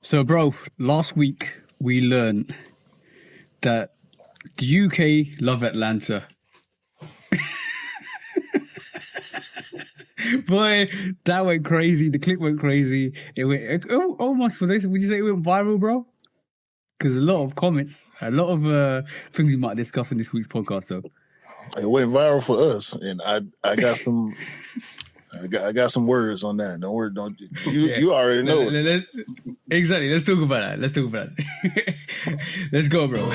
So, bro, last week we learned that the UK love Atlanta. Boy, that went crazy. The clip went crazy. It went almost, would you say it went viral, bro? Because a lot of comments, a lot of things we might discuss in this week's podcast, though. It went viral for us, and I got some. I got some words on that. Don't worry, you already know. Exactly. Let's talk about that. Let's go, bro.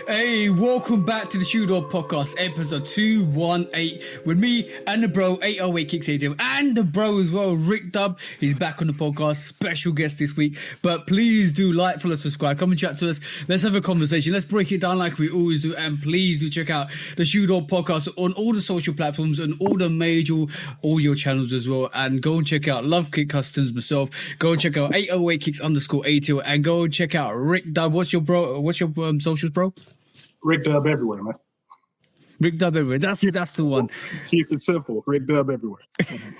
Hey, welcome back to the Shoe Dog Podcast, episode 218, with me and the bro, 808 Kicks ATL, and the bro as well, Rick Dub. He's back on the podcast, special guest this week. But please do like, follow, subscribe, come and chat to us. Let's have a conversation. Let's break it down like we always do. And please do check out the Shoe Dog Podcast on all the social platforms and all the major audio channels as well. And go and check out Lovekickscustom myself. Go and check out 808 Kicks _ATL, and go and check out Rick Dub. What's your socials, bro? Rick Dub everywhere, man. Rick Dub everywhere. That's the one. Keep it simple. Rick Dub everywhere.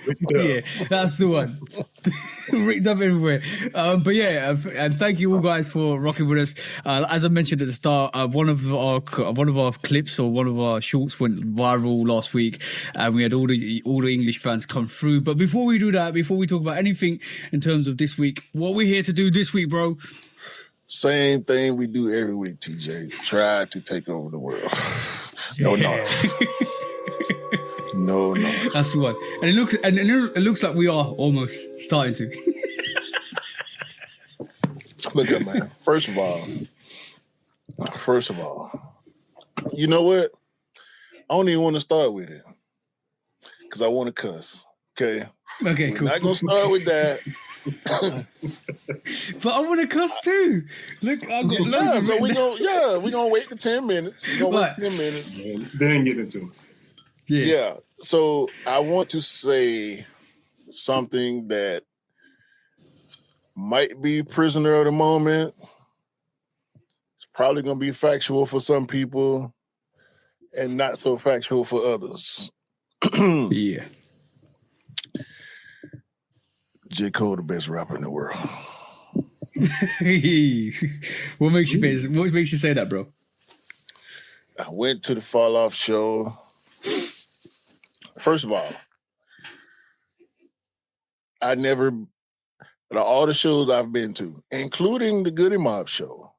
Rick Dub. Yeah, that's the one. Rick Dub everywhere. But yeah, and thank you all guys for rocking with us. As I mentioned at the start, one of our clips or one of our shorts went viral last week, and we had all the English fans come through. But before we do that, before we talk about anything in terms of this week, what we're here to do this week, bro. Same thing we do every week, TJ. Try to take over the world. No. That's the one. And it looks like we are almost starting to. Look at man. First of all, you know what? I don't even want to start with it because I want to cuss. Okay. Okay, cool. We're not gonna start with that. But I want to cuss too. Look, I got loads. So we're gonna wait for 10 minutes. We're gonna wait 10 minutes. Then get into it. Yeah. So I want to say something that might be prisoner of the moment. It's probably gonna be factual for some people and not so factual for others. Yeah. J. Cole, the best rapper in the world. What makes you say that, bro? I went to the Fall Off show. First of all, all the shows I've been to, including the Goody Mob show,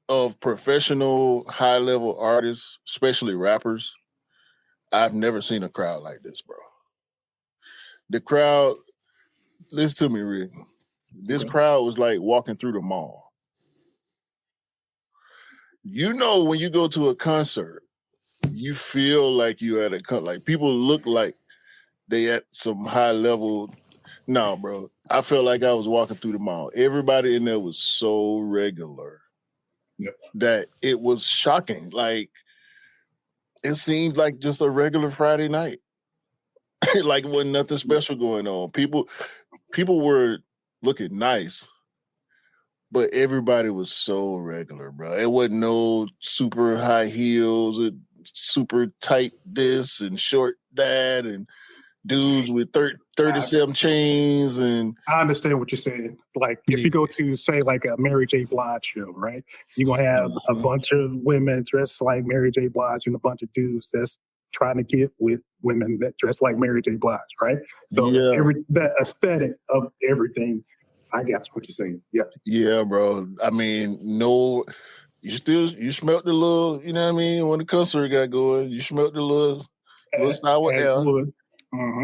of professional high-level artists, especially rappers, I've never seen a crowd like this, bro. The crowd, listen to me, Rick. This crowd was like walking through the mall. You know, when you go to a concert, you feel like you're at a concert. Like people look like they at some high level. No, bro. I felt like I was walking through the mall. Everybody in there was so regular that it was shocking. Like it seemed like just a regular Friday night. Like it wasn't nothing special going on. People were looking nice, but everybody was so regular, bro. It wasn't no super high heels, super tight this and short that, and dudes with 37 chains. And I understand what you're saying. Like if you go to say like a Mary J. Blige show, right? You're gonna have a bunch of women dressed like Mary J. Blige and a bunch of dudes that's trying to get with women that dress like Mary J. Blige, right? So that aesthetic of everything, I guess what you're saying. Yeah. Yeah, bro. I mean, no, you smelt the little, you know what I mean? When the concert got going, you smelt the little sour air. Mm-hmm.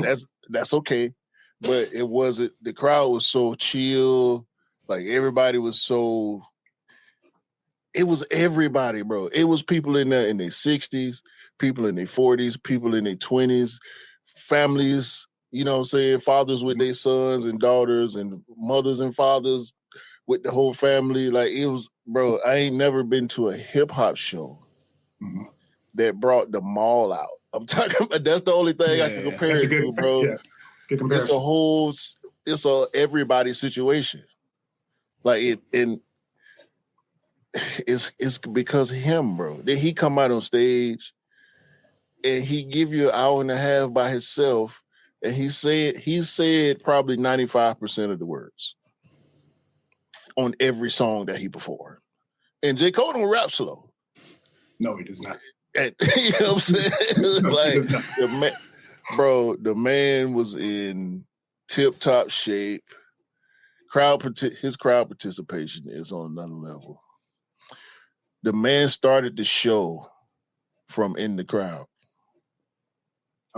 That's okay. But it wasn't, the crowd was so chill. Like everybody was so, it was everybody, bro. It was people in there in their 60s, people in their 40s, people in their 20s, families, you know what I'm saying, fathers with their sons and daughters and mothers and fathers with the whole family. Like it was, bro, I ain't never been to a hip hop show that brought the mall out. I'm talking about that's the only thing I can compare it to, bro. Yeah, good comparison. It's a everybody situation. Like it's because of him, bro. Then he come out on stage and he give you an hour and a half by himself, and he said probably 95% of the words on every song that he performed. And J. Cole don't rap slow. No, he does not. And, you know what I'm saying? No, like the man was in tip-top shape. His crowd participation is on another level. The man started the show from in the crowd.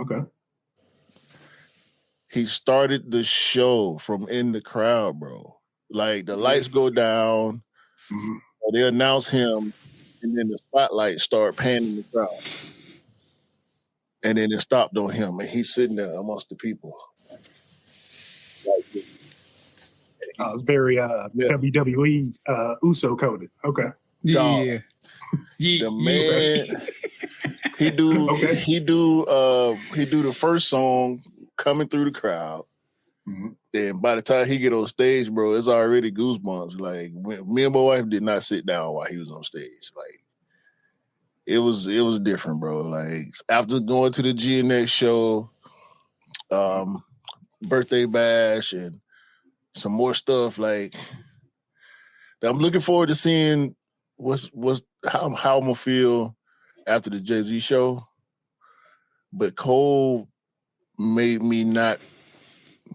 Okay. He started the show from in the crowd, bro. Like the lights go down, they announce him, and then the spotlight start panning the crowd. And then it stopped on him, and he's sitting there amongst the people. Like, it's very WWE Uso coded. Okay. Yeah. The man, he do the first song coming through the crowd. Then by the time he get on stage, bro, it's already goosebumps. Like me and my wife did not sit down while he was on stage. Like it was different, bro. Like after going to the GNX show, birthday bash, and some more stuff, like I'm looking forward to seeing how I'm gonna feel after the Jay-Z show. But Cole made me not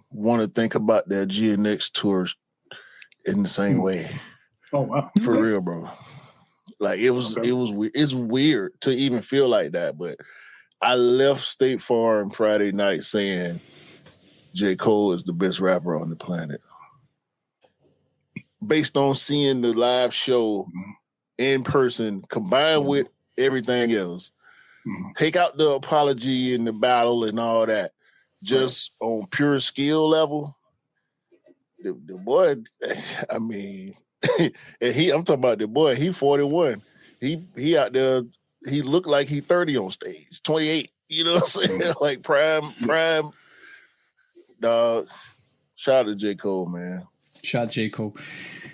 want to think about that GNX tour in the same way. Oh wow. For real, bro. Like it's weird to even feel like that, but I left State Farm Friday night saying J. Cole is the best rapper on the planet. Based on seeing the live show in person, combined with everything else, take out the apology and the battle and all that, just on pure skill level, the boy, I mean, and I'm talking about the boy, he 41. He out there, he looked like he 30 on stage, 28, you know what I'm saying? Like prime, dog. Shout out to J. Cole, man. Shout out to J. Cole.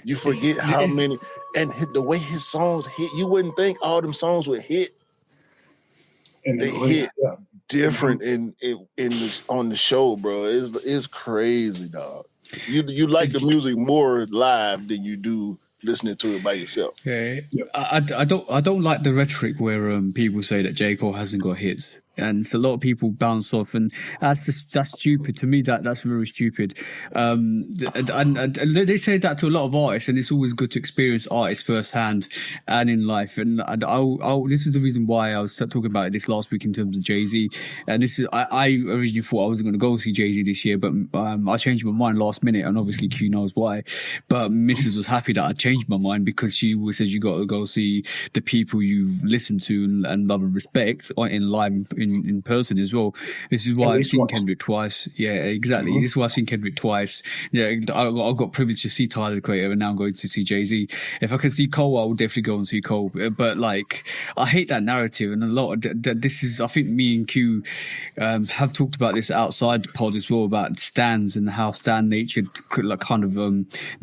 You forget how many, and the way his songs hit, you wouldn't think all them songs would hit. And they hit different on the show, bro. It's crazy, dog. You like the music more live than you do listening to it by yourself. Yeah, I don't like the rhetoric where people say that J. Cole hasn't got hits. And a lot of people bounce off, and that's stupid to me. That's very stupid. And they say that to a lot of artists, and it's always good to experience artists firsthand and in life. And this is the reason why I was talking about this last week in terms of Jay-Z. And this is I originally thought I wasn't going to go see Jay-Z this year, but I changed my mind last minute, and obviously Q knows why. But Mrs. was happy that I changed my mind because she always says you got to go see the people you've listened to and love and respect in live. In person as well. This is why I've seen Kendrick twice. Yeah, exactly. This is why I've seen Kendrick twice. Yeah, I got privileged to see Tyler the Creator, and now I'm going to see Jay-Z. If I can see Cole, I will definitely go and see Cole. But like, I hate that narrative, and a lot of this is. I think me and Q have talked about this outside the pod as well, about stands and how stand nature like kind of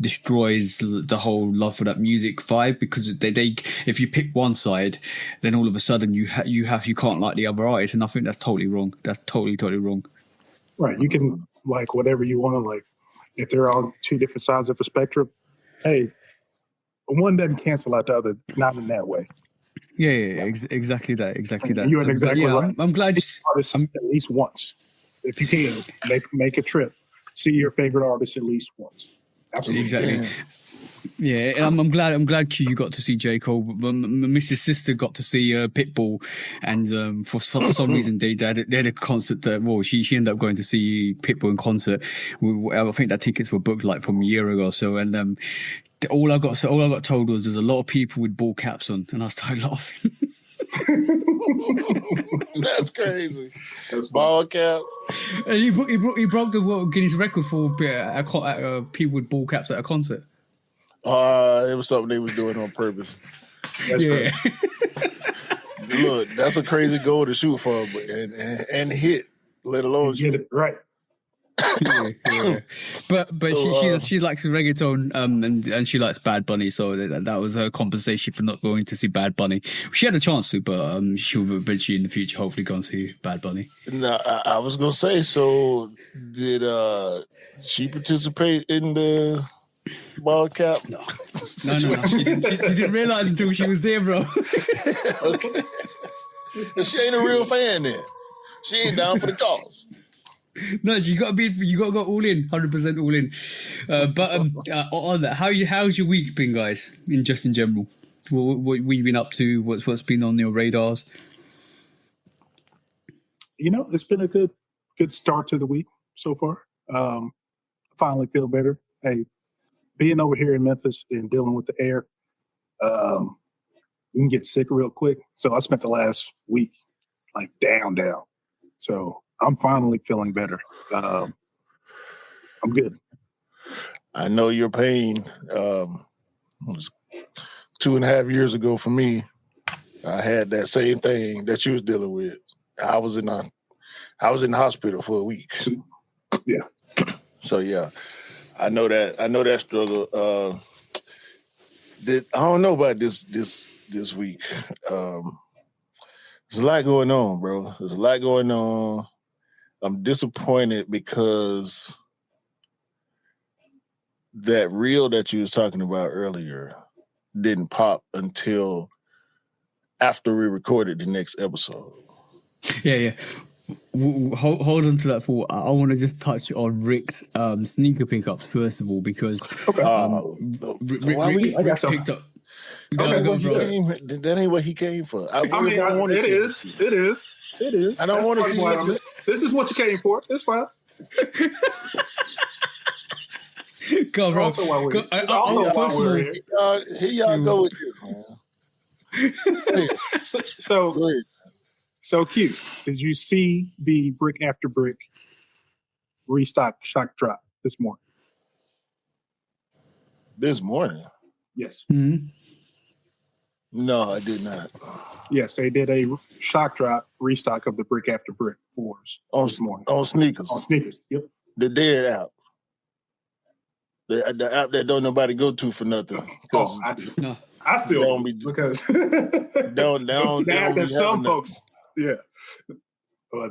destroys the whole love for that music vibe, because they if you pick one side, then all of a sudden you can't like the other artist, and I think that's totally wrong. That's totally wrong. Right. You can like whatever you want to like. If they're on two different sides of a spectrum, hey, one doesn't cancel out the other. Not in that way. Yeah. Exactly that. You're exactly right. I'm glad. Artists at least once, if you can, make a trip. See your favorite artist at least once. Absolutely. Exactly. Yeah, and I'm glad Q, you got to see J. Cole. Mrs. Sister got to see Pitbull, and for some reason they had a concert. She ended up going to see Pitbull in concert. I think that tickets were booked like from a year ago. So, and all I got told was there's a lot of people with ball caps on, and I started laughing. That's crazy. That's ball caps. And he broke the World Guinness record for people with ball caps at a concert. It was something they was doing on purpose. Yeah. Look, that's a crazy goal to shoot for, but and hit, let alone You get it right. Yeah. But So, she likes reggaeton and she likes Bad Bunny, so that was her compensation for not going to see Bad Bunny. She had a chance to, but she'll eventually in the future hopefully go and see Bad Bunny. now, I was gonna say, so did she participate in the ball cap? No. She didn't realize until she was there, bro. Okay. She ain't a real fan then. She ain't down for the cause. No, you gotta go all in, 100% all in. But on that, how's your week been, guys? In general, what you been up to? What's been on your radars? It's been a good start to the week so far. Finally feel better. Hey, being over here in Memphis and dealing with the air, you can get sick real quick. So I spent the last week like down. So I'm finally feeling better. I'm good. I know your pain. It was 2.5 years ago for me. I had that same thing that you was dealing with. I was in the hospital for a week. Yeah. So yeah, I know that struggle. I don't know about this week. There's a lot going on, bro. There's a lot going on. I'm disappointed because that reel that you was talking about earlier didn't pop until after we recorded the next episode. Yeah. Hold on to that thought. I want to just touch on Rick's sneaker pickups first of all, because Rick picked up. That ain't what he came for. It is. I don't want to see it. This is what you came for. It's fine. Go on, bro. Also why we're Here y'all go with this, man. So cute. Did you see the brick after brick restock shock drop this morning? This morning? Yes. Mm-hmm. No, I did not. Yes, they did a shock drop restock of the brick after brick fours this morning. On sneakers. On sneakers, yep. The dead app. The app that don't nobody go to for nothing. I do. No. I still don't be because some folks. Yeah.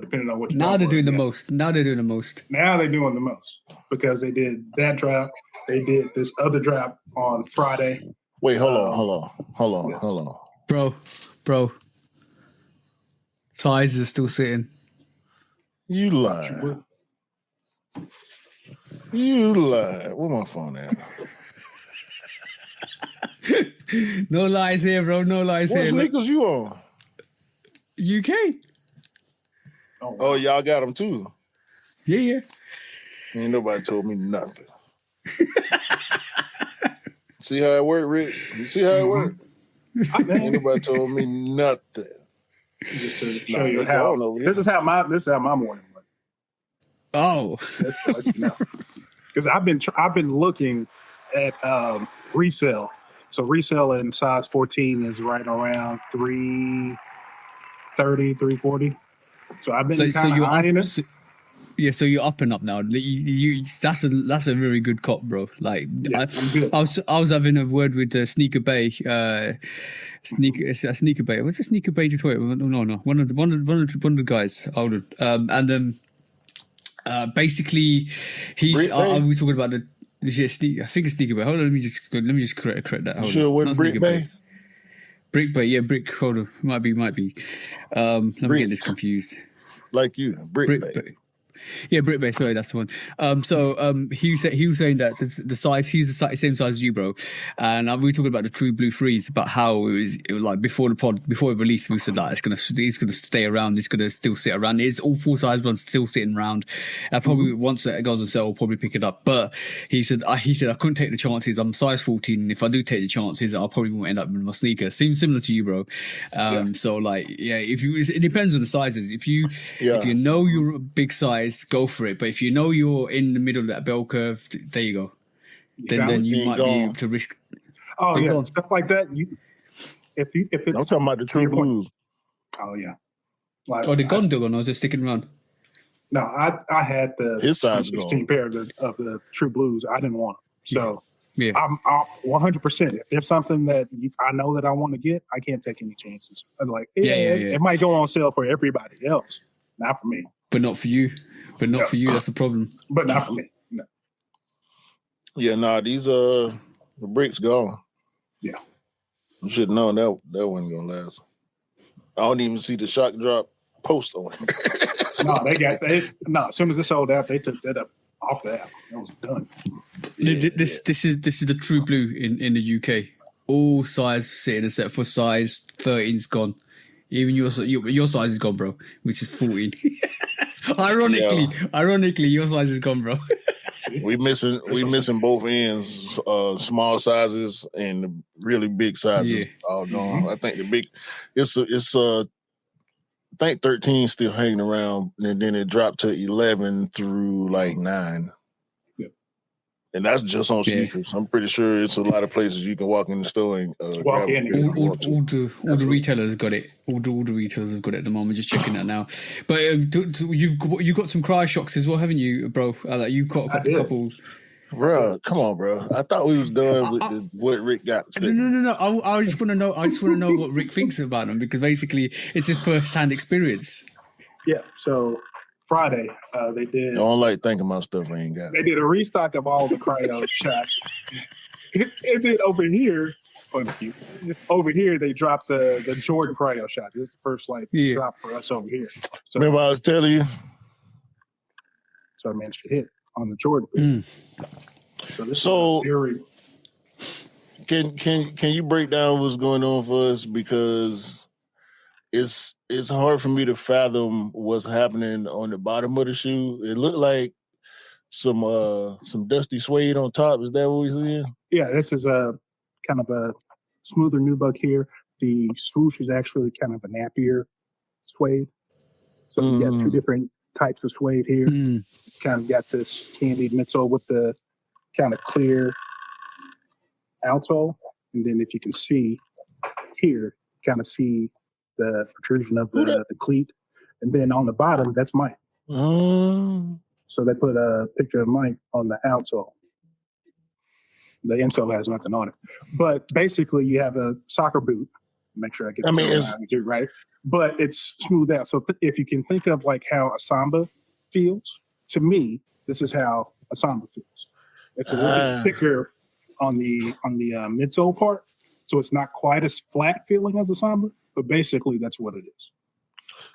Depending on what now they're doing the most. Now they're doing the most. Now they're doing the most because they did that drop. They did this other drop on Friday. Wait, hold on. Bro. Size is still sitting. You lying. Where my phone at? No lies here, bro. No lies here. What sneakers you on? UK. Oh, y'all got them too? Yeah. Ain't nobody told me nothing. See how it worked, Rick? You see how it worked? Ain't nobody told me nothing. Just to show you how. This is how my morning went. Oh, because I've been looking at resale. So resale in size 14 is right around 330, 340. So I've been kind of eyeing it. So you're up and up now. That's a very good cop, bro. Like I'm good. I was having a word with Sneaker Bay. Sneaker Bay. What's the Sneaker Bay Detroit? No. One of the guys. Hold on. Basically, he's. I was talking about the. I think it's Sneaker Bay. Hold on. Let me just correct that. Hold sure, what Brick Bay? Brick Bay. Yeah, Brick. Hold on. Might be. I'm getting this confused. Like you, Brick Bay. Yeah, Brick Bay, sorry, that's the one. He was saying that the size, he's the same size as you, bro. And we were talking about the True Blue Freeze, about how it was like before it released, we said that it's gonna stay around, it's gonna still sit around. It's all full size ones still sitting around. Probably once it goes on sale, I'll probably pick it up. But he said I couldn't take the chances. I'm size 14, and if I do take the chances, I'll probably won't end up with my sneaker. Seems similar to you, bro. So like, it depends on the sizes. If you know you're a big size, go for it. But if you know you're in the middle of that bell curve, there you go. Then you might be able to risk. Oh yeah, stuff like that. If it's I'm talking about the True Blues. Oh yeah. Like, Oh, they're gone, or no? Just sticking around. No, I had the His size 16 gone. pair of the True Blues. I didn't want them. So Yeah. I'm 100%. If there's something that I know that I want to get, I can't take any chances. I'm like, it might go on sale for everybody else, not for me. But not for you. For you. That's the problem. But not for me. No. Yeah, nah, these the bricks gone. Yeah. You should have known that wasn't gonna last. I don't even see the shock drop post on it. No, as soon as it sold out, they took that up off the app. That was done. This is the True Blue in the UK. All size sitting except for size 13's gone. Even your size is gone, bro, which is 14. Ironically, your size is gone, bro. we missing both ends, small sizes and the really big sizes all gone. I think the big, it's I think 13 still hanging around, and then it dropped to 11 through like 9. Yep. And that's just on sneakers. I'm pretty sure it's a lot of places you can walk in the store and walk in. All the retailers got it. All the retailers have got it at the moment. Just checking that now. But you've got some cryo shocks as well, haven't you, bro? You've got a couple. Bro, come on, bro. I thought we was done with what Rick got. No. I just want to know. I just want to know what Rick thinks about them, because basically it's his first-hand experience. Yeah. So Friday, they did. I don't like thinking about stuff I ain't got. They did a restock of all the cryo shots. And then over here they dropped the Jordan cryo shot. This is the first drop for us over here. So, remember I was telling you? So I managed to hit on the Jordan. So can you break down what's going on for us, because it's hard for me to fathom what's happening on the bottom of the shoe. It looked like some dusty suede on top. Is that what we're seeing? Yeah, this is a kind of a smoother nubuck here. The swoosh is actually kind of a nappier suede. So you got two different types of suede here. Kind of got this candied midsole with the kind of clear outsole, and then if you can see here, kind of see the protrusion of the cleat, and then on the bottom, that's Mike. So they put a picture of Mike on the outsole. The insole has nothing on it, but basically you have a soccer boot. Make sure I get it right, but it's smoothed out. So if you can think of like how a Samba feels, to me, this is how a Samba feels. It's a little thicker on the midsole part, so it's not quite as flat feeling as a Samba, but basically that's what it is.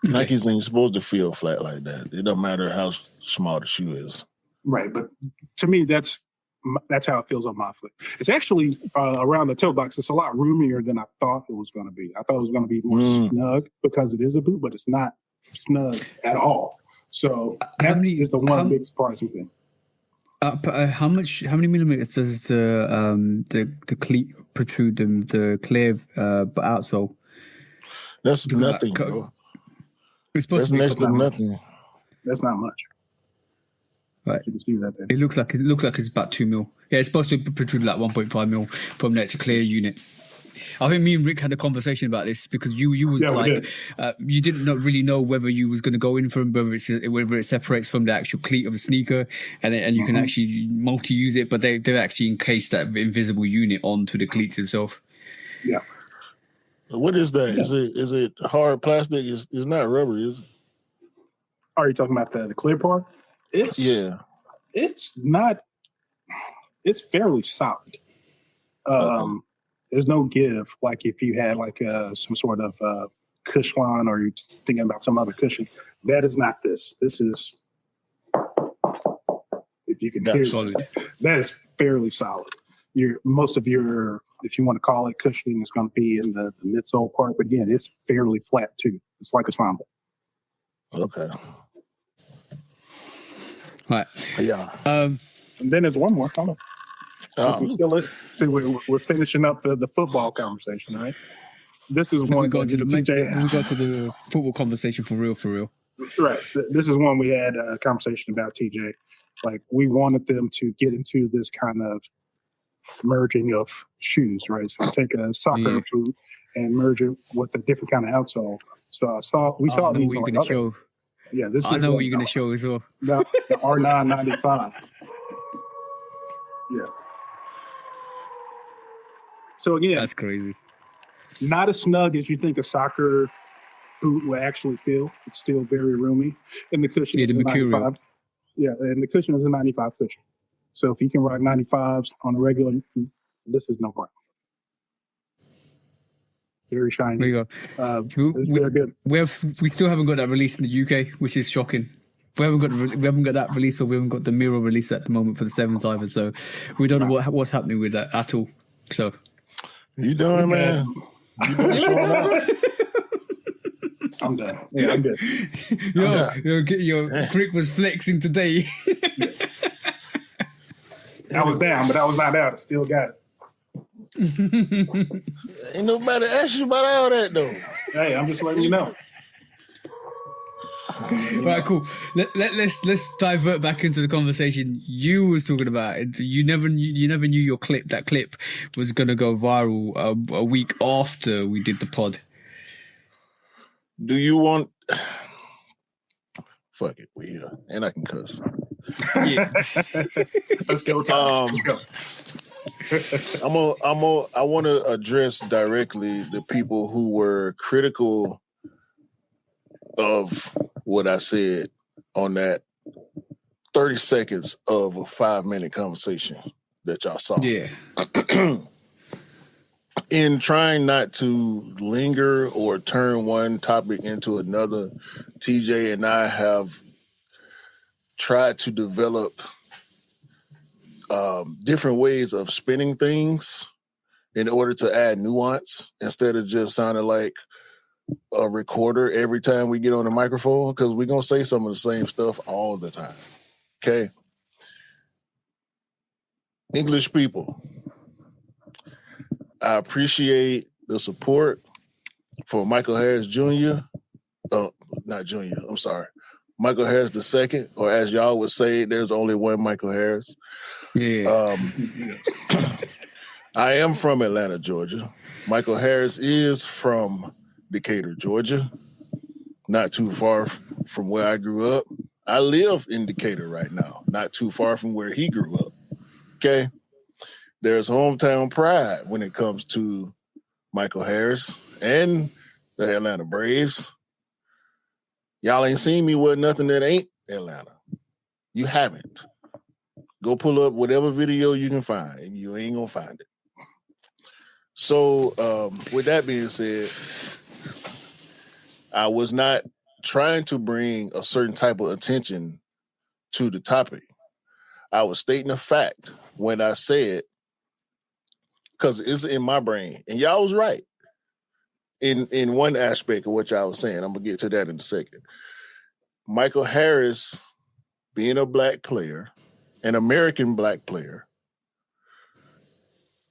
Nikes ain't supposed to feel flat like that. It doesn't matter how small the shoe is. Right, but to me, that's how it feels on my foot. It's actually around the toe box. It's a lot roomier than I thought it was going to be. I thought it was going to be more snug because it is a boot, but it's not snug at all. So that is the one big surprising thing. How many millimeters does the cleat protrude, the clear outsole? That's nothing, bro. It's supposed to be next to nothing. That's not much. Right. You can see that there. It looks like it's about 2 mil. Yeah, it's supposed to protrude like 1.5 mil from there to clear unit. I think me and Rick had a conversation about this, because you was you didn't really know whether you was going to go in from whether it separates from the actual cleat of the sneaker and you can actually multi-use it, but they've actually encased that invisible unit onto the cleats itself. Yeah. What is that? Yeah. Is it hard plastic? It's not rubber, is it? Are you talking about the clear part? It's not. It's fairly solid. There's no give, like if you had like some sort of cushion, or you're thinking about some other cushion. That is not this. This is, if you can hear solid. That is fairly solid. Most of your, if you want to call it cushioning, is going to be in the midsole part. But again, it's fairly flat too. It's like a Samba. Okay. Right. Yeah. And then there's one more. Hold on. We're finishing up the football conversation, right? This is one. We got to the football conversation for real. Right. This is one we had a conversation about, TJ. Like, we wanted them to get into this kind of merging of shoes, right? So take a soccer boot and merge it with a different kind of outsole. So we saw I know these what you're on gonna other. show. Yeah, this I is know the, what you're gonna show as well. the R995. Yeah. So again, That's crazy. not as snug as you think a soccer boot will actually feel. It's still very roomy, and the cushion Yeah, is the a material. 95. Yeah, and the cushion is a 95 cushion. So if you can rock 95s on a regular, this is no problem. Very shiny. There you go. It's very good. We still haven't got that released in the UK, which is shocking. We haven't got that release, or we haven't got the mirror release at the moment for the 7s either. So we don't know what's happening with that at all. So You doing, man? You done showing up? I'm done. Yeah, I'm good. Your Crick was flexing today. I was down, but I was not out. I still got it. Ain't nobody asked you about all that though. Hey, I'm just letting you know. Right, cool. Let's divert back into the conversation you was talking about. You never knew your clip. That clip was gonna go viral a week after we did the pod. Do you want? Fuck it, we here, and I can cuss. Yeah. Let's go. Let's go. I want to address directly the people who were critical of what I said on that 30 seconds of a 5-minute conversation that y'all saw. Yeah. In trying not to linger or turn one topic into another, TJ and I have tried to develop different ways of spinning things in order to add nuance instead of just sounding like a recorder every time we get on the microphone, because we're going to say some of the same stuff all the time. Okay? English people, I appreciate the support for Michael Harris Jr. Not Jr., I'm sorry. Michael Harris II, or as y'all would say, there's only one Michael Harris. Yeah. I am from Atlanta, Georgia. Michael Harris is from Decatur, Georgia, not too far from where I grew up. I live in Decatur right now, not too far from where he grew up. Okay? There's hometown pride when it comes to Michael Harris and the Atlanta Braves. Y'all ain't seen me with nothing that ain't Atlanta. You haven't. Go pull up whatever video you can find, and you ain't gonna find it. So, with that being said, I was not trying to bring a certain type of attention to the topic. I was stating a fact when I said, because it's in my brain, and y'all was right in one aspect of what y'all was saying. I'm gonna get to that in a second. Michael Harris, being a black player, an American black player,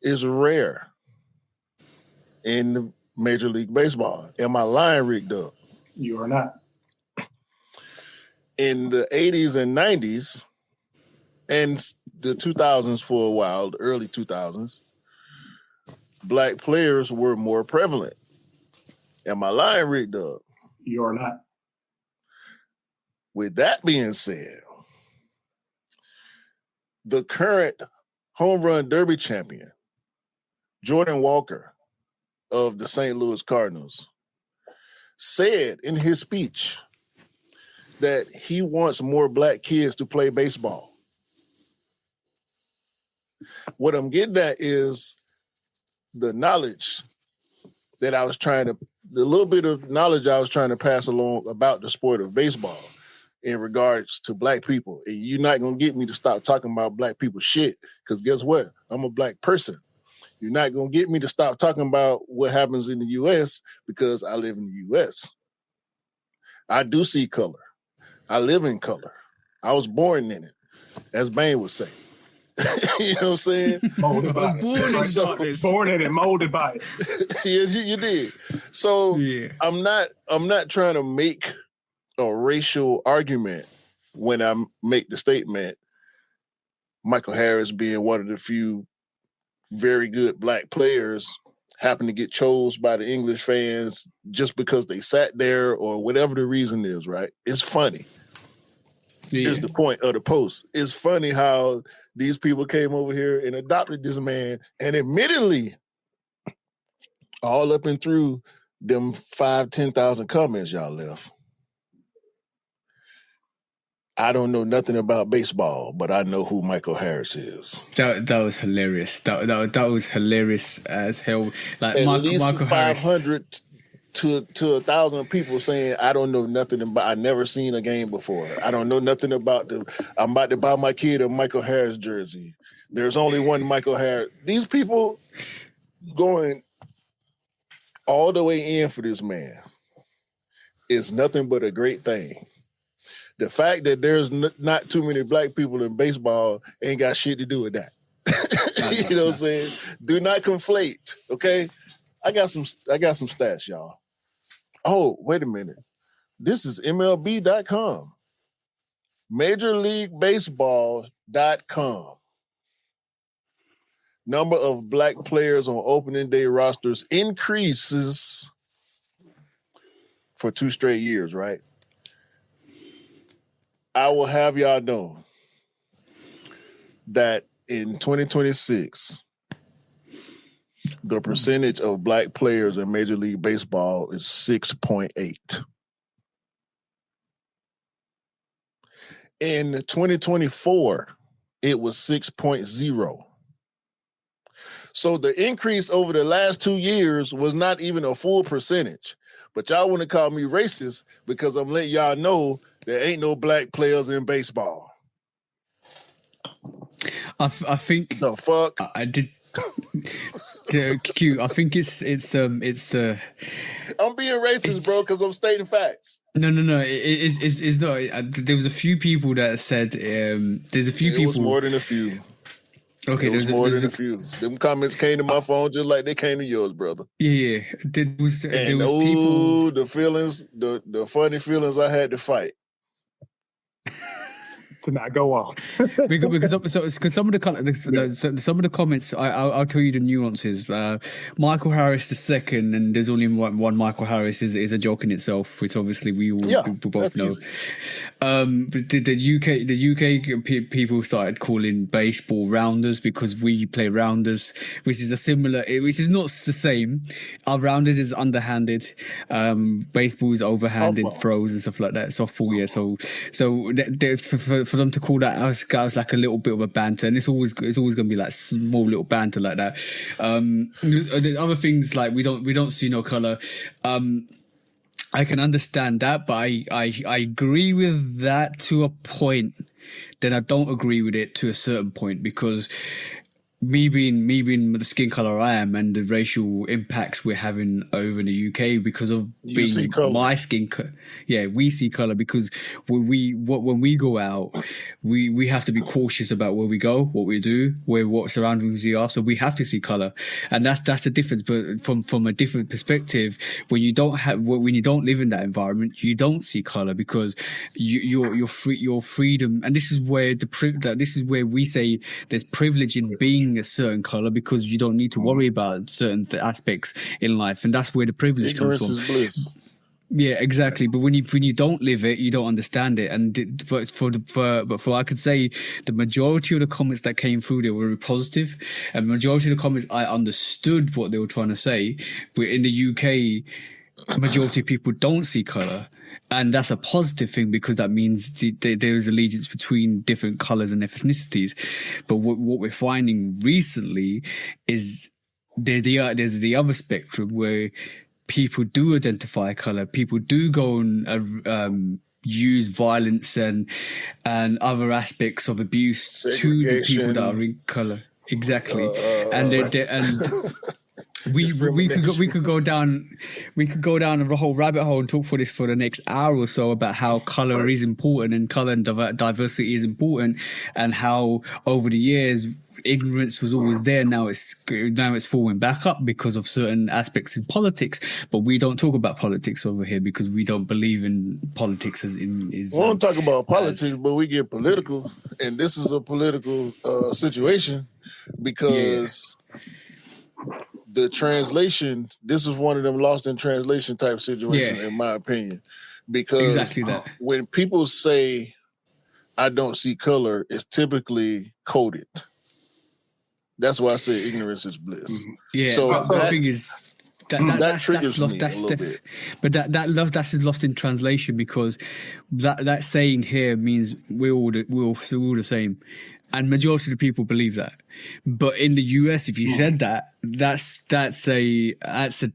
is rare in the Major League Baseball. Am I lying, Rick Dub? You are not. In the 80s and 90s, and the 2000s for a while, the early 2000s, black players were more prevalent. Am I lying, Rick Dub? You are not. With that being said, the current home run derby champion, Jordan Walker of the St. Louis Cardinals, said in his speech that he wants more black kids to play baseball. What I'm getting at is the knowledge that I was trying to, the little bit of knowledge I was trying to pass along about the sport of baseball in regards to black people. And you're not going to get me to stop talking about black people shit, because guess what? I'm a black person. You're not going to get me to stop talking about what happens in the U.S. because I live in the U.S. I do see color. I live in color. I was born in it, as Bane would say. You know what I'm saying? Molded by it. Born in it, molded by it. Yes, you did. So yeah. I'm not trying to make a racial argument when I make the statement, Michael Harris being one of the few very good black players happen to get chose by the English fans just because they sat there or whatever the reason is, right? It's funny. Yeah. Is the point of the post. It's funny how these people came over here and adopted this man, and admittedly, all up and through them 5,000-10,000 comments y'all left. I don't know nothing about baseball, but I know who Michael Harris is. That was hilarious. That was hilarious as hell. Like at Michael, least Michael 500 to 1,000 people saying, I don't know nothing about, I never seen a game before. I don't know nothing about I'm about to buy my kid a Michael Harris jersey. There's only one Michael Harris. These people going all the way in for this man is nothing but a great thing. The fact that there's not too many black people in baseball ain't got shit to do with that. You know what I'm saying? Do not conflate, okay? I got some stats, y'all. Oh, wait a minute. This is MLB.com. MajorLeagueBaseball.com. Number of black players on opening day rosters increases for 2 straight years, right? I will have y'all know that in 2026, the percentage of black players in Major League Baseball is 6.8. In 2024, it was 6.0. So the increase over the last 2 years was not even a full percentage. But y'all want to call me racist because I'm letting y'all know there ain't no black players in baseball. I think the fuck I did. Q. I think it's I'm being racist, bro, because I'm stating facts. No. It's not. There was a few people that said there's a few people. It was more than a few. Okay, there's more than a few. Them comments came to my phone just like they came to yours, brother. Yeah. There was people. The feelings, the funny feelings I had to fight. To not go on because some of the comments I'll tell you the nuances. Michael Harris II, and there's only one Michael Harris is a joke in itself, which obviously we both know. The UK people started calling baseball rounders because we play rounders, which is which is not the same. Our rounders is underhanded, baseball is overhanded throws and stuff like that. Softball, yeah. So for them to call that, I was like a little bit of a banter, and it's always going to be like small little banter like that. The other things like we don't see no color. I can understand that, but I agree with that to a point. Then I don't agree with it to a certain point because me being the skin color I am and the racial impacts we're having over in the UK because of being my skin color. Yeah, we see color because when we go out, we have to be cautious about where we go, what we do, what surroundings we are. So we have to see color, and that's the difference. But from a different perspective, when you don't live in that environment, you don't see color because your freedom, and this is where we say there's privilege in being a certain color because you don't need to worry about certain aspects in life, and that's where the privilege comes from. Ignorance is bliss. Yeah, exactly. But when you don't live it, you don't understand it. And I could say the majority of the comments that came through there were very positive, and the majority of the comments I understood what they were trying to say. But in the UK, majority of people don't see color. And that's a positive thing because that means there is allegiance between different colors and ethnicities. But what we're finding recently is there's the other spectrum where people do identify color. People do go and use violence and other aspects of abuse to the people that are in color. Exactly, We could go down a whole rabbit hole and talk for the next hour or so about how color is important and color and diversity is important, and how over the years ignorance was always there. Now it's falling back up because of certain aspects in politics. But we don't talk about politics over here because we don't believe in politics we don't talk about politics, but we get political, and this is a political situation because. the translation, this is one of them lost in translation type situations, in my opinion. Because exactly that. When people say, I don't see color, it's typically coded. That's why I say ignorance is bliss. Yeah, so the thing is, that triggers me a little bit. But that's lost in translation, because that saying here means we're all the same, and majority of the people believe that. But in the US, if you said that, that's a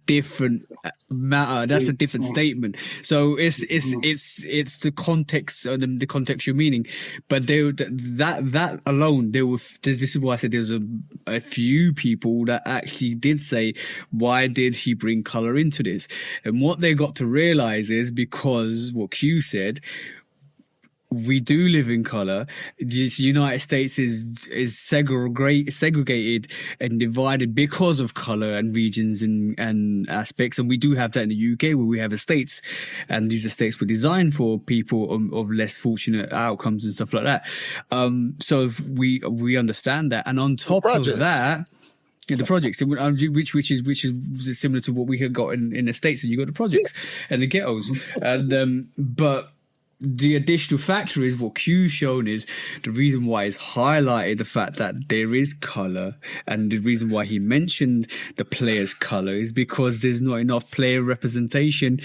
different matter. That's a different statement. So it's the context, the contextual meaning. But that alone, this is why I said there's a few people that actually did say, why did he bring color into this? And what they got to realize is, because what Q said, we do live in color. The United States is segregated and divided because of color and regions and aspects. And we do have that in the UK, where we have estates, and these estates were designed for people of less fortunate outcomes and stuff like that. So we understand that. And on top of that, the projects, which is similar to what we have got in the States, and you got the projects and the ghettos, and but the additional factor is what Q's shown is the reason why it's highlighted the fact that there is color, and the reason why he mentioned the player's color is because there's not enough player representation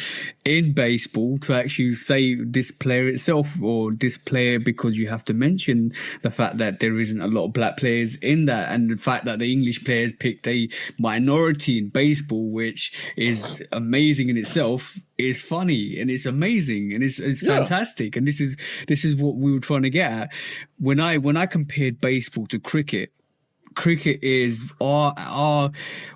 in baseball to actually say this player itself or this player, because you have to mention the fact that there isn't a lot of black players in that, and the fact that the English players picked a minority in baseball, which is amazing in itself, is funny and it's amazing and it's fantastic. And this is what we were trying to get at. When I compared baseball to cricket is our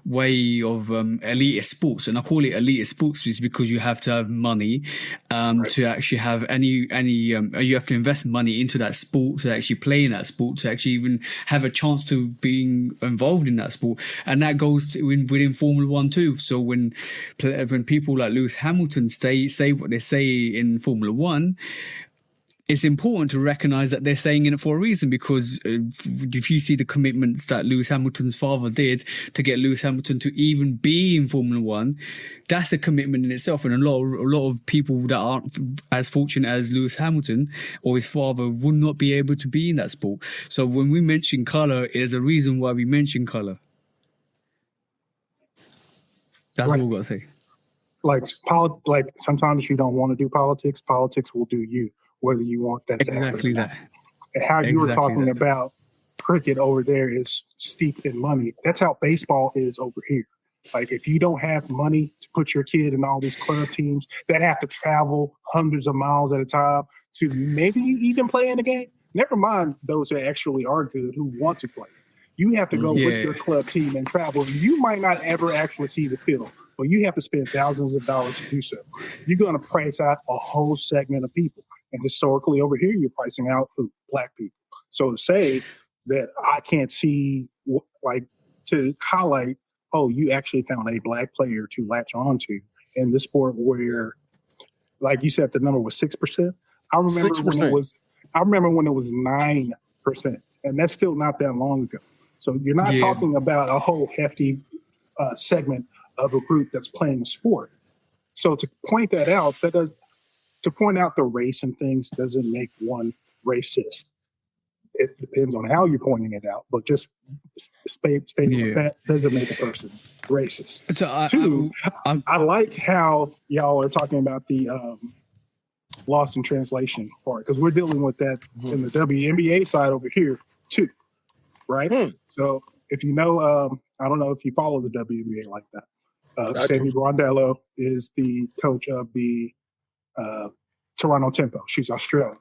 way of elitist sports, and I call it elitist sports is because you have to have money to actually have any you have to invest money into that sport to actually play in that sport, to actually even have a chance to being involved in that sport. And that goes within Formula One too. So when people like Lewis Hamilton say what they say in Formula One, it's important to recognize that they're saying it for a reason, because if you see the commitments that Lewis Hamilton's father did to get Lewis Hamilton to even be in Formula One, that's a commitment in itself. And a lot of people that aren't as fortunate as Lewis Hamilton or his father would not be able to be in that sport. So when we mention color, there's a reason why we mention color. That's what we've got to say. Like sometimes you don't want to do politics. Politics will do you, whether you want that to happen. Exactly that. And how you were talking about cricket over there is steeped in money. That's how baseball is over here. Like, if you don't have money to put your kid in all these club teams that have to travel hundreds of miles at a time to maybe even play in a game, never mind those that actually are good who want to play. You have to go with your club team and travel. You might not ever actually see the field, but you have to spend thousands of dollars to do so. You're going to price out a whole segment of people. And historically over here, you're pricing out black people. So to say that I can't see, like, to highlight, oh, you actually found a black player to latch on to in this sport where, like you said, the number was 6%. I remember 6%. I remember when it was 9%, and that's still not that long ago. So you're not talking about a whole hefty segment of a group that's playing a sport. So to point that out, to point out the race and things doesn't make one racist. It depends on how you're pointing it out, but just stating that doesn't make a person racist. So I like how y'all are talking about the Lawson translation part, because we're dealing with that in the WNBA side over here too, right? So if you know, I don't know if you follow the WNBA like that. Sandy Rondello is the coach of the Toronto Tempo. She's Australian.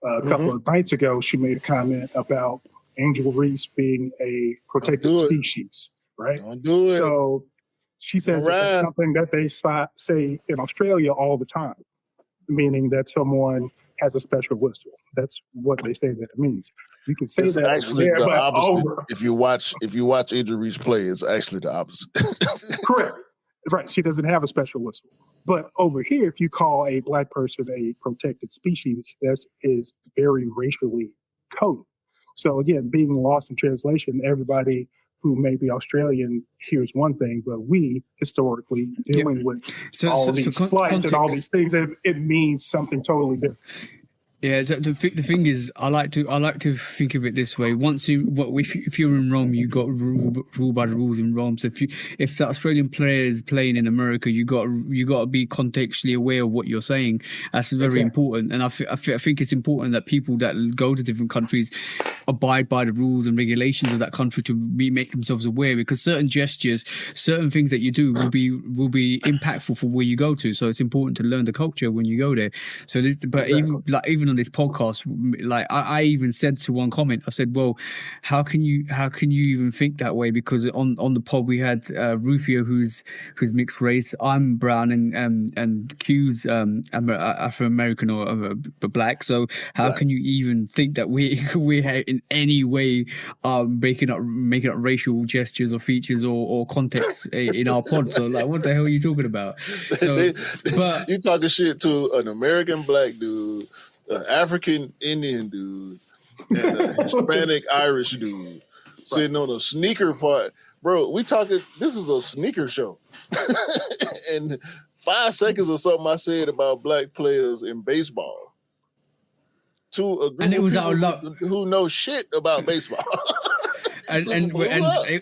A couple of nights ago, she made a comment about Angel Reese being a protected species, right? Don't do it. So she says that's something that they say in Australia all the time, meaning that someone has a special whistle. That's what they say that it means. You can say it's that actually there, the but opposite. If you watch Angel Reese play, it's actually the opposite. Correct. Right. She doesn't have a special whistle. But over here, if you call a black person a protected species, that is very racially coded. So again, being lost in translation, everybody who may be Australian hears one thing, but we historically dealing with all these slights and all these things, it means something totally different. Yeah, the thing is, I like to think of it this way. If you're in Rome, you got rule by the rules in Rome. So if the Australian player is playing in America, you got to be contextually aware of what you're saying. That's very important. And I think it's important that people that go to different countries abide by the rules and regulations of that country to make themselves aware, because certain gestures, certain things that you do will be impactful for where you go to. So it's important to learn the culture when you go there. So, even on this podcast, like I even said to one comment, I said, well, how can you even think that way? Because on the pod we had Rufio, who's mixed race. I'm brown and Q's Afro American or black. So how can you even think that we're in any way making up racial gestures or features or context in our pod? So like, what the hell are you talking about? So, but you talking shit to an American black dude, an African Indian dude, and a Hispanic Irish dude sitting on a sneaker part. Bro, this is a sneaker show. And 5 seconds or something I said about black players in baseball to a group of people who know shit about baseball. And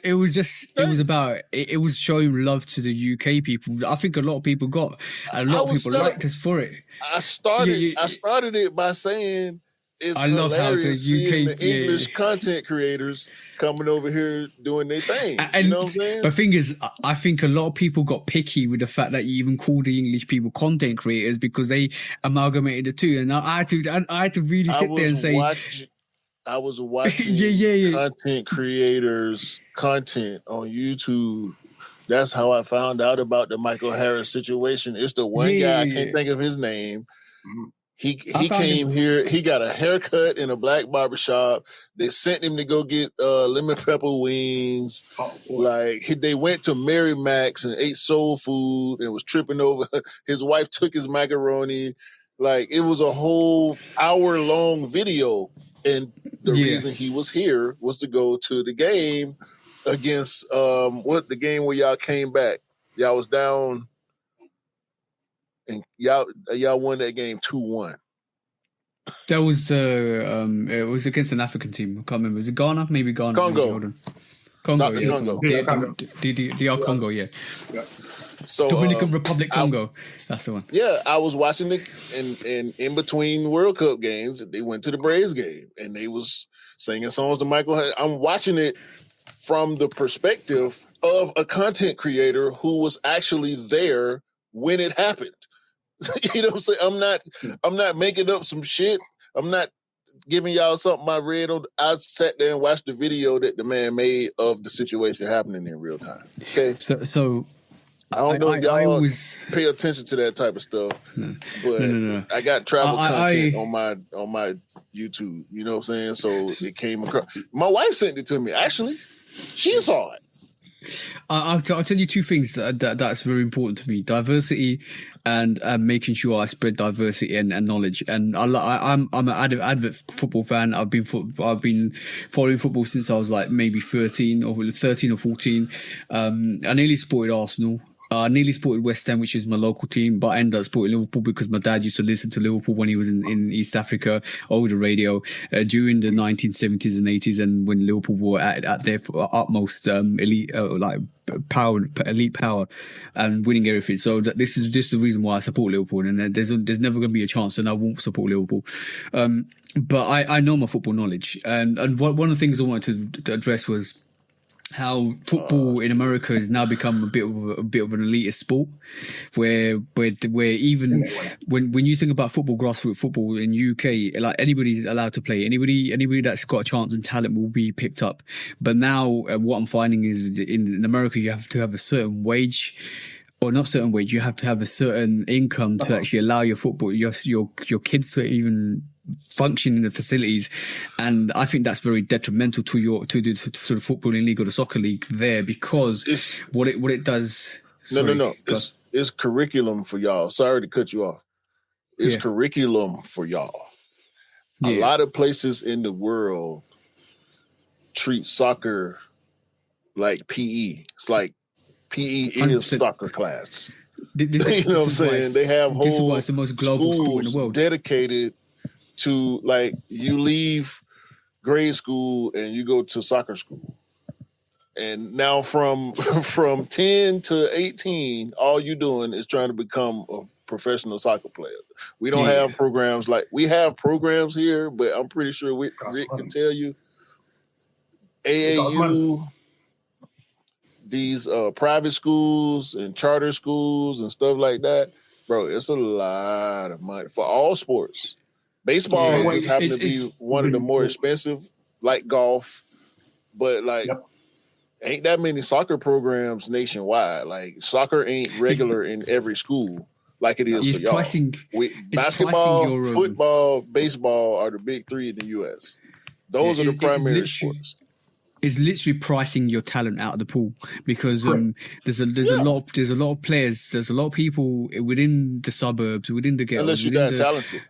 it was showing love to the UK people. I think a lot of people liked us for it. I started it by saying it's hilarious seeing the English content creators coming over here doing their thing. You know what I'm saying? But the thing is, I think a lot of people got picky with the fact that you even called the English people content creators because they amalgamated the two. And I had to really sit there and say, I was watching content creators' content on YouTube. That's how I found out about the Michael Harris situation. It's the one guy, I can't think of his name. He came here. He got a haircut in a black barbershop. They sent him to go get lemon pepper wings. They went to Mary Mac's and ate soul food and was tripping over. His wife took his macaroni. Like, it was a whole hour-long video. And the reason he was here was to go to the game against the game where y'all came back. Y'all was down and y'all won that game 2-1. That was it was against an African team. I can't remember. Was it Ghana? Maybe Ghana. Congo. Congo, Congo. DR Congo, yeah. So Dominican Republic Congo. That's the one. Yeah, I was watching it in between World Cup games. They went to the Braves game and they was singing songs to Michael Harris. I'm watching it from the perspective of a content creator who was actually there when it happened. You know what I'm saying? I'm not making up some shit. I'm not giving y'all something I read on. I sat there and watched the video that the man made of the situation happening in real time. Okay, so I don't know if y'all always pay attention to that type of stuff, but no. I got travel content on my YouTube. You know what I'm saying? So it came across. My wife sent it to me. Actually, she saw it. I'll tell you two things that's very important to me: diversity and making sure I spread diversity and knowledge. And I'm an avid football fan. I've been following football since I was like maybe 13 or 14. I nearly supported Arsenal. I nearly supported West Ham, which is my local team, but I ended up supporting Liverpool because my dad used to listen to Liverpool when he was in East Africa over the radio during the 1970s and 80s, and when Liverpool were at their utmost elite power and winning everything. So this is just the reason why I support Liverpool, and there's never going to be a chance, and I won't support Liverpool. But I know my football knowledge, and one of the things I wanted to address was how football in America has now become a bit of an elitist sport, where even when you think about football, grassroots football in UK, like anybody's allowed to play. Anybody that's got a chance and talent will be picked up. But now what I'm finding is in America you have to have a certain wage. Or not certain wage, you have to have a certain income to actually allow your kids to even function in the facilities, and I think that's very detrimental to the footballing league or the soccer league there, because what it does. No. It's curriculum for y'all. Sorry to cut you off. It's curriculum for y'all. A lot of places in the world treat soccer like PE. It's like PE is 100%. soccer class. This You know what I'm saying? They have this is why whole it's the most global sport in the world. dedicated to, like, you leave grade school and you go to soccer school. And now from 10 to 18, all you doing is trying to become a professional soccer player. We don't have programs like we have programs here, but I'm pretty sure Rick can tell you AAU, these private schools and charter schools and stuff like that, bro, it's a lot of money for all sports. Baseball just happens to be one of the more expensive, like golf, but like ain't that many soccer programs nationwide. Like soccer ain't regular in every school like it is for y'all. Basketball, football, baseball are the big three in the U.S. Those are the primary sports. Is literally pricing your talent out of the pool because there's a lot of players, there's a lot of people within the suburbs, within the ghettos. Unless you're that talented.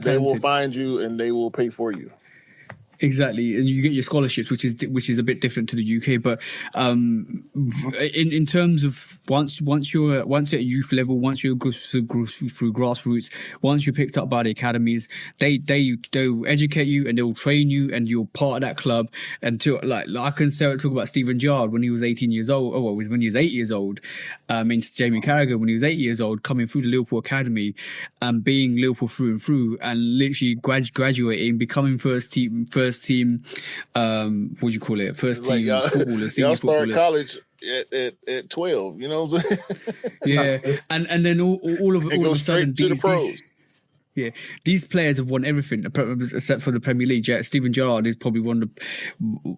They will find you and they will pay for you. Exactly, and you get your scholarships, which is a bit different to the UK. But in terms of once you're at youth level, once you go through grassroots, once you're picked up by the academies, they'll educate you and they'll train you, and you're part of that club. Until like I can talk about Steven Gerrard when he was 18 years old. Oh, well, it was when he was 8 years old. Jamie Carragher when he was 8 years old, coming through the Liverpool academy and being Liverpool through and through, and literally graduating, becoming first team. What do you call it? First team footballers. Y'all start college at 12. You know what I'm saying? Yeah, and then all of a sudden to the pros. These players have won everything except for the Premier League. Steven Gerrard is probably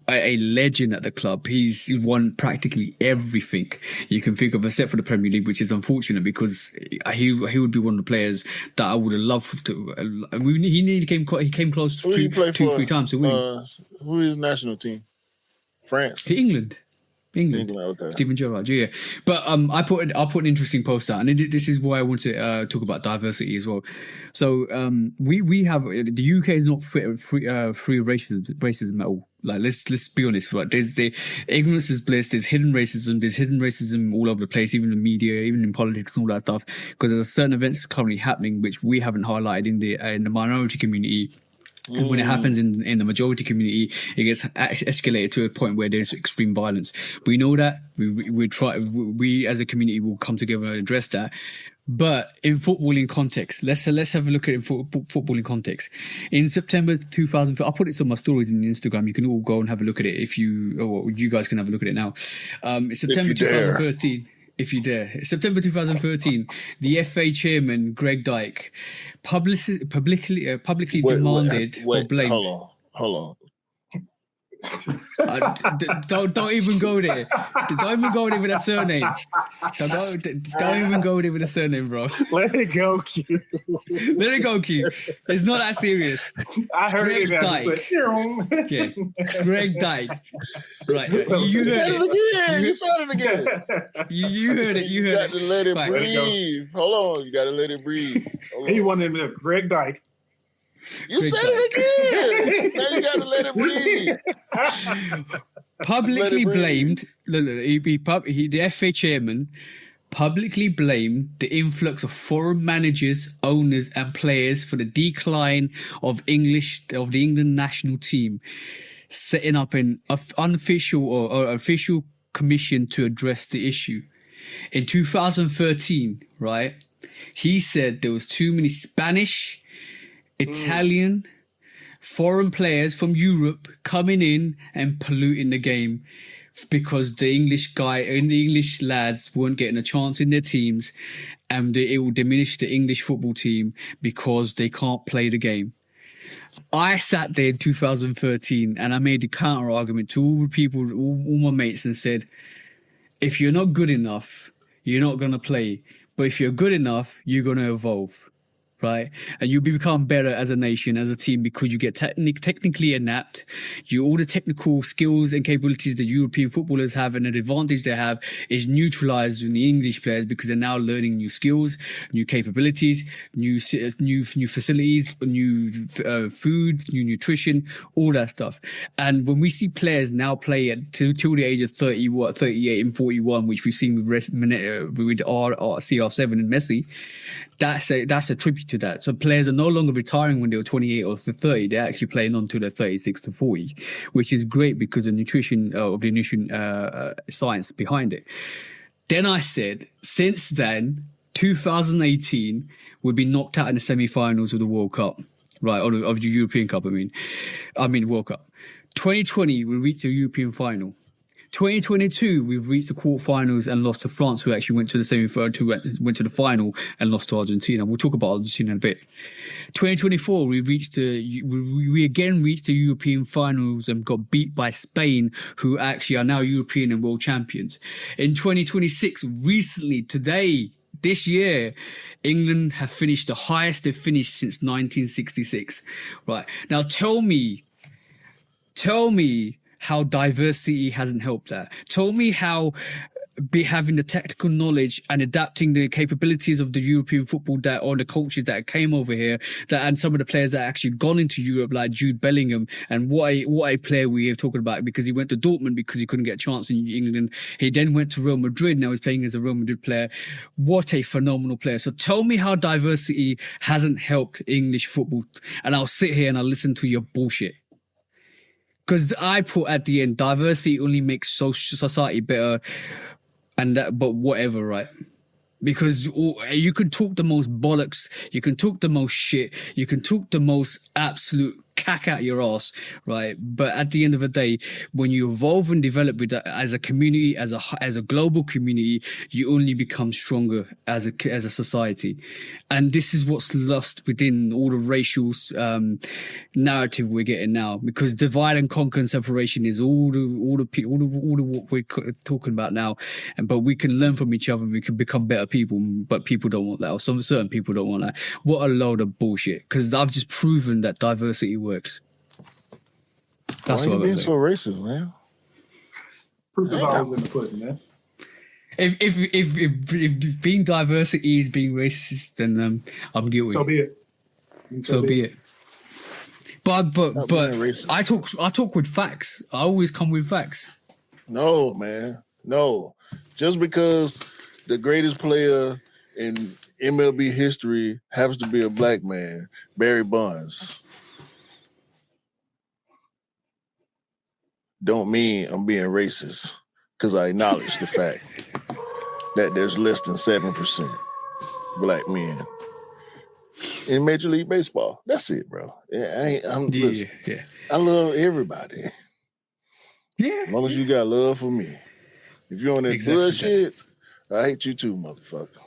a legend at the club. He's won practically everything you can think of except for the Premier League, which is unfortunate because he would be one of the players that I would have loved to. He came close to 2-3 times to win. Who is his national team? France. England. Okay. Steven Gerrard, yeah. But I put an interesting post out, and this is why I want to talk about diversity as well. So we have the UK is not free of racism at all. Like let's be honest, right? There's the ignorance is bliss. There's hidden racism all over the place, even in the media, even in politics and all that stuff. Because there's certain events currently happening which we haven't highlighted in the minority community. And when it happens in the majority community, it gets escalated to a point where there's extreme violence. We know that. We as a community will come together and address that. But in footballing context, let's have a look at it in footballing context. In September 2000, I put it on my stories on Instagram. You can all go and have a look at it you guys can have a look at it now. It's September 2013. If you dare. September 2013, the FA chairman, Greg Dyke, publicly demanded or blamed. Hold on. Don't even go there. Don't even go there with a surname. Don't even go there with a surname, bro. Let it go, Q. Let it go, Q. It's not that serious. I heard Greg it. Dyke. Greg Dyke. Right. You said it again. You said it again. You heard it. You got to let it breathe. Hold on. You got to let it breathe. He wanted to Greg Dyke. You Greg said Dyke. It again. Now you got to let it breathe. Publicly blamed. The FA chairman publicly blamed the influx of foreign managers, owners, and players for the decline of the England national team, setting up an unofficial or official commission to address the issue. In 2013, right, he said there was too many Spanish, Italian, foreign players from Europe coming in and polluting the game because the English lads weren't getting a chance in their teams, and it will diminish the English football team because they can't play the game. I sat there in 2013 and I made the counter argument to all the people, all my mates, and said, if you're not good enough, you're not going to play. But if you're good enough, you're going to evolve. right? And you become better as a nation, as a team, because you get technically inept. All the technical skills and capabilities that European footballers have and an advantage they have is neutralized in the English players because they're now learning new skills, new capabilities, new facilities, new food, new nutrition, all that stuff. And when we see players now play at till the age of 38 and 41, which we've seen with CR7 and Messi, that's a tribute to that. So players are no longer retiring when they were 28 or 30. They're actually playing on to their 36 to 40, which is great because of the nutrition science behind it. Then I said, since then, 2018, we've been knocked out in the semi-finals of the World Cup, right? Of the European Cup, I mean World Cup. 2020, we reached the European final. 2022, we've reached the quarterfinals and lost to France, who actually went to the went to the final and lost to Argentina. We'll talk about Argentina in a bit. 2024, we again reached the European finals and got beat by Spain, who actually are now European and world champions. In 2026, recently, today, this year, England have finished the highest they've finished since 1966. Right. Now tell me how diversity hasn't helped that. Tell me how having the technical knowledge and adapting the capabilities of the European football or the cultures that came over here, and some of the players that actually gone into Europe, like Jude Bellingham, and what a player we are talking about, because he went to Dortmund because he couldn't get a chance in England. He then went to Real Madrid. Now he's playing as a Real Madrid player. What a phenomenal player. So tell me how diversity hasn't helped English football, and I'll sit here and I'll listen to your bullshit. Because I put at the end, diversity only makes society better, but whatever, right? Because you can talk the most bollocks, you can talk the most shit, you can talk the most absolute cack out your ass, right? But at the end of the day, when you evolve and develop with that, as a community, as a global community, you only become stronger as a society. And this is what's lost within all the racial narrative we're getting now, because divide and conquer and separation is all the what we're talking about now. But we can learn from each other and we can become better people, but people don't want that, or some certain people don't want that. What a load of bullshit, because I've just proven that diversity works. That's Why what are you I'm being so racist, man? Proof is always in the pudding, man. If being diversity is being racist, then I'm guilty. So be it. So be it. But I talk with facts. I always come with facts. No, man. No. Just because the greatest player in MLB history happens to be a black man, Barry Bonds, don't mean I'm being racist, because I acknowledge the fact that there's less than 7% black men in Major League Baseball. That's it, bro. Listen, I love everybody. Yeah. As long as you got love for me. If you're on that bullshit, I hate you too, motherfucker.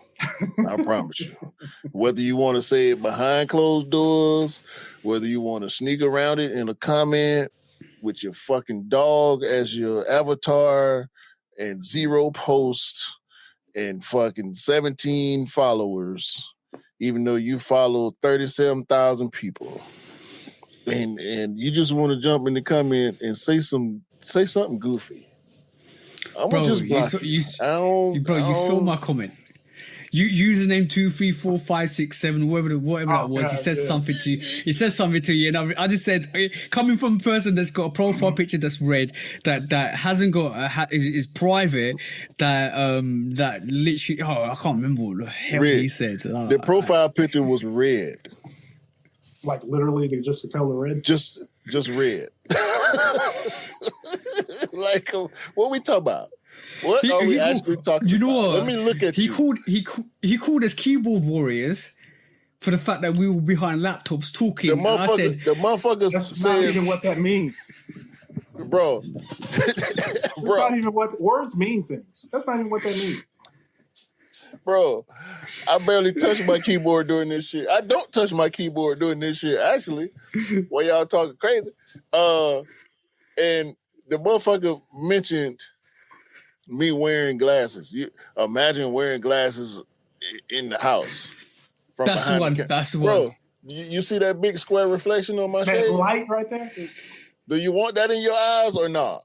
I promise you. Whether you want to say it behind closed doors, whether you want to sneak around it in a comment with your fucking dog as your avatar and 0 posts and fucking 17 followers, even though you follow 37,000 people, and you just want to jump in the comment and say something goofy, I'm gonna just block you. You saw my comment. Username 23456 whatever that was. He said something to you. He said something to you, and I just said, coming from a person that's got a profile picture that's red, that hasn't got is private, that literally, I can't remember what the hell red. He said. The profile picture was red, like literally just the color red, just red. Like, what we talking about? What are we actually talking about? You know what? Let me look at you. He called us keyboard warriors for the fact that we were behind laptops talking. The motherfucker that's said, not even what that means. Bro. That's not even what words mean things. That's not even what that means. Bro, I barely touch my keyboard doing this shit. I don't touch my keyboard doing this shit, actually. While y'all talking crazy. And the motherfucker mentioned me wearing glasses. You imagine wearing glasses in the house. from That's the behind one. the That's the Bro, one. you see that big square reflection on my That shades? light right there. Do you want that in your eyes or not?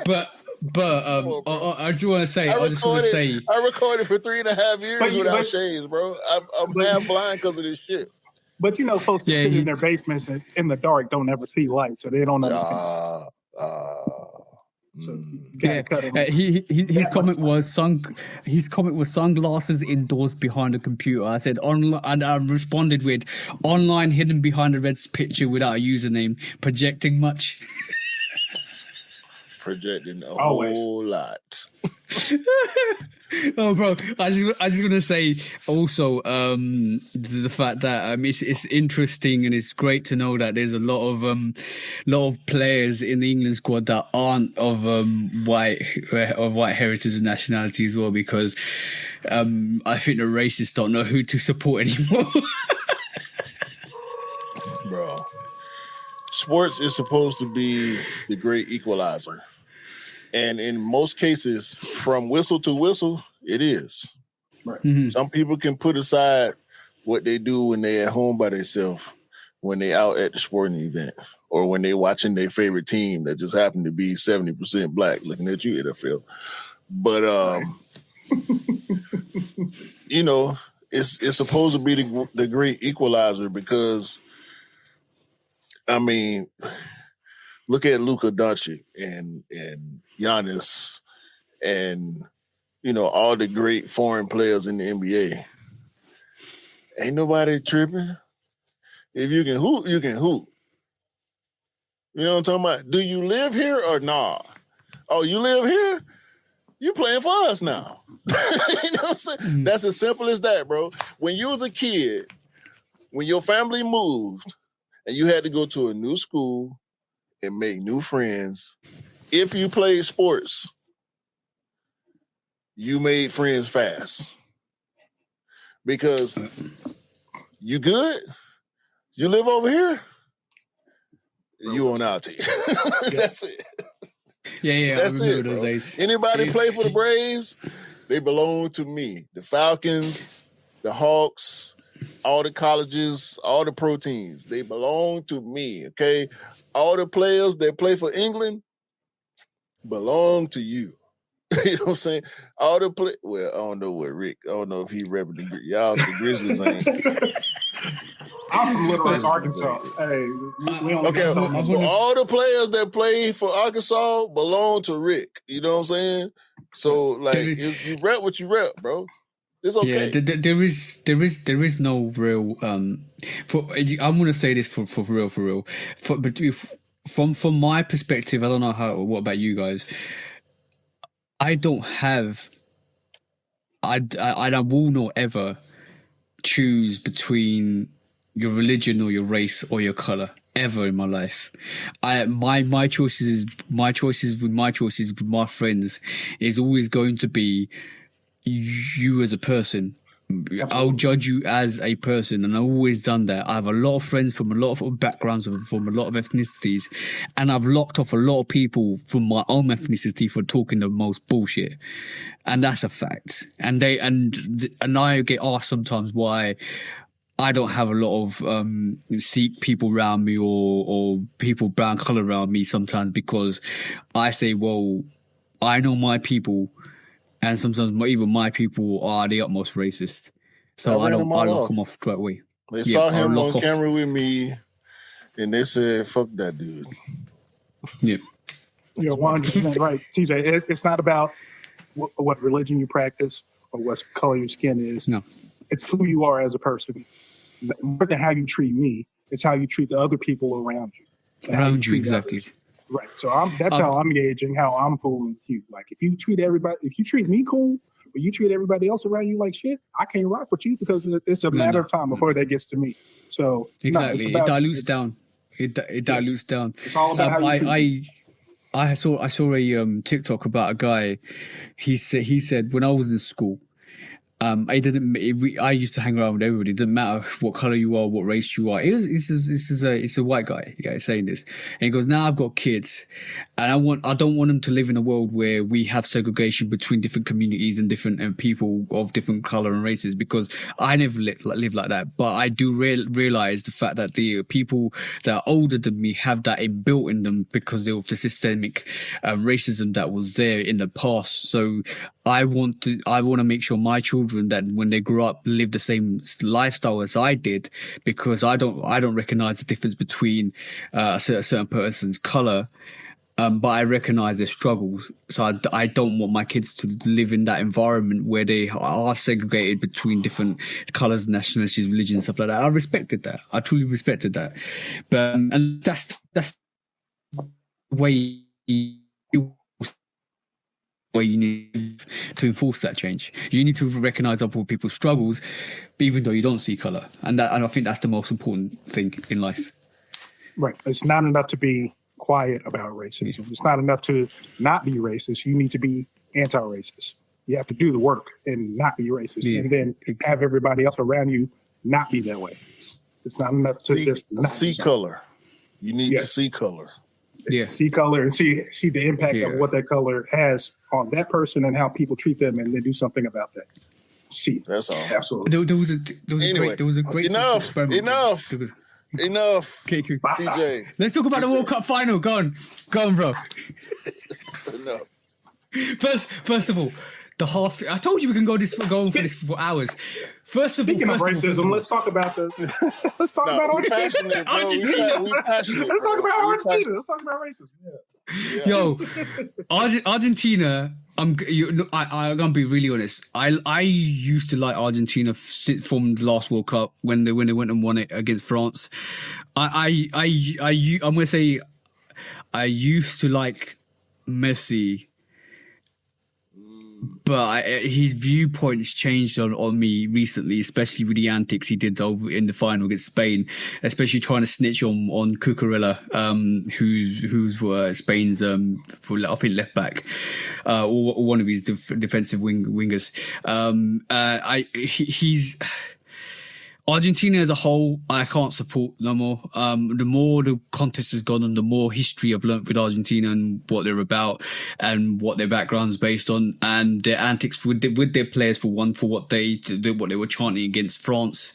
But I just want to say, I recorded for 3.5 years without shades, bro. I'm half blind because of this shit. But you know, folks that sit in their basements in the dark don't ever see light, so they don't understand. His comment was sunglasses indoors behind a computer. I said online, and I responded with online hidden behind a red picture without a username. Projecting much? Projecting a whole lot. Oh, bro! I just want to say also the fact that it's interesting and it's great to know that there's a lot of players in the England squad that aren't of white heritage and nationality as well, because I think the racists don't know who to support anymore. Bro, sports is supposed to be the great equalizer. And in most cases, from whistle to whistle, it is. Right. Mm-hmm. Some people can put aside what they do when they're at home by themselves, when they out at the sporting event, or when they watching their favorite team that just happened to be 70% black, looking at you, NFL. But you know, it's supposed to be the great equalizer, because I mean, look at Luka Doncic and Giannis and, you know, all the great foreign players in the NBA. Ain't nobody tripping. If you can hoop, you can hoop. You know what I'm talking about? Do you live here or nah? Oh, you live here? You playing for us now. You know what I'm saying? Mm-hmm. That's as simple as that, bro. When you was a kid, when your family moved and you had to go to a new school and make new friends, if you played sports, you made friends fast. Because you good? You live over here? You on our team. That's it. Yeah. That's I remember it, those bro. days. Anybody play for the Braves? They belong to me. The Falcons, the Hawks, all the colleges, all the pro teams, they belong to me, okay? All the players that play for England belong to you. You know what I'm saying? All the well, I don't know what Rick. I don't know if he repping y'all. The Grizzlies ain't. I'm from Little Rock, Arkansas. Hey, we only got so much. So all the players that play for Arkansas belong to Rick. You know what I'm saying? So like, you rep what you rep, bro. It's okay. Yeah, there is no real. I'm gonna say this for real. From my perspective, I don't know what about you guys. I don't have. I will not ever choose between your religion or your race or your color ever in my life. My choices with my friends is always going to be you as a person. Absolutely. I'll judge you as a person, and I've always done that. I have a lot of friends from a lot of backgrounds, from a lot of ethnicities, and I've locked off a lot of people from my own ethnicity for talking the most bullshit, and that's a fact. And I get asked sometimes why I don't have a lot of Sikh people around me or people brown color around me sometimes, because I say, well, I know my people. And sometimes even my people are the utmost racist. So I lock them off straight away. They saw him on camera with me and they said, fuck that dude. Yeah. You're 100% right, TJ. It's not about what religion you practice or what color your skin is. No. It's who you are as a person. More than how you treat me, it's how you treat the other people around you. Around you, exactly. Others. Right. So that's how I'm gauging how I'm fooling you. Like, if you treat me cool, but you treat everybody else around you like shit, I can't rock with you, because it's a matter of time before that gets to me. So exactly, it dilutes down. It dilutes down. It's all about how you treat me. I saw a TikTok about a guy. He said when I was in school, I used to hang around with everybody. It didn't matter what color you are, what race you are. It's a white guy saying this, and he goes, "Now I've got kids, and I don't want them to live in a world where we have segregation between different communities and different people of different color and races, because I never lived like that. But I do realize the fact that the people that are older than me have that inbuilt in them because of the systemic racism that was there in the past. So I want to make sure my children that when they grow up live the same lifestyle as I did, because I don't recognize the difference between a certain person's color, but I recognize their struggles. So I don't want my kids to live in that environment where they are segregated between different colors, nationalities, religions, stuff like that. I respected that. I truly respected that. But and that's the way where you need to enforce that change. You need to recognize other people's struggles, even though you don't see color, and I think that's the most important thing in life. Right. It's not enough to be quiet about racism. It's not enough to not be racist. You need to be anti-racist. You have to do the work and not be racist, and then have everybody else around you not be that way. It's not enough to just not see color. You need to see color. See color and see the impact of what that color has on that person and how people treat them, and then do something about that. See, that's all. Absolutely. There was a great enough. Okay, cool. DJ, let's talk about the World Cup final. Go on, bro. No. First of all, the half. I told you we can go on for this for hours. First of all, racism, let's talk about let's talk about Argentina. We passionate. Let's talk about Argentina. Let's talk about racism. Yeah. Yo, Argentina. I'm gonna be really honest. I used to like Argentina from the last World Cup when they went and won it against France. I'm gonna say I used to like Messi, but his viewpoints changed on me recently, especially with the antics he did over in the final against Spain, especially trying to snitch on Cucurella, who's Spain's I think left back, or one of his defensive wingers. He's Argentina as a whole, I can't support no more. The more the contest has gone on, the more history I've learnt with Argentina and what they're about and what their background's based on, and their antics with their players for what they were chanting against France,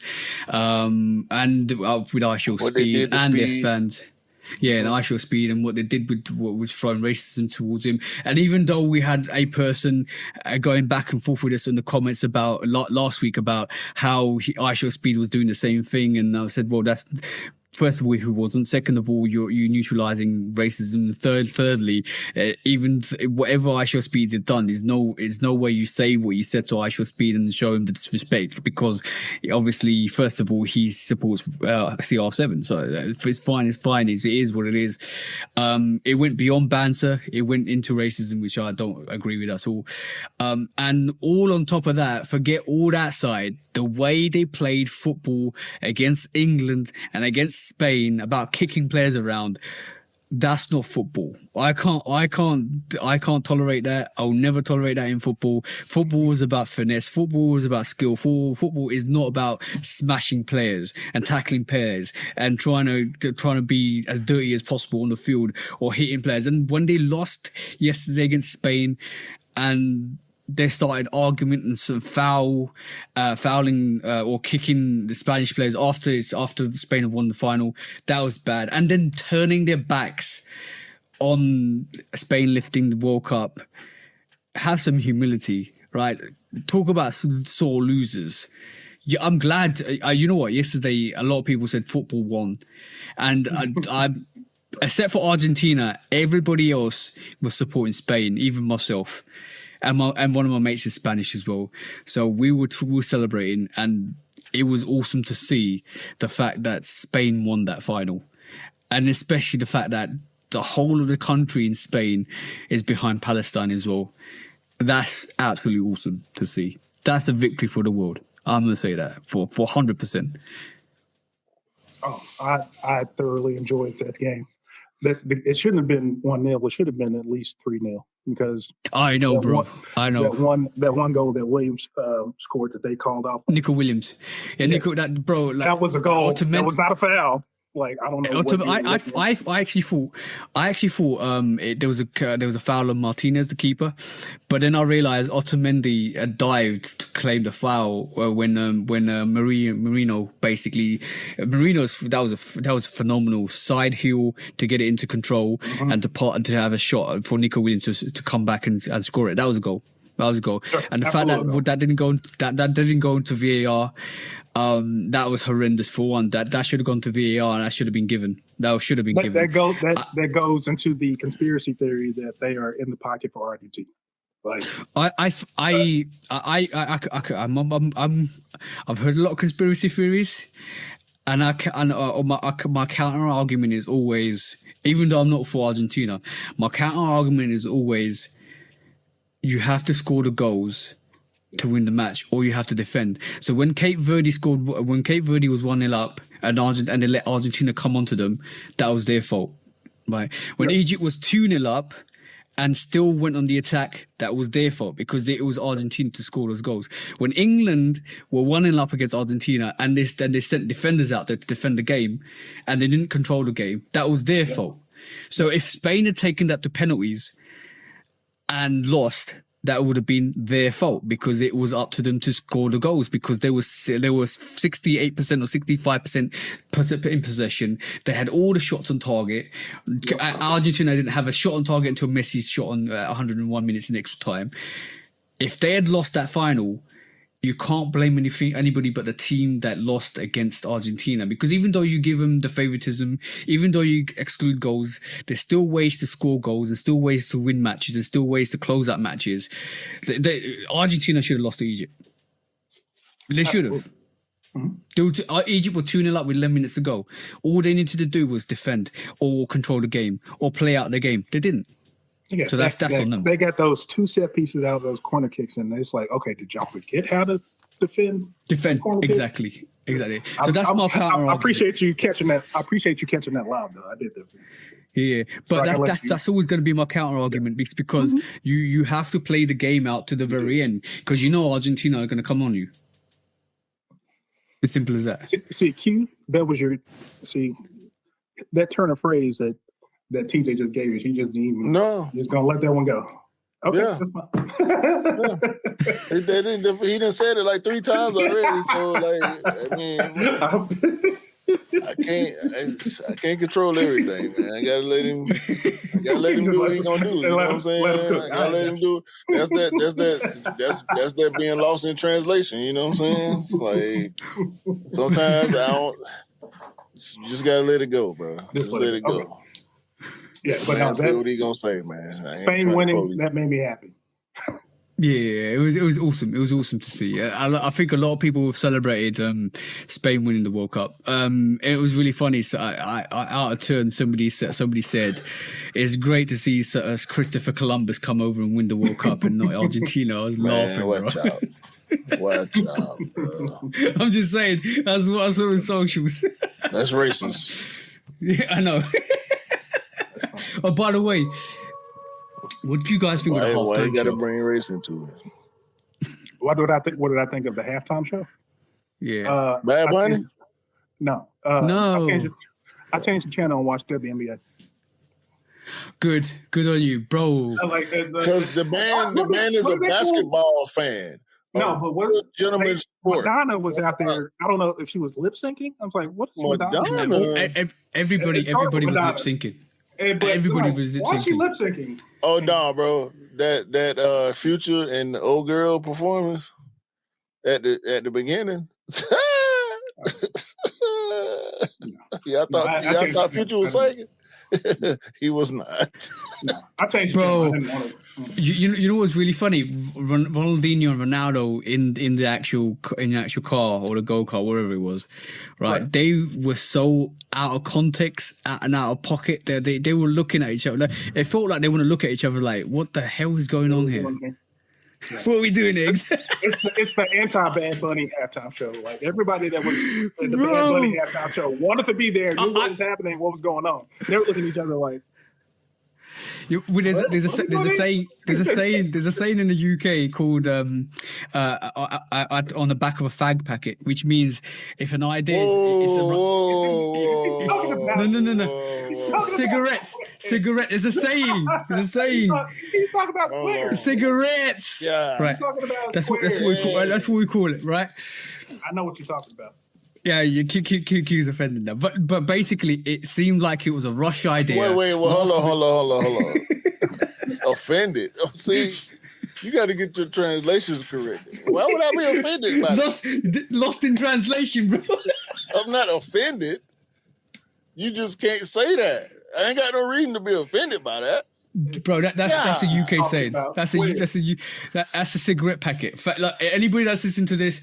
and with our show speed and their fans. Yeah, and ISO speed and what they did with what was throwing racism towards him. And even though we had a person going back and forth with us in the comments about last week about how ISO speed was doing the same thing, and I said, well, that's first of all, who wasn't. Second of all, you're neutralizing racism. Thirdly, even whatever ISO Speed had done, there's no way you say what you said to ISO Speed and show him the disrespect, because obviously, first of all, he supports CR7, so it's fine. It is what it is. It went beyond banter. It went into racism, which I don't agree with at all. And all on top of that, forget all that side. The way they played football against England and against Spain about kicking players around, that's not football. I can't tolerate that. I'll never tolerate that in football. Football is about finesse. Football is about skill. Football is not about smashing players and tackling players and trying to be as dirty as possible on the field or hitting players. And when they lost yesterday against Spain, and they started argument and some fouling or kicking the Spanish players after Spain had won the final. That was bad. And then turning their backs on Spain lifting the World Cup. Have some humility, right? Talk about sore losers. Yeah, I'm glad. You know what? Yesterday, a lot of people said football won. And I except for Argentina, everybody else was supporting Spain, even myself. And one of my mates is Spanish as well. So we were celebrating, and it was awesome to see the fact that Spain won that final. And especially the fact that the whole of the country in Spain is behind Palestine as well. That's absolutely awesome to see. That's the victory for the world. I'm going to say that for 100%. Oh, I thoroughly enjoyed that game. It shouldn't have been 1-0. It should have been at least 3-0. because I know, bro. one, I know. that one goal that Williams scored that they called off. Nico Williams. Yeah, Yes. Nico, that bro. Like, That was a goal. That was not a foul. Like, I don't know. I actually thought there was a foul on Martinez, the keeper, but then I realized Otamendi dived to claim the foul when Marino basically that was a phenomenal side heel to get it into control and to have a shot for Nico Williams to come back and score it. That was a goal. Sure, And the fact that didn't go into VAR. That was horrendous for one. That should have gone to VAR and that should have been given. That should have been given. That goes into the conspiracy theory that they are in the pocket for Argentina. Like I've heard a lot of conspiracy theories, and my counter argument is always, even though I'm not for Argentina, my counter argument is always, you have to score the goals to win the match, or you have to defend. So when Cape Verde was 1-0 up and they let Argentina come onto them, that was their fault, right? When Egypt was 2-0 up and still went on the attack, that was their fault because it was Argentina to score those goals. When England were 1-0 up against Argentina and they sent defenders out there to defend the game and they didn't control the game, that was their fault. So if Spain had taken that to penalties and lost, that would have been their fault because it was up to them to score the goals because there was 68% or 65% in possession. They had all the shots on target. Argentina didn't have a shot on target until Messi's shot on 101 minutes in extra time. If they had lost that final, you can't blame anybody but the team that lost against Argentina, because even though you give them the favoritism, even though you exclude goals, there's still ways to score goals, there's still ways to win matches, there's still ways to close out matches. Argentina should have lost to Egypt. They should have. Egypt were 2-0 up with 11 minutes to go. All they needed to do was defend or control the game or play out the game. They didn't. Yeah, so that's on them. They got those 2 set pieces out of those corner kicks, and it's like, okay, did y'all forget how to defend? Exactly. So that's my counter. I appreciate you catching that. I appreciate you catching that live, though. I did that. Yeah, but that's always going to be my counter argument because you have to play the game out to the very end because you know Argentina are going to come on you. As simple as that. See, Q, that was that turn of phrase that TJ just gave you. He just didn't even. No. Just gonna let that one go. Okay. Yeah. He done said it like 3 times already. So like, I mean, I can't control everything, man. I gotta let him do what he's gonna do. You know what I'm saying? I gotta let him do it. That's that being lost in translation. You know what I'm saying? Like sometimes I don't. You just gotta let it go, bro. Just let it go. Okay. Yeah, but what he gonna say, man? Spain winning, that made me happy. Yeah, it was awesome. It was awesome to see. I think a lot of people have celebrated Spain winning the World Cup. It was really funny. So I out of turn, somebody said it's great to see Christopher Columbus come over and win the World Cup and not Argentina. I was laughing, watch bro. Watch out, bro. I'm just saying, that's what I saw in socials. That's racist. Yeah, I know. Oh, by the way, what do you guys think of the halftime show? Why you got to bring race into it? What did I think of the halftime show? Yeah. Bad Bunny? No. No. I changed the channel and watched the Good on you, bro. Because the man is a basketball fan. No, but what gentleman sport? Madonna was out there. I don't know if she was lip syncing. I was like, "What's Madonna?" Everybody was lip syncing. Everybody was lip syncing. Why is she lip syncing? Oh no, bro! That Future and the old girl performance at the beginning. I thought Future was singing. He was not. No, I changed, bro. You know what's really funny? Ronaldinho and Ronaldo in the actual car or the go kart, wherever it was, right? They were so out of context and out of pocket. They were looking at each other. It felt like they want to look at each other like, "What the hell is going on here? What are we doing, Eggs?" It's the anti-Bad Bunny halftime show. Like everybody that was in the Bad Bunny halftime show wanted to be there, knew what was happening, what was going on. They were looking at each other like. There's a saying in the UK called on the back of a fag packet, which means if an idea is no. Cigarettes. There's a saying. He's talking about squares. Cigarettes. Yeah. Right. That's what we call it, right? I know what you're talking about. Yeah, QQ's offended now. But basically, it seemed like it was a rush idea. Wait, hold on. Offended? See, you got to get your translations correct. Why would I be offended by that? Lost in translation, bro. I'm not offended. You just can't say that. I ain't got no reason to be offended by that. Bro, that's a UK saying. That's a cigarette packet. Like, anybody that's listening to this,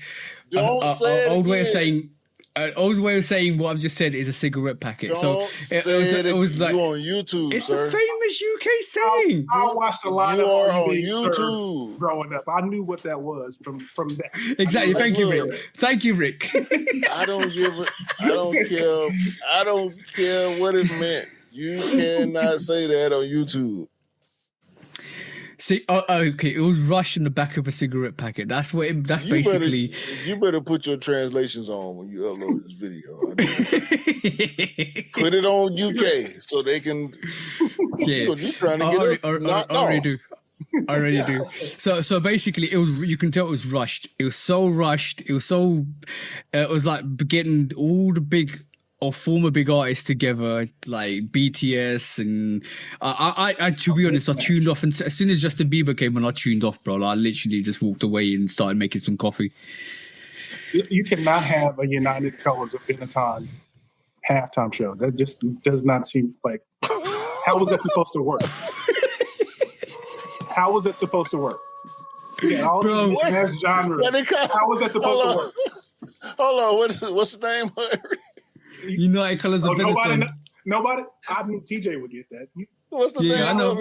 old way of saying what I've just said is a cigarette packet. Don't it was like you on YouTube. It's sir. a famous UK saying. I watched a lot you of are on YouTube growing up. I knew what that was from that. Exactly. Thank you, Rick. I don't care what it meant. You cannot say that on YouTube. See, okay, it was rushed in the back of a cigarette packet. That's basically. You better put your translations on when you upload this video. Put it on UK so they can. Yeah, you trying to get I already do. So basically, it was. You can tell it was rushed. It was so rushed. It was like getting all the big or former big artists together, like BTS, and I to be honest, I tuned off, and as soon as Justin Bieber came on, I tuned off, bro. I literally just walked away and started making some coffee. You cannot have a United Colors of Benetton halftime show. That just does not seem like. How was that supposed to work? How was it supposed to work? Yeah, all bro, these genres. How was that supposed to work? Hold on, what's the name? United Colors of Benetton. Nobody. I knew TJ would get that. What's the name? I know.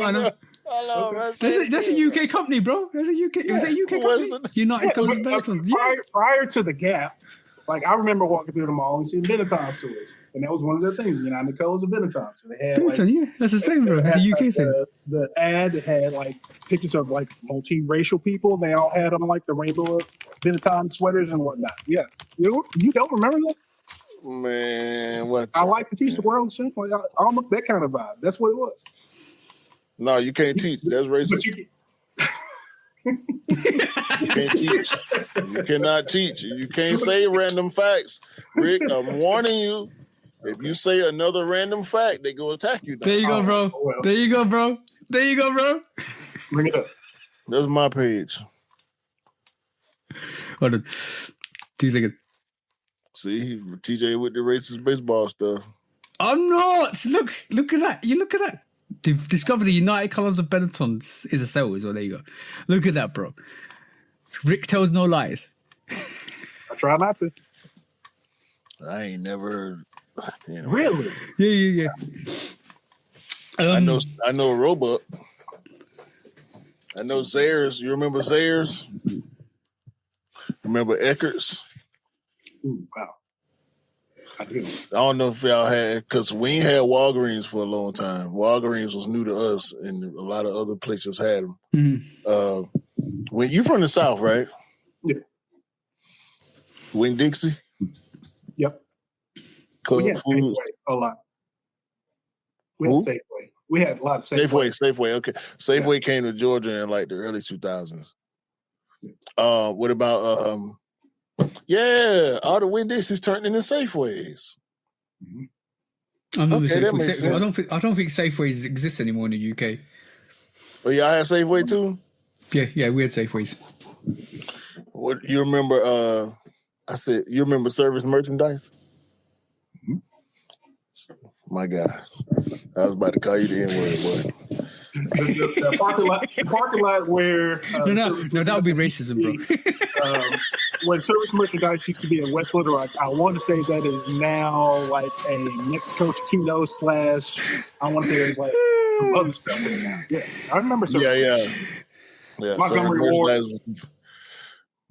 Okay. That's a UK company, bro. That's a UK. It was a UK company. United Colors of Benetton. Prior to the Gap, like I remember walking through the mall and seeing Benetton stores, and that was one of their things. United Colors of Benetton. So they had Benetton, that's the same, bro. That's a UK thing. The ad had like pictures of like multiracial people. They all had on like the rainbow Benetton sweaters and whatnot. Yeah, you don't remember that? Man, what? I like to teach the world something like almost that kind of vibe. That's what it was. No, you can't teach. That's racist. You can't teach. You cannot teach. You can't say random facts. Rick, I'm warning you. If you say another random fact, they go attack you. There you go, bro. There you go, bro. Bring it up. That's my page. Hold on. 2 seconds. See, TJ with the racist baseball stuff. I'm not. Look at that. You look at that. Discover the United Colors of Benetton is a sale as well. There you go. Look at that, bro. Rick tells no lies. I try not to. I ain't never. Really? Yeah. I know Roebuck. I know Zayres. You remember Zayres? Remember Eckert's? Ooh, wow. I do. I don't know if y'all had, because we ain't had Walgreens for a long time. Walgreens was new to us, and a lot of other places had them. Mm-hmm. When you from the South, right? Yeah. Winn-Dixie? Yep. Club we had Foods? Safeway a lot. We had Safeway. We had a lot of Safeway. Okay. Safeway came to Georgia in like the early 2000s. What about all the Winn-Dixies turned into Safeways. Mm-hmm. I remember Safeway. I don't think Safeways exist anymore in the UK. Oh, y'all had Safeway too? Yeah, we had Safeways. What you remember? You remember service merchandise? Mm-hmm. My God, I was about to call you the N-word, boy. The parking lot where no, that would be racism, bro. When service merchandise used to be in West Little Rock, I want to say that is now like a Mexico taquito / I want to say there's like some other stuff in there. Yeah, I remember. Yeah. Montgomery Ward.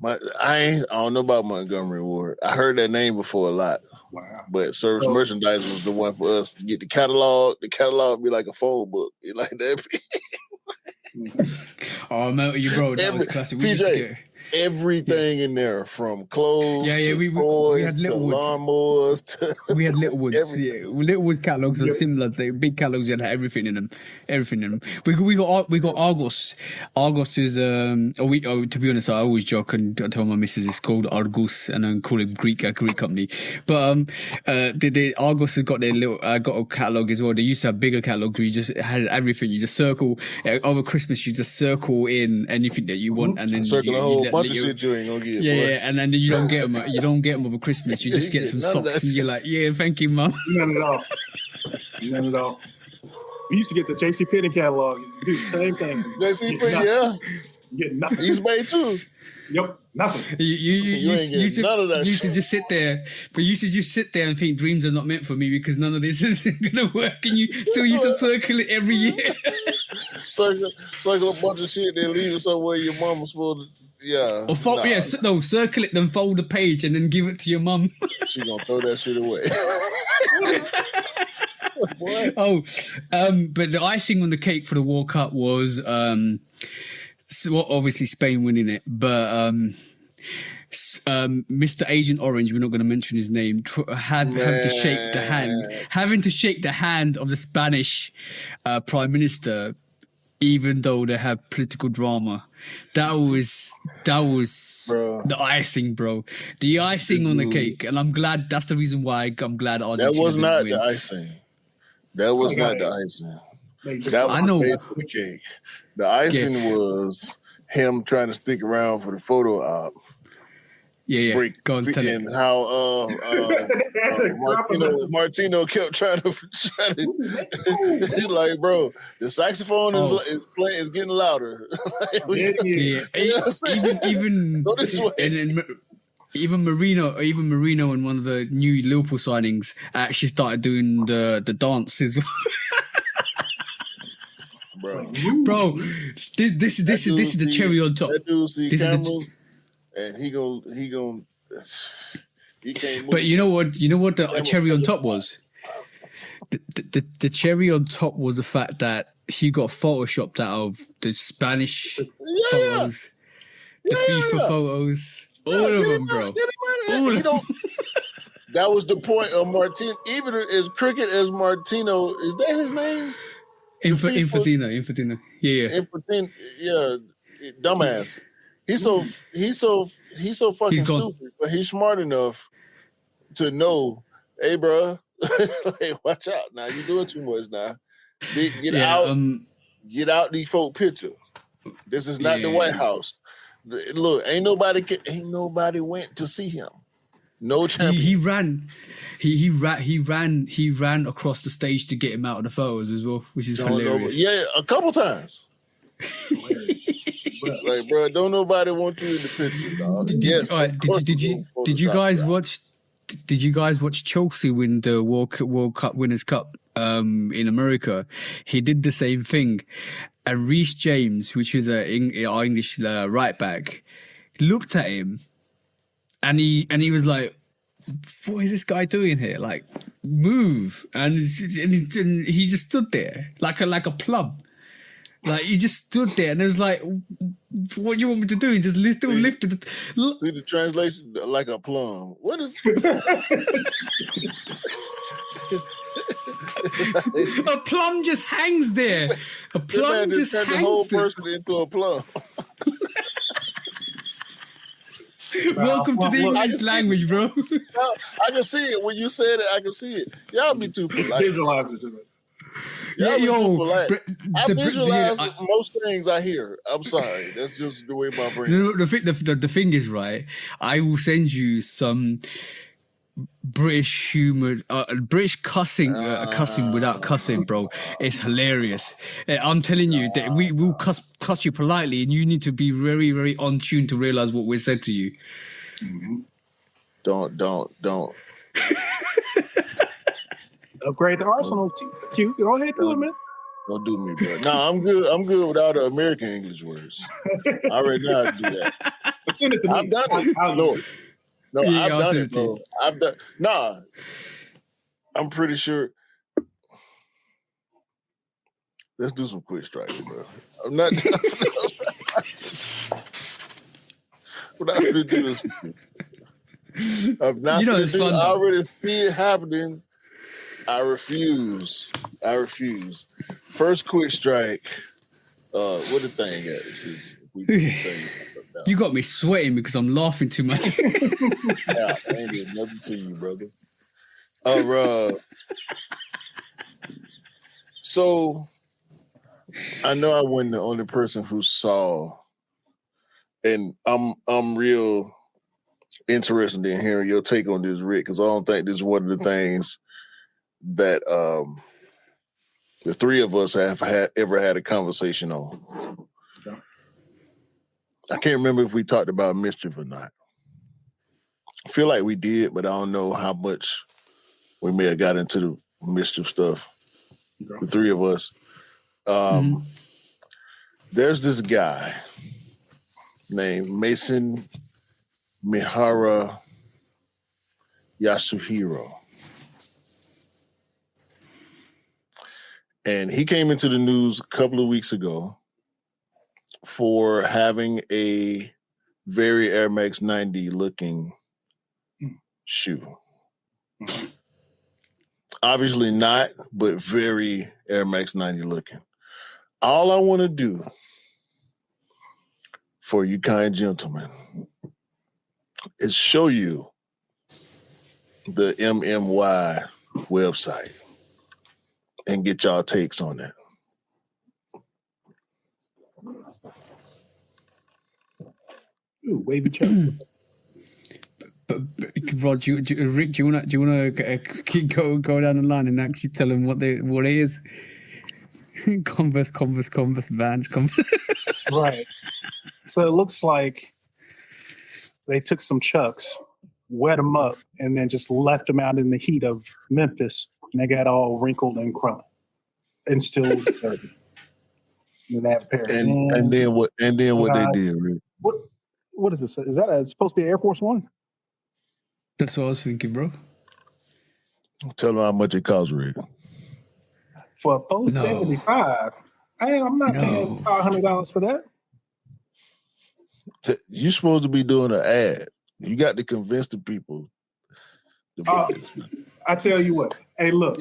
I don't know about Montgomery Ward. I heard that name before a lot. Wow. But Service Merchandise was the one for us to get the catalog. The catalog be like a phone book. It like that. Oh man, you bro, that was classic. We used to get everything in there, from clothes to we toys had to Littlewoods. lawnmowers. We had Littlewoods. Yeah, Littlewoods catalogs were similar. The big catalogs had everything in them. Everything in them. We got Argos. Argos is to be honest, I always joke and I tell my missus it's called Argos and I call it a Greek company. But the Argos has got their little got a catalog as well. They used to have bigger catalogs where you just had everything. You just circle over Christmas. You just circle in anything that you want, and then circle a whole bunch of shit you ain't gonna get. Yeah, and then you don't get them. You don't get them over Christmas. You just get some socks, and you're like, yeah, thank you, mum. None at all. None at all. We used to get the JCPenney catalog. Do the same thing. JCPenney, yeah. You get nothing. East Bay too. Yep, nothing. You ain't getting none of that. You used to just sit there, but you used to just sit there and think dreams are not meant for me because none of this is gonna work, and you still used to circle it every year. circle a bunch of shit, then leave it somewhere your mom was supposed to. Yeah. Or circle it, then fold the page, and then give it to your mum. She gonna throw that shit away. But the icing on the cake for the World Cup was obviously Spain winning it, but Mr. Agent Orange, we're not going to mention his name, having to shake the hand of the Spanish Prime Minister, even though they have political drama. That was bro. The icing, bro. The icing on the cake, and I'm glad. That's the reason why I'm glad Argentina. That was not win. the icing. That was not the icing. That was the base of the cake. The icing was him trying to stick around for the photo op. Yeah. Go on, tell and how Martino kept trying to like, bro, the saxophone is getting louder. Even Marino and one of the new Liverpool signings actually started doing the dance as well. Bro, this is the cherry on top. That dude see cameras, and he can't move. But you know what the cherry on top was? The cherry on top was the fact that he got photoshopped out of the Spanish photos, the FIFA photos, all of them, bro. All of them. That was the point of Martino. Even as crooked as Martino, is that his name? Infantino. Yeah. Infantino, yeah. Dumbass. He's so fucking stupid, but he's smart enough to know, hey, bro, like, watch out. Now you're doing too much now. Get out these folk picture. This is not the White House. Look, ain't nobody went to see him. No champion. He ran across the stage to get him out of the photos as well, which is hilarious. Yeah, a couple times. Like, bro, don't nobody want you in the picture, dog. Did you guys watch Chelsea win the World Cup Winners' Cup in America? He did the same thing, and Reece James, which is our English right back, looked at him. And he was like, what is this guy doing here? Like, move. And he just stood there like a plum. Like, he just stood there and it was like, what do you want me to do? He just lifted. See the translation? Like a plum. What is... A plum just hangs there. A plum just hangs the whole person into a plum. Welcome to the English language, bro. I can see it. When you said it, I can see it. Y'all be too polite. Visualize it. I visualize most things I hear. I'm sorry. That's just the way my brain. The thing is, right, I will send you some British humor, British cussing without cussing, bro. It's hilarious. I'm telling you that we will cuss you politely, and you need to be very, very on tune to realize what we said to you. Mm-hmm. Don't. Upgrade the arsenal. Cute. Go ahead, do it, man. Don't do me, bro. No, I'm good. I'm good without the American English words. I already know how to do that. Send it to me. I've done it. No, Yeah, I've I'll done send it, it to bro. you. I've done. Nah, I'm pretty sure. Let's do some quick strikes, bro. I'm not. We're not gonna do this. I'm not You know gonna it's do. fun, I though. already see it happening. I refuse. First quick strike. What the thing is we put the thing up now. You got me sweating because I'm laughing too much. Yeah, I ain't did nothing to you, brother. So I know I wasn't the only person who saw, and I'm real interested in hearing your take on this, Rick, because I don't think this is one of the things that the three of us have ever had a conversation on. Okay. I can't remember if we talked about mischief or not. I feel like we did, but I don't know how much we may have got into the mischief stuff. Okay. The three of us. There's this guy named Maison MIHARA Yasuhiro. And he came into the news a couple of weeks ago for having a very Air Max 90 looking shoe. Obviously not, but very Air Max 90 looking. All I want to do for you kind gentlemen is show you the MMY website and get y'all takes on that. Ooh, wavy check. But Rod, Rick, do you wanna go down the line and actually tell them what it is? Converse, Vans, Converse. Right. So it looks like they took some chucks, wet them up, and then just left them out in the heat of Memphis, and they got all wrinkled and crumpled and still dirty. And they have a pair of And then what they did, Rick? What is this? Is that supposed to be Air Force One? That's what I was thinking, bro. Tell them how much it costs, Rick. For a post 75. I'm not paying $500 for that. You're supposed to be doing an ad. You got to convince the people to buy this. I tell you what. Hey, look.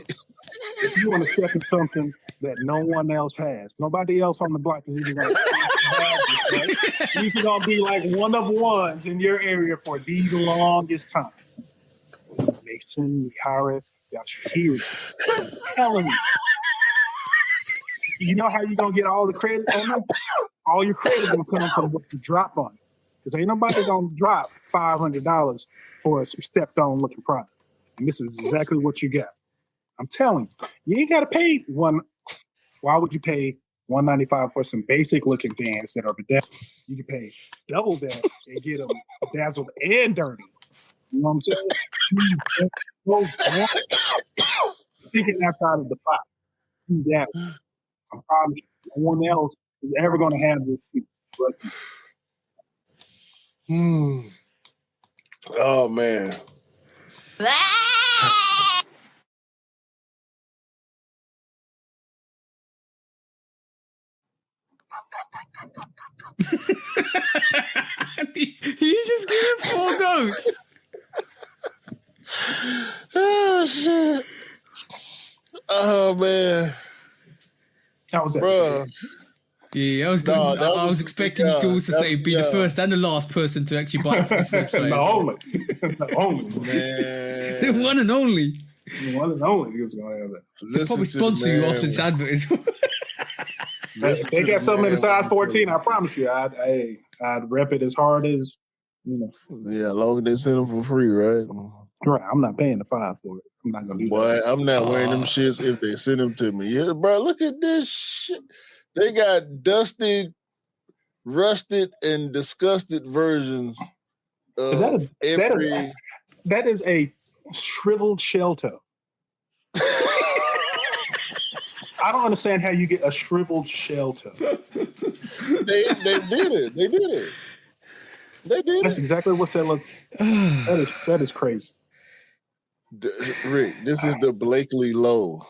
If you want to step in something that no one else has, nobody else on the block is even going to have this, right? These are going to be like one of ones in your area for the longest time. Maison MIHARA YASUHIRO. I'm telling you. You know how you're going to get all the credit on this? All your credit going to come from what you drop on it. Because ain't nobody going to drop $500 for some stepped-on looking product. And this is exactly what you got. I'm telling you ain't got to pay one. Why would you pay $195 for some basic looking Vans that are bedazzled? You can pay double that and get them bedazzled and dirty. You know what I'm saying? Thinking outside of the box. Do that. I'm probably no one else is ever going to have this. Oh man. You just give him 4 goats. Oh shit. Oh man. How was that? Bro. Yeah, I was expecting you to also say be the first and the last person to actually buy it for this website. The only. Man. The one and only. The one and only is going to have that. They'll probably sponsor you after this advert as well. If they got something in the size 14, I promise you, I'd rep it as hard as, you know. Yeah, as long as they send them for free, right? Right, I'm not paying the $5 for it. I'm not going to do that. Boy, I'm not wearing them shits if they send them to me. Yeah, bro, look at this shit. They got dusted, rusted, and disgusted versions of that is a shriveled shell toe. I don't understand how you get a shriveled shell toe. They did it. They did That's it. exactly what's that look. That is crazy. Rick, this is the Blakely Low.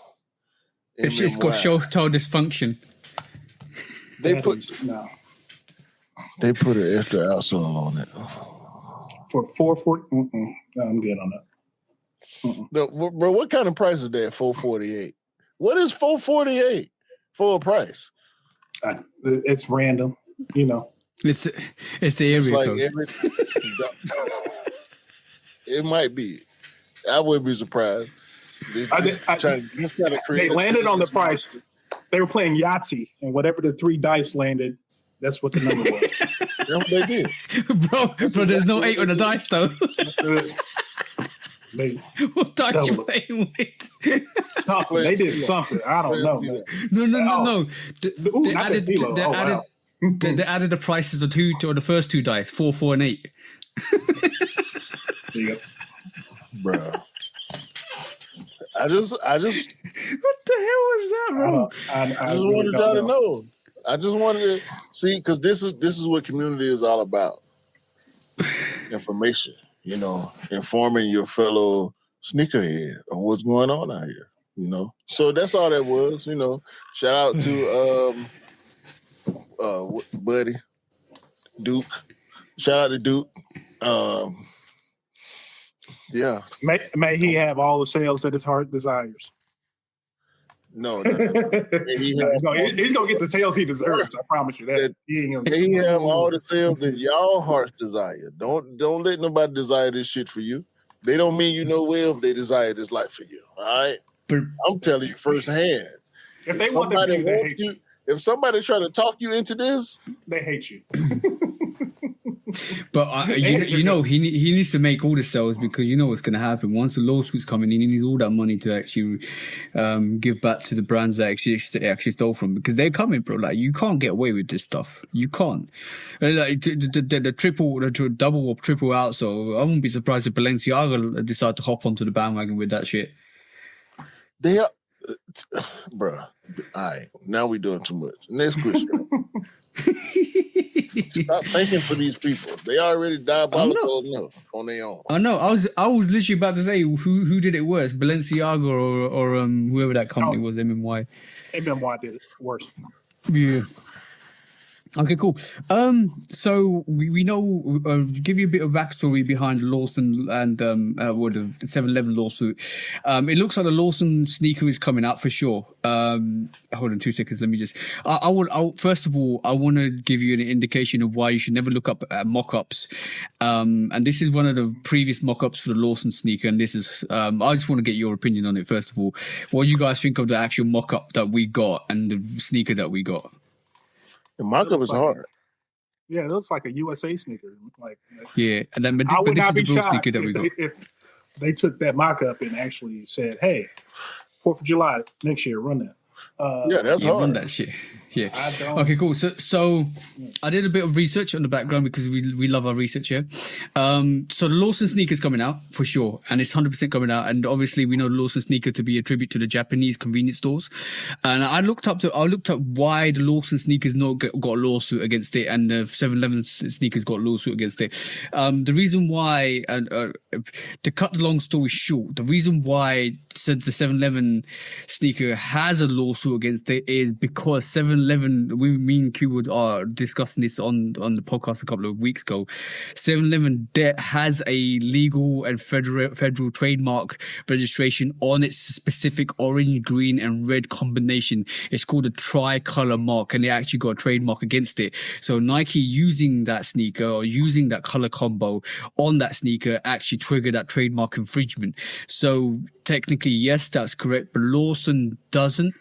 It's just got MMY. show-toe dysfunction. They put an extra outsole on it. For 440. No, I'm good on that. No, bro, what kind of price is that? 448. What is 448 for a price? It's random, you know. It's the area Like code. It might be. I wouldn't be surprised. They landed on the price. They were playing Yahtzee, and whatever the 3 dice landed, that's what the number was. That's what they did. Bro, there's no 8 on the dice though. What dice you playing with? They did something. I don't know. No. They added the prices of the first 2 dice, 4, 4, and 8. There you go. Bro. I just What the hell was that, bro? I just wanted y'all to know. I just wanted to see, because this is what community is all about. Information, you know, informing your fellow sneakerhead on what's going on out here, you know. So that's all that was, you know. Shout out to buddy Duke. Shout out to Duke. Yeah. May he have all the sales that his heart desires. No. He's gonna get the sales he deserves. I promise you that. He have all the sales that y'all hearts desire. Don't let nobody desire this shit for you. They don't mean you know well if they desire this life for you. All right. But I'm telling you firsthand. If somebody try to talk you into this, they hate you. But you know he needs to make all the sales, because you know what's going to happen once the lawsuits come in. He needs all that money to actually give back to the brands that actually stole from, because they're coming, bro. Like, you can't get away with this stuff. You can't. Like the double or triple out. So I wouldn't be surprised if Balenciaga decide to hop onto the bandwagon with that shit. They are, bro. All right, now we doing too much. Next question. Stop thinking for these people. They already diabolical enough on their own. I know. I was literally about to say who did it worse, Balenciaga or whoever that company was, MMY. MMY did it worse. Yeah. Okay, cool. So we know, give you a bit of backstory behind Lawson and the 711 lawsuit. It looks like the Lawson sneaker is coming out for sure. Hold on 2 seconds. Let me just. First of all, I want to give you an indication of why you should never look up mock-ups. And this is one of the previous mock-ups for the Lawson sneaker. And this is. I just want to get your opinion on it. First of all, what do you guys think of the actual mock-up that we got and the sneaker that we got? The mock-up is hard. Yeah, it looks like a USA sneaker. Yeah, and then but this is the blue sneaker that we got. If they took that mock-up and actually said, "Hey, 4th of July next year, run that." That's hard. Run that shit. Yeah. Okay, cool. So I did a bit of research on the background, because we love our research here. So the Lawson sneaker is coming out for sure, and it's 100% coming out. And obviously, we know the Lawson sneaker to be a tribute to the Japanese convenience stores. And I looked up why the Lawson sneakers got a lawsuit against it, and the 711 sneakers got a lawsuit against it. The reason why, to cut the long story short, the reason why the 711 sneaker has a lawsuit against it is because 711, me and Q are discussing this on the podcast a couple of weeks ago. 711 has a legal and federal trademark registration on its specific orange, green, and red combination. It's called a tricolor mark, and they actually got a trademark against it. So Nike using that sneaker or using that color combo on that sneaker actually triggered that trademark infringement. So technically, yes, that's correct, but Lawson doesn't,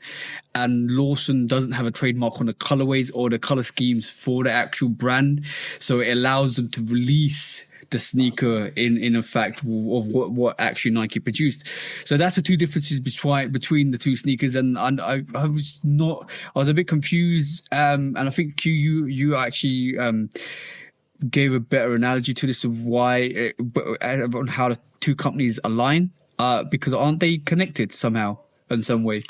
and Lawson doesn't have a trademark on the colorways or the color schemes for the actual brand, so it allows them to release the sneaker in effect of what actually Nike produced. So that's the two differences between the two sneakers, and I was a bit confused, and I think Q, you actually gave a better analogy to this of why on how the two companies align. Because aren't they connected somehow in some way?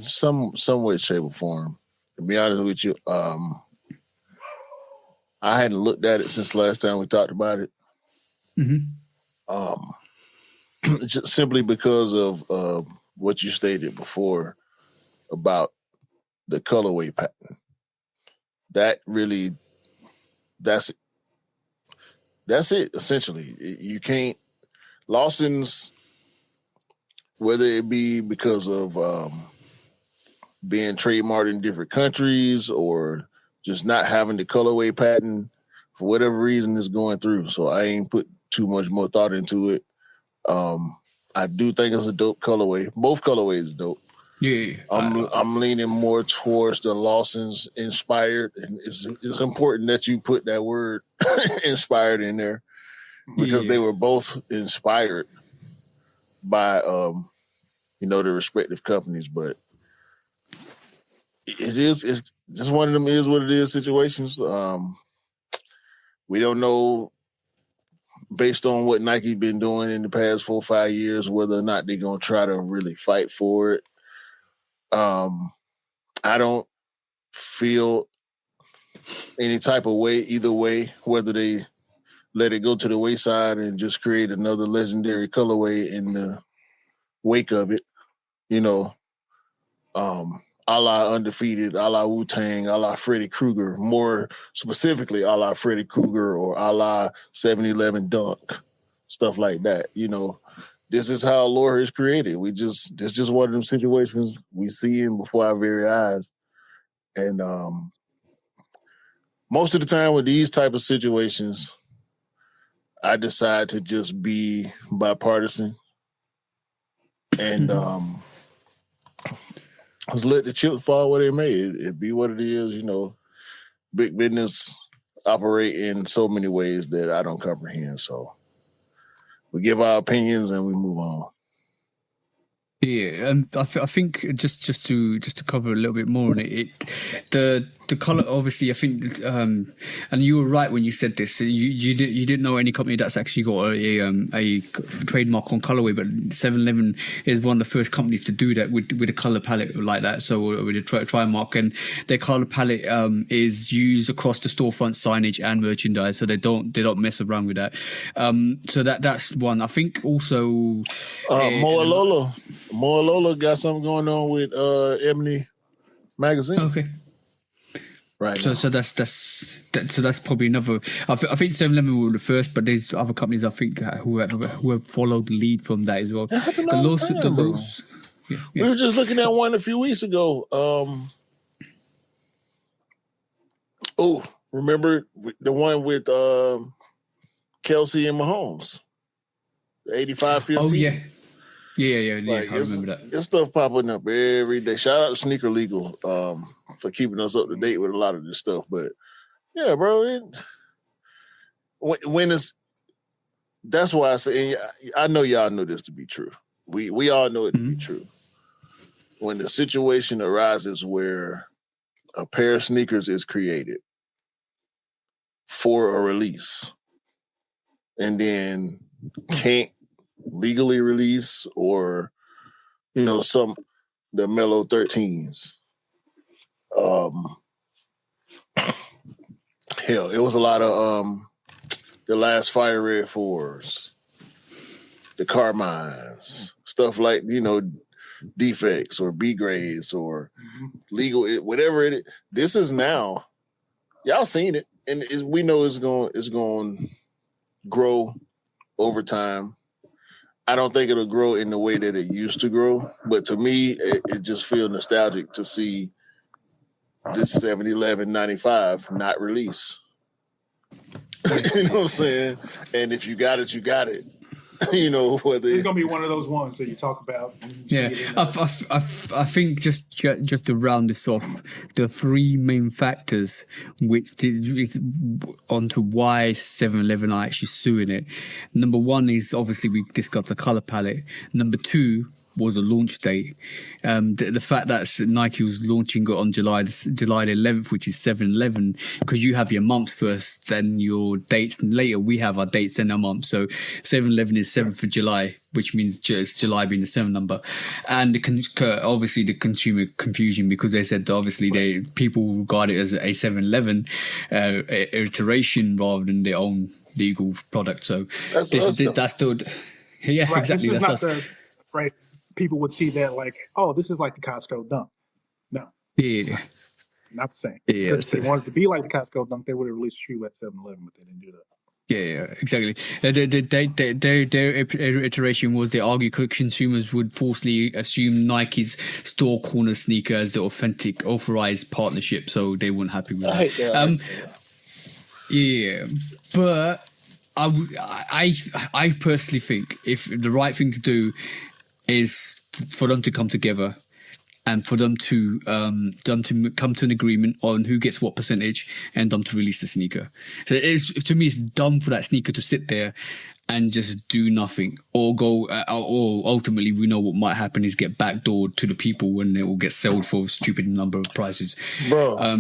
Some way, shape, or form. To be honest with you, I I hadn't looked at it since last time we talked about it. Just simply because of what you stated before about the colorway pattern. That really, that's it, essentially. You can't, Lawson's, whether it be because of being trademarked in different countries or just not having the colorway pattern, for whatever reason, is going through. So I ain't put too much more thought into it. I do think it's a dope colorway. Both colorways are dope. Yeah. I'm leaning more towards the Lawsons inspired, and it's important that you put that word inspired in there because they were both inspired by the respective companies. But it's just one of them is what it is situations. We don't know, based on what Nike's been doing in the past 4 or 5 years, whether or not they're gonna try to really fight for it. I don't feel any type of way either way, whether they let it go to the wayside and just create another legendary colorway in the wake of it, a la Undefeated, a la Wu-Tang, a la Freddy Krueger, more specifically a la Freddy Krueger or a la 7-Eleven Dunk, stuff like that. This is how lore is created. It's just one of them situations we see in before our very eyes. And most of the time with these type of situations, I decide to just be bipartisan and just let the chips fall where they may. It be what it is, Big business operate in so many ways that I don't comprehend. So we give our opinions and we move on. Yeah, and I think just to cover a little bit more on it, the color, obviously, I think, and you were right when you said this. You didn't know any company that's actually got a trademark on colorway, but 7-Eleven is one of the first companies to do that with a color palette like that. So with a Trimark, and their color palette is used across the storefront signage and merchandise, so they don't mess around with that. So that's one. I think also Moalola got something going on with Ebony Magazine. Okay. Right. So that's probably another. I think 7-Eleven were the first, but there's other companies I think who have followed the lead from that as well. We were just looking at one a few weeks ago. Remember the one with Kelsey and Mahomes, the 85-15? Oh yeah. I remember that. This stuff popping up every day. Shout out to Sneaker Legal for keeping us up to date with a lot of this stuff. But yeah, bro, that's why I say, I know y'all know this to be true. We all know it to be true. When the situation arises where a pair of sneakers is created for a release and then can't legally release, or the Mellow 13s. Hell, it was a lot of the last Fire Red 4s, the Carmines, stuff like defects or B grades or legal, whatever it is. This is now, y'all seen it, and we know it's going to grow over time. I don't think it'll grow in the way that it used to grow, but to me, it just feels nostalgic to see this 7-Eleven 95 not release. You know what I'm saying? And if you got it, you got it. Whether it's gonna be one of those ones that you talk about. Yeah, I think just to round this off, the three main factors which is onto why 7-Eleven are actually suing it. Number one is obviously we discussed the color palette. Number two, was the launch date. The fact that Nike was launching it on July the 11th, which is 7/11, because you have your months first, then your dates later. We have our dates then our months. So 7/11 is 7th of July, which means it's July being the 7 number. And obviously the consumer confusion, because they said obviously people regard it as a 7/11 iteration rather than their own legal product. So that's still, yeah, right. exactly. This That's not right. People would see that like, oh, this is like the Costco dunk. No, yeah, not the same. Yeah, because if they wanted to be like the Costco dunk, they would have released a shoe at 7-Eleven, but they didn't do that. Yeah, exactly. Their iteration was they argue consumers would falsely assume Nike's store corner sneaker as the authentic authorized partnership, so they weren't happy with that. Yeah, but I personally think if the right thing to do is for them to come together and for them to come to an agreement on who gets what percentage and them to release the sneaker. So to me, it's dumb for that sneaker to sit there and just do nothing or go, or ultimately we know what might happen is get backdoored to the people when it will get sold for a stupid number of prices. Bro, so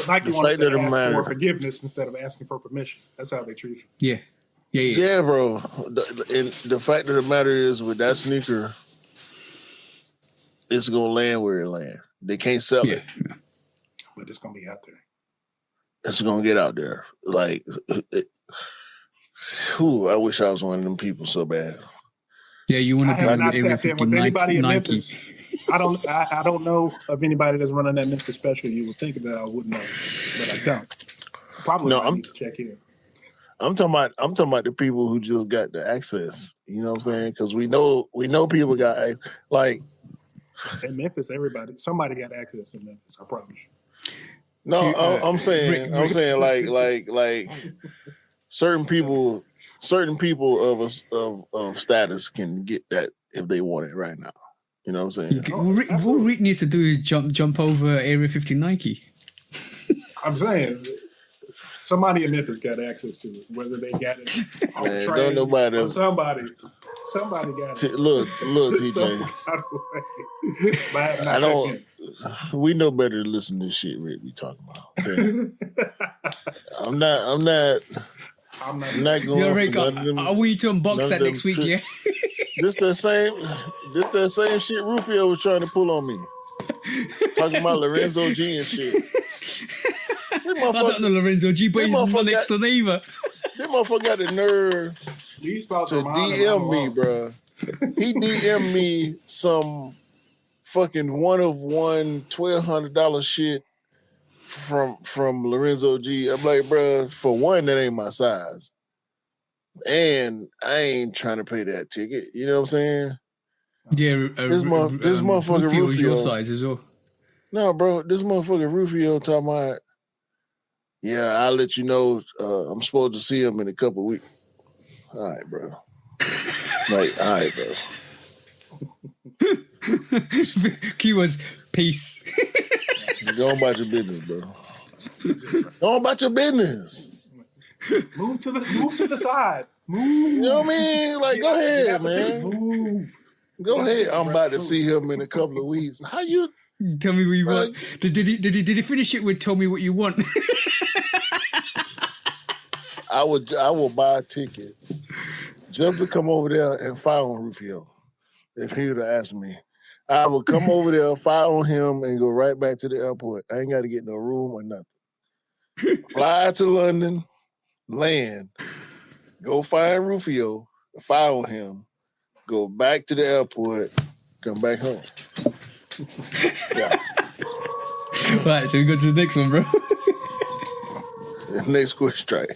Nike wanted to ask for forgiveness instead of asking for permission. That's how they treat it. Yeah, bro. The fact of the matter is, with that sneaker, it's gonna land where it land. They can't sell it, but it's gonna be out there. It's gonna get out there. Like, I wish I was one of them people so bad. Yeah, you want to be not tapped in with anybody in Memphis. I don't know of anybody that's running that Memphis special. You would think that I would know, but I don't. Probably need to check in. I'm talking about the people who just got the access. You know what I'm saying? Because we know people got like in Memphis. Somebody got access in Memphis. I promise you. No, I'm saying like certain people of status can get that if they want it right now. You know what I'm saying? What Rick needs to do is jump over Area 50 Nike. I'm saying somebody in Memphis got access to it, whether they got it on the train or somebody got it. Look, TJ. I don't. We know better to listen to this shit Rick be talking about. Okay? I'm not going. Yo, Rick, I want you to unbox that next week. Yeah. This the same shit Rufio was trying to pull on me. Talking about Lorenzo G and shit. I don't know Lorenzo G, but he's not next to either. This motherfucker got the nerve to DM me, bro. He DM'd me some fucking one of one $1,200 shit from Lorenzo G. I'm like, bro, for one, that ain't my size. And I ain't trying to pay that ticket. You know what I'm saying? Yeah, this motherfucker Rufio is your size as well. No, bro, this motherfucker Rufio talking about, yeah, I'll let you know. I'm supposed to see him in a couple of weeks. All right, bro. Like, all right, bro. Q was peace. Go on about your business, bro. Go on about your business. Move to the side. Move. You know what I mean? Like, go ahead, man. Move. Go ahead. I'm about to see him in a couple of weeks. How you? Tell me what you want. Did he finish it with "Tell me what you want"? I will buy a ticket just to come over there and fire on Rufio. If he would have asked me, I would come over there, fire on him, and go right back to the airport. I ain't got to get no room or nothing. Fly to London, land, go find Rufio, fire on him, go back to the airport, come back home. Yeah. Right, so we go to the next one, bro. Next question, try.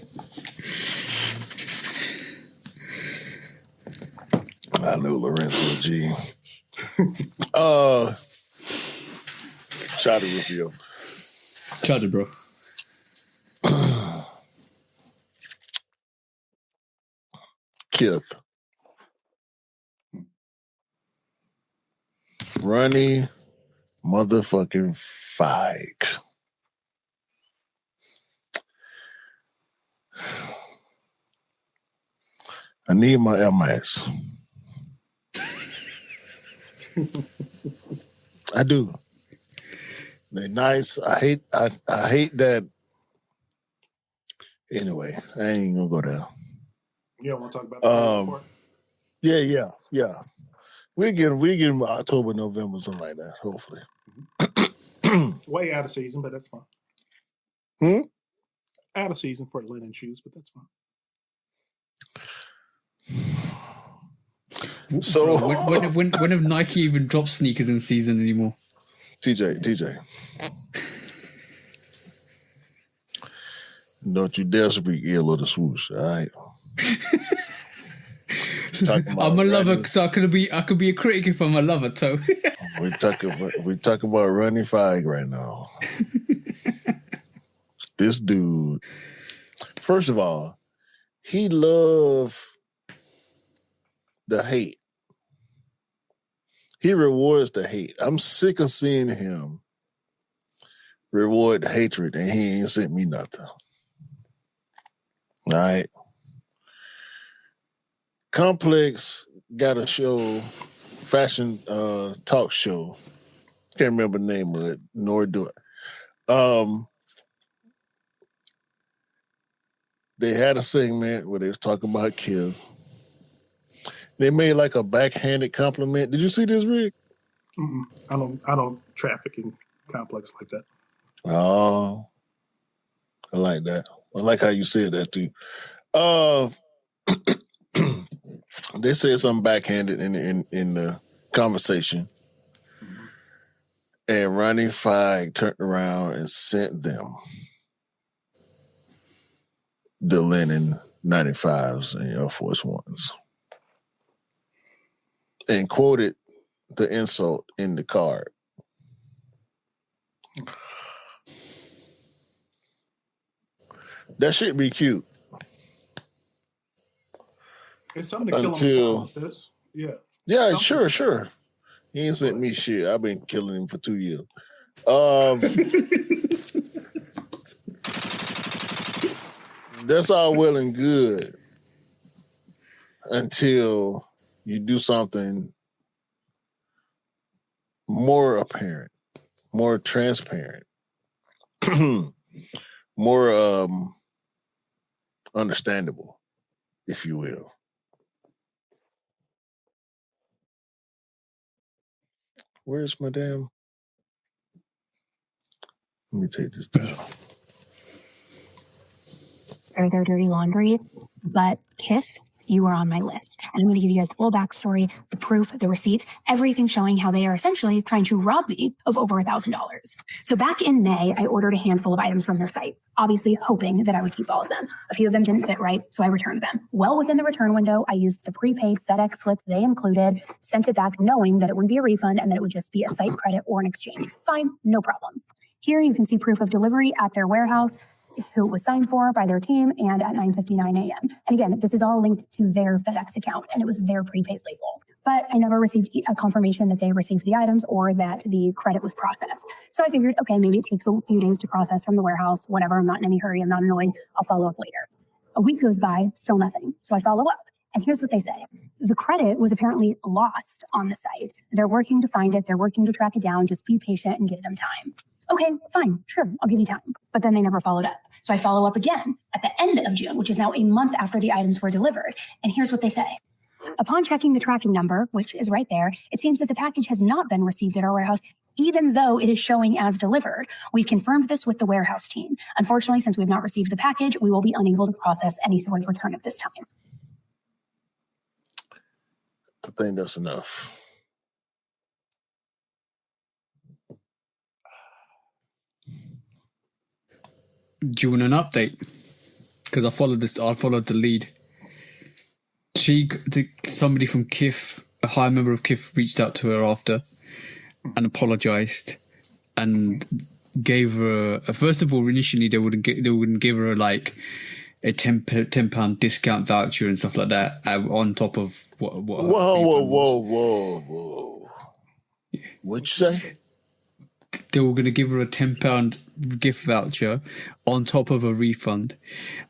I know Lorenzo G. Shout out to Rufio. Shout out, bro. Kith. Ronnie motherfucking Fike. I need my Air Max. I do. They're nice. I hate that. Anyway, I ain't gonna go there. You don't want to talk about the part? Yeah. We get October, November, something like that. Hopefully. Way out of season, but that's fine. Out of season for linen shoes, but that's fine. So when have Nike even dropped sneakers in season anymore? TJ. Don't you dare speak ill of the swoosh, all right? I'm a lover, so I could be a critic if I'm a lover, too. we talk about running fag right now. This dude, first of all, he loved the hate. He rewards the hate. I'm sick of seeing him reward hatred, and he ain't sent me nothing. All right. Complex got a show, fashion talk show. Can't remember the name of it, nor do it. They had a segment where they was talking about KITH. They made like a backhanded compliment. Did you see this, Rick? I don't traffic in Complex like that. Oh, I like that. I like how you said that too. They said something backhanded in the conversation, and Ronnie Fag turned around and sent them the linen 95s and Air Force Ones, and quoted the insult in the card. That should be cute. It's something to kill him for, sis. Yeah. Yeah, sure. He ain't sent me shit. I've been killing him for 2 years. That's all well and good until you do something more apparent, more transparent, more understandable, if you will. Where's my damn? Let me take this down. Their dirty laundry, but KITH, you were on my list. And I'm going to give you guys the full backstory, the proof, the receipts, everything showing how they are essentially trying to rob me of over $1,000. So back in May, I ordered a handful of items from their site, obviously hoping that I would keep all of them. A few of them didn't fit right, so I returned them. Well within the return window, I used the prepaid FedEx slip they included, sent it back knowing that it wouldn't be a refund and that it would just be a site credit or an exchange. Fine, no problem. Here you can see proof of delivery at their warehouse, who it was signed for by their team, and at 9:59 a.m. And again, this is all linked to their FedEx account, and it was their prepaid label. But I never received a confirmation that they received the items or that the credit was processed. So I figured, okay, maybe it takes a few days to process from the warehouse, whatever, I'm not in any hurry, I'm not annoyed, I'll follow up later. A week goes by, still nothing. So I follow up. And here's what they say. The credit was apparently lost on the site. They're working to find it. They're working to track it down. Just be patient and give them time. Okay, fine, sure, I'll give you time. But then they never followed up. So I follow up again at the end of June, which is now a month after the items were delivered. And here's what they say. Upon checking the tracking number, which is right there, it seems that the package has not been received at our warehouse, even though it is showing as delivered. We've confirmed this with the warehouse team. Unfortunately, since we've not received the package, we will be unable to process any sort of return at this time. I think that's enough. Do you want an update? Because I followed the lead. Somebody from KITH, a high member of KITH, reached out to her after and apologized and gave her. First of all, initially they wouldn't give her like a £10 discount voucher and stuff like that on top of what. Whoa! What'd you say? they were going to give her a £10 gift voucher on top of a refund.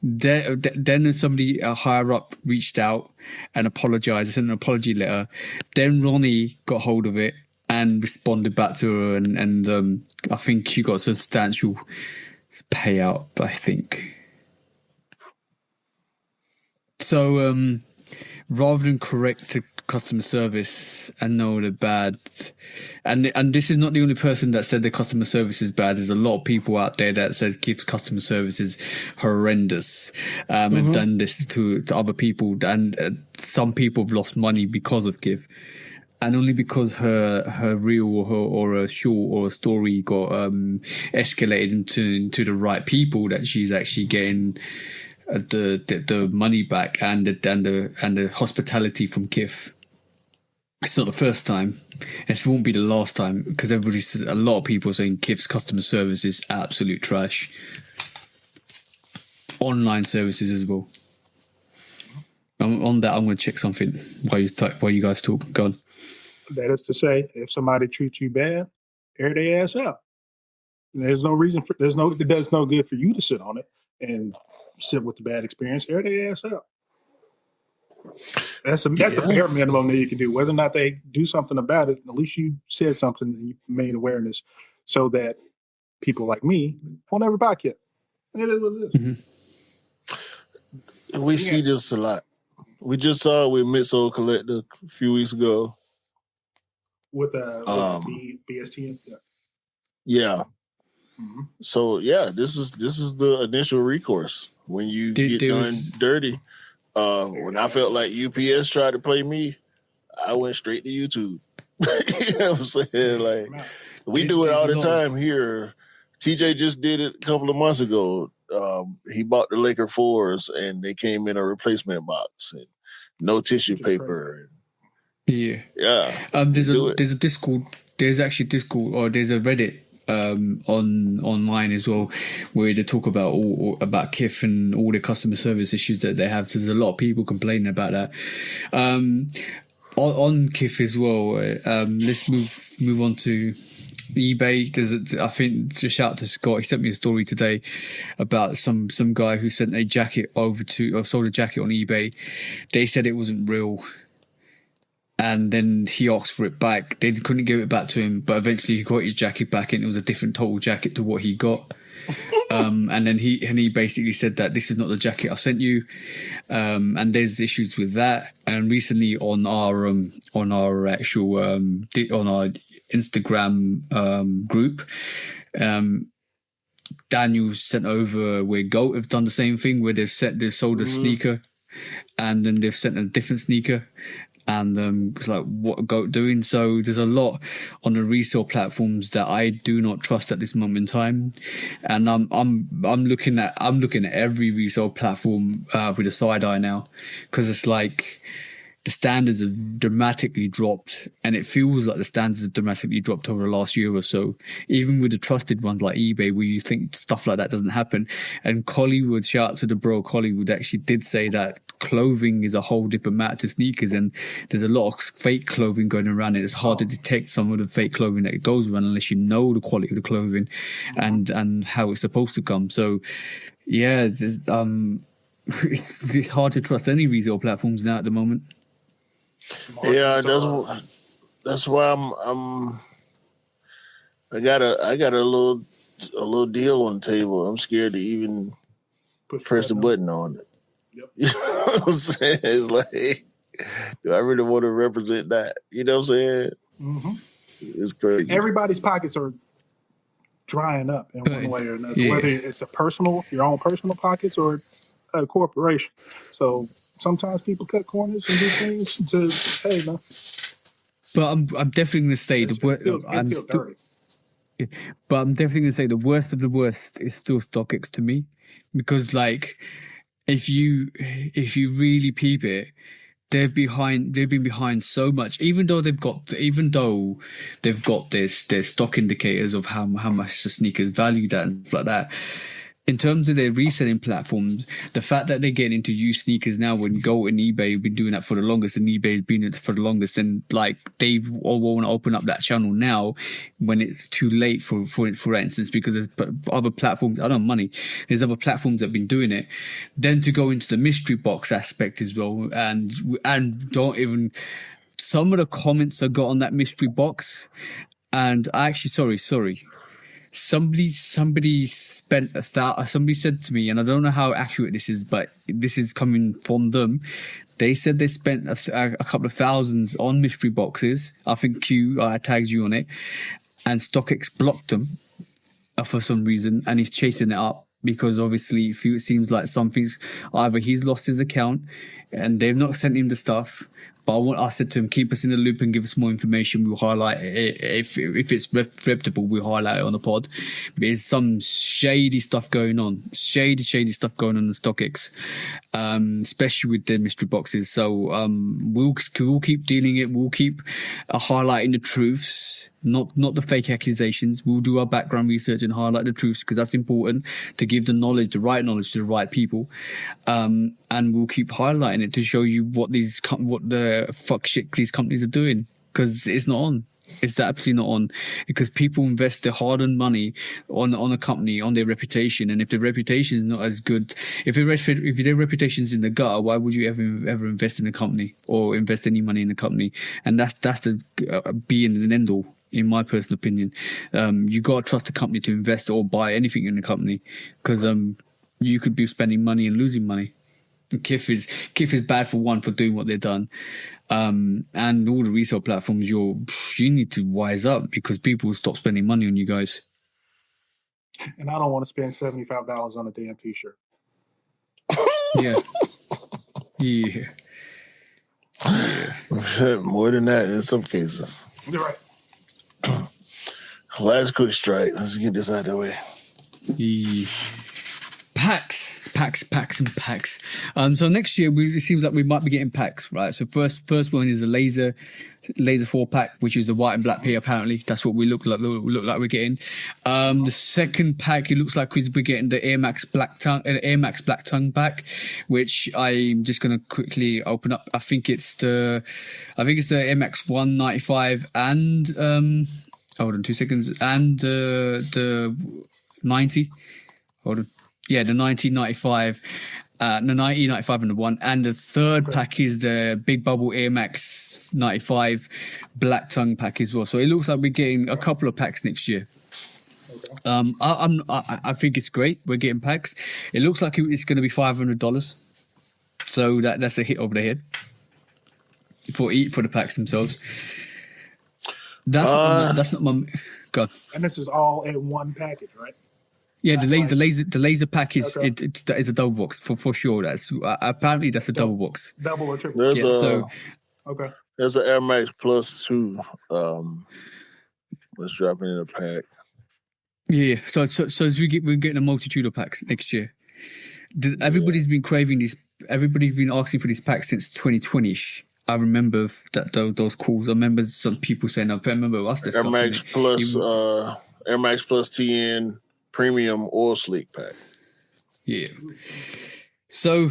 Then somebody higher up reached out and apologized, sent an apology letter. Then Ronnie got hold of it and responded back to her, and I think she got a substantial payout, I think. So rather than correct the customer service and know they're bad, and this is not the only person that said the customer service is bad. There's a lot of people out there that said Kith's customer service is horrendous, and done this to other people, and some people have lost money because of Kith. And only because her reel or her short or a story got escalated into the right people that she's actually getting the money back and the hospitality from Kith. It's not the first time. It won't be the last time, because a lot of people are saying Kith's customer service is absolute trash. Online services as well. On that, I'm going to check something while you guys talk. Go on. That is to say, if somebody treats you bad, air their ass out. There's no reason it does no good for you to sit on it and sit with the bad experience. Air their ass out. That's the bare minimum that you can do. Whether or not they do something about it, at least you said something and you made awareness, so that people like me won't ever buy Kith. It is what it is. We see this a lot. We just saw it with Mitso Collector a few weeks ago. With the BST. Yeah. Mm-hmm. So this is the initial recourse when you get done dirty. When I felt like UPS tried to play me, I went straight to YouTube. You know what I'm saying? Like, we do it all the time here. TJ just did it a couple of months ago. He bought the Laker 4s and they came in a replacement box and no tissue paper. Yeah. There's a Discord. There's actually Discord, or there's a Reddit online as well, where they talk about Kith and all the customer service issues that they have. So there's a lot of people complaining about that. On Kith as well. Let's move on to eBay. I think, to shout out to Scott, he sent me a story today about some guy who sent a jacket sold a jacket on eBay. They said it wasn't real. And then he asked for it back. They couldn't give it back to him, but eventually he got his jacket back, and it was a different total jacket to what he got. And then he basically said that this is not the jacket I sent you. And there's issues with that. And recently on our actual on our Instagram group, Daniel sent over where Goat have done the same thing, where they've sold a sneaker, and then they've sent a different sneaker. And it's like, what Goat doing? So there's a lot on the resale platforms that I do not trust at this moment in time, and I'm looking at every resale platform with a side eye now, because it's like the standards have dramatically dropped, and it feels like the standards have dramatically dropped over the last year or so, even with the trusted ones like eBay, where you think stuff like that doesn't happen. And Collywood, shout out to the bro Collywood, actually did say that clothing is a whole different matter to sneakers, and there's a lot of fake clothing going around. It's hard to detect some of the fake clothing that goes around unless you know the quality of the clothing and how it's supposed to come. So yeah, it's hard to trust any resale platforms now at the moment. Yeah, that's why I got a little deal on the table. I'm scared to even press the button on it. Yep. You know what I'm saying? It's like, do I really want to represent that? You know what I'm saying? Mm-hmm. It's crazy. Everybody's pockets are drying up in one way or another, whether it's your own personal pockets or a corporation. So sometimes people cut corners and do things to, hey, man. But I'm definitely going to say but I'm definitely going to say the worst of the worst is still StockX to me, because like if you really peep it, they've been behind so much. Even though they've got their stock indicators of how much the sneakers valued at and stuff like that. in terms of their reselling platforms, the fact that they're getting into used sneakers now, when Go and eBay have been doing that for the longest, and eBay has been doing it for the longest, and like they all want to open up that channel now when it's too late for instance, because there's other platforms. I don't have money. There's other platforms that have been doing it. Then to go into the mystery box aspect as well, and don't even. Some of the comments I got on that mystery box, and actually, sorry. Somebody spent somebody said to me, and I don't know how accurate this is, but this is coming from them. They said they spent a couple of thousands on mystery boxes. I think Q tags you on it, and StockX blocked them for some reason, and he's chasing it up because obviously it seems like something's either he's lost his account and they've not sent him the stuff. But I said to him, keep us in the loop and give us more information. We'll highlight it. If it's reputable, we'll highlight it on the pod. There's some shady stuff going on. Shady stuff going on in StockX, especially with the mystery boxes. So we'll keep dealing it. We'll keep highlighting the truths. Not the fake accusations. We'll do our background research and highlight the truths, because that's important to give the right knowledge to the right people. And we'll keep highlighting it to show you what the fuck shit these companies are doing, because it's not on. It's absolutely not on, because people invest their hard-earned money on a company, on their reputation, and if the reputation is not as good, if their reputation is in the gutter, why would you ever invest in a company or invest any money in a company? And that's the be and end all. In my personal opinion, you got to trust a company to invest or buy anything in a company, because you could be spending money and losing money. And KITH is bad for doing what they've done, and all the resale platforms. You need to wise up, because people will stop spending money on you guys. And I don't want to spend $75 on a damn t-shirt. Yeah. More than that in some cases. You're right. Last quick strike. Let's get this out of the way. Packs. So next year it seems like we might be getting packs, right? So first one is a laser 4-pack, which is a white and black pair. Apparently, that's what we look like we're getting. The second pack, it looks like we're getting the Air Max Black Tongue pack, which I'm just gonna quickly open up. I think it's the Air Max 195 and hold on 2 seconds, and the 90. Hold on. Yeah, the 1995, the 1995 and the one, and the third pack is the Big Bubble Air Max 95 Black Tongue pack as well. So it looks like we're getting a couple of packs next year. Okay. I think it's great. We're getting packs. It looks like it's going to be $500. So that's a hit over the head for the packs themselves. That's not my. God. And this is all in one package, right? Yeah, the laser pack is that is a double box for sure. That's apparently that's a double box. Double or triple. There's an Air Max Plus 2. Let's drop it in a pack. Yeah, so as we're getting a multitude of packs next year. Everybody's been craving these. Everybody's been asking for these packs since 2020ish. I remember those calls. I remember some people saying, I remember us discussing Air Max Plus, Air Max Plus TN Premium Oil Sleek pack. Yeah. So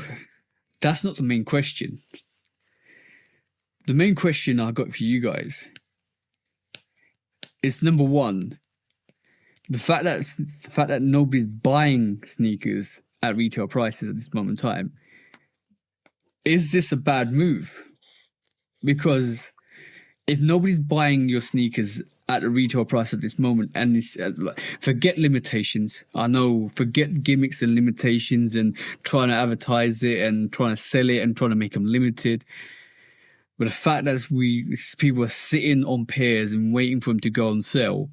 that's not the main question. The main question I got for you guys is, number one, the fact that nobody's buying sneakers at retail prices at this moment in time. Is this a bad move? Because if nobody's buying your sneakers at a retail price at this moment, and it's, forget limitations. I know, forget gimmicks and limitations and trying to advertise it and trying to sell it and trying to make them limited. But the fact that people are sitting on pairs and waiting for them to go on sale,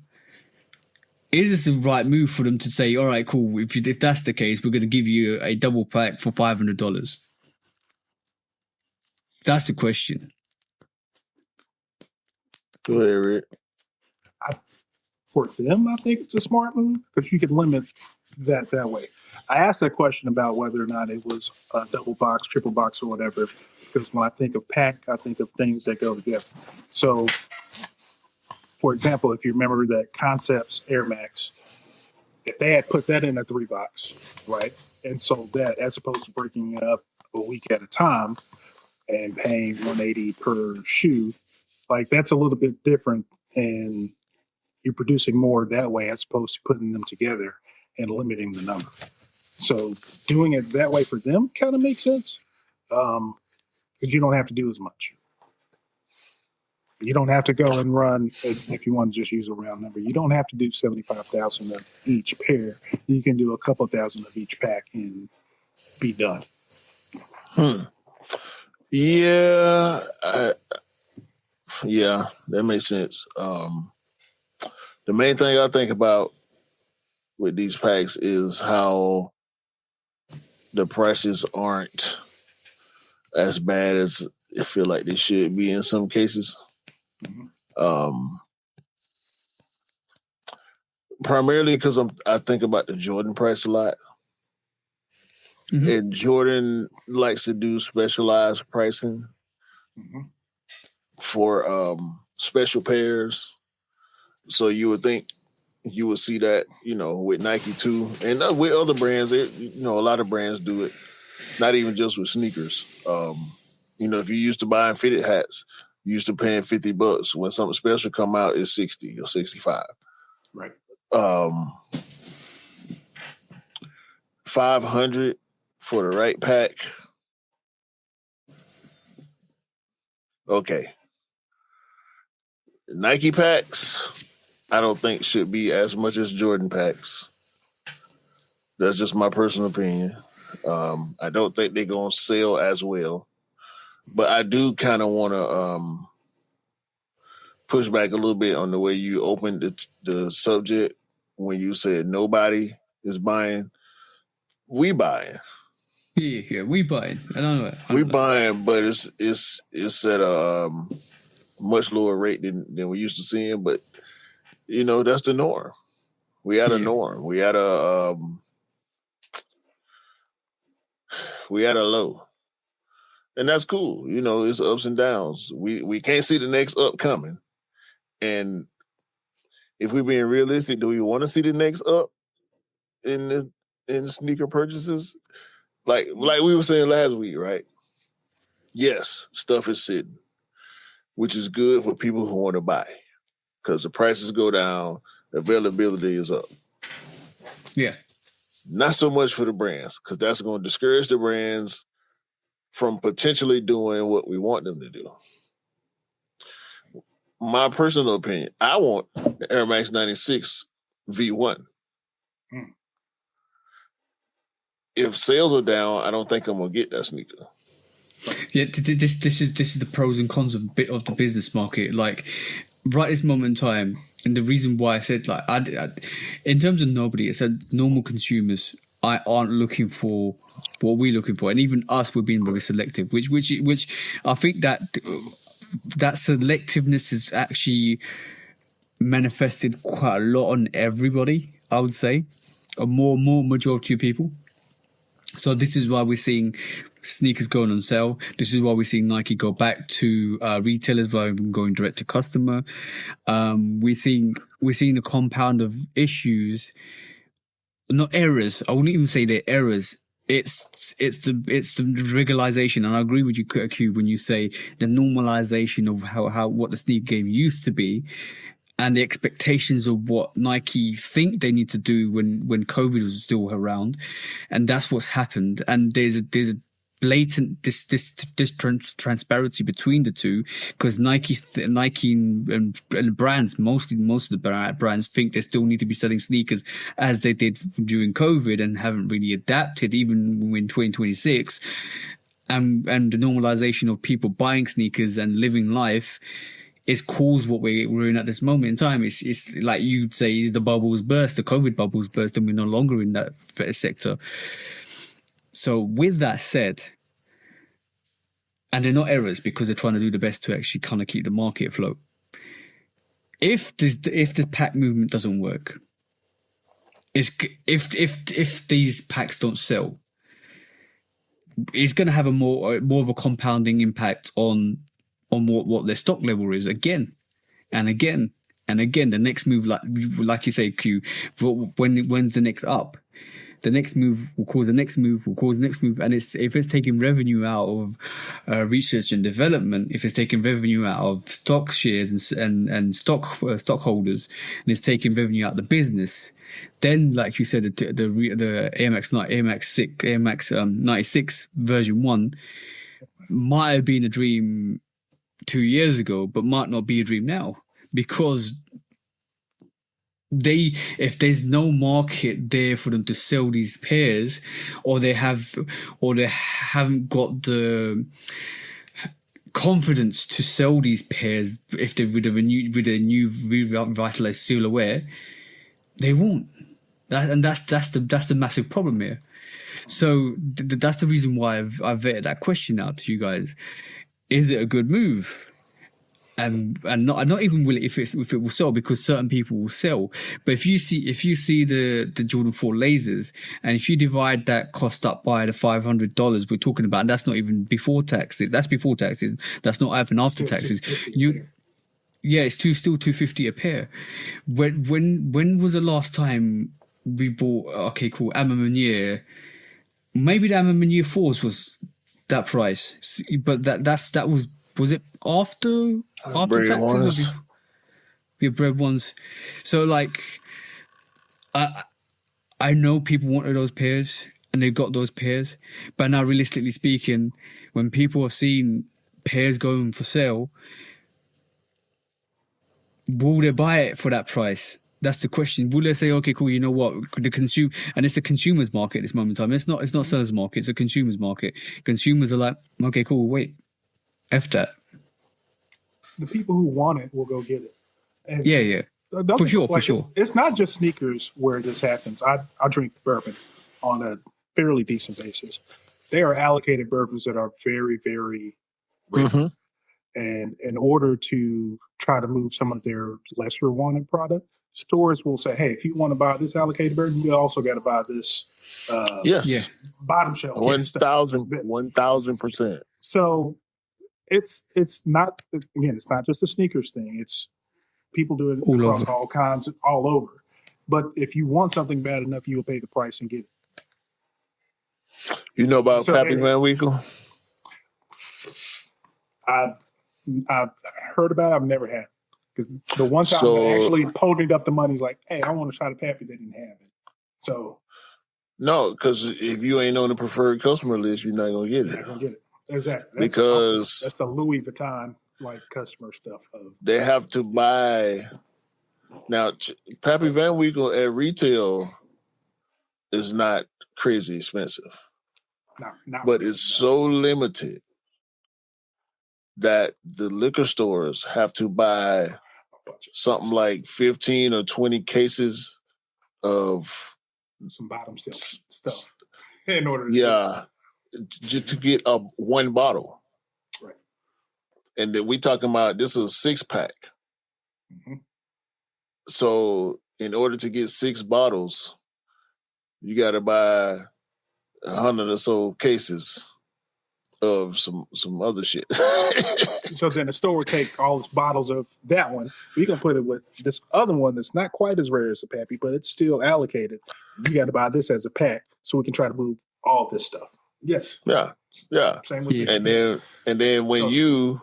is this the right move for them to say, all right, cool, if that's the case, we're going to give you a double pack for $500? That's the question. Go ahead, Rick. For them, I think it's a smart move, because you can limit that way. I asked that question about whether or not it was a double box, triple box, or whatever, because when I think of pack, I think of things that go together. So, for example, if you remember that Concepts Air Max, If they had put that in a 3-box, right, and sold that as opposed to breaking it up a week at a time and paying $180 per shoe, like that's a little bit different, and you're producing more that way as opposed to putting them together and limiting the number. So doing it that way for them kind of makes sense, because you don't have to do as much. You don't have to go and run, if you want to just use a round number, you don't have to do 75,000 of each pair. You can do a couple thousand of each pack and be done. Yeah, yeah, that makes sense. The main thing I think about with these packs is how the prices aren't as bad as I feel like they should be in some cases. Primarily because I think about the Jordan price a lot. And Jordan likes to do specialized pricing for special pairs. So you would think you would see that, with Nike too. And with other brands, a lot of brands do it. Not even just with sneakers. If you used to buying fitted hats, you used to paying $50. When something special come out, it's 60 or 65. Right. 500 for the right pack. Okay. Nike packs, I don't think should be as much as Jordan packs. That's just my personal opinion. I don't think they're going to sell as well. But I do kind of want to push back a little bit on the way you opened the subject when you said nobody is buying. We buying. Yeah, we buying. I don't know. We buying, but it's at a much lower rate than we used to seeing. But that's the norm. We at a norm. We at a low, and that's cool. It's ups and downs. We can't see the next up coming, and if we're being realistic, do we want to see the next up in sneaker purchases? Like we were saying last week, right? Yes, stuff is sitting, which is good for people who want to buy because the prices go down, availability is up. Yeah. Not so much for the brands because that's going to discourage the brands from potentially doing what we want them to do. My personal opinion, I want the Air Max 96 V1. If sales are down, I don't think I'm going to get that sneaker. Yeah, this is the pros and cons of the business market. Like right this moment in time, and the reason why I said I in terms of nobody, I said normal consumers aren't looking for what we're looking for, and even us, we're being very selective. Which I think that selectiveness is actually manifested quite a lot on everybody. I would say, a more majority of people. So this is why we're seeing sneakers going on sale. This is why we're seeing Nike go back to retailers rather than going direct to customer. We're seeing a compound of issues, not errors. I wouldn't even say they're errors. It's the regularization, and I agree with you, Q, when you say the normalization of how what the sneaker game used to be. And the expectations of what Nike think they need to do when COVID was still around, and that's what's happened. And there's a blatant transparency between the two because Nike and brands, most of the brands think they still need to be selling sneakers as they did during COVID and haven't really adapted even in 2026. And the normalization of people buying sneakers and living life is caused what we're in at this moment in time. It's like you'd say the bubbles burst, the COVID bubbles burst, and we're no longer in that sector. So with that said, and they're not errors because they're trying to do the best to actually kind of keep the market afloat. If the pack movement doesn't work, if these packs don't sell, it's going to have a more of a compounding impact on what their stock level is again and again And again, the next move, like you say, Q, when's the next up? The next move will cause the next move, will cause the next move. And if it's taking revenue out of research and development, if it's taking revenue out of stock shares and stockholders, and it's taking revenue out of the business, then, like you said, the AMX 96 version 1 might have been a dream 2 years ago, but might not be a dream now, because if there's no market there for them to sell these pairs, or they haven't got the confidence to sell these pairs, if they're with a new revitalized silhouette, they won't. That's the massive problem here. So that's the reason why I've vetted that question out to you guys. Is it a good move? And not even will it if it will sell, because certain people will sell. But if you see the Jordan 4 lasers, and if you divide that cost up by the $500 we're talking about, and that's not even before taxes. That's before taxes. That's not even after taxes. It's still $250 a pair. When was the last time we bought? Okay, cool. Amamanier. Maybe the Amamanier 4s was that price, but that was it after taxes? Ones. Your bread ones. So like, I know people wanted those pairs and they got those pairs, but now realistically speaking, when people are seeing pairs going for sale, will they buy it for that price? That's the question. Will they say, okay, cool, you know what, and it's a consumer's market at this moment in time. It's not sellers' market, it's a consumer's market. Consumers are like, okay, cool, wait, F that. The people who want it will go get it. And yeah. For sure. It's not just sneakers where this happens. I drink bourbon on a fairly decent basis. There are allocated bourbons that are very, very rare. Mm-hmm. And in order to try to move some of their lesser wanted product, stores will say, hey, if you want to buy this allocated bourbon, you also got to buy this bottom shelf. 1,000%. So it's not just a sneakers thing. It's people do it across all over. But if you want something bad enough, you'll pay the price and get it. You know about Pappy Van Winkle? I've heard about it. I've never had it. Because the one time I actually ponied up the money, like, hey, I want to try the Pappy, they didn't have it. So no, because if you ain't on the preferred customer list, you're not gonna get it. You're not gonna get it. Exactly. That's the Louis Vuitton like customer stuff. They have to buy. Now, Pappy Van Winkle at retail is not crazy expensive, but it's so limited that the liquor stores have to buy something like 15 or 20 cases of some bottom stuff in order just to get one bottle. Right. And then we talking about this is a 6-pack. Mm-hmm. So in order to get 6 bottles, you got to buy 100 or so cases of some other shit. So then the store would take all these bottles of that one. We can put it with this other one that's not quite as rare as a Pappy, but it's still allocated. You got to buy this as a pack so we can try to move all this stuff. Yes. Yeah. Same with and then when you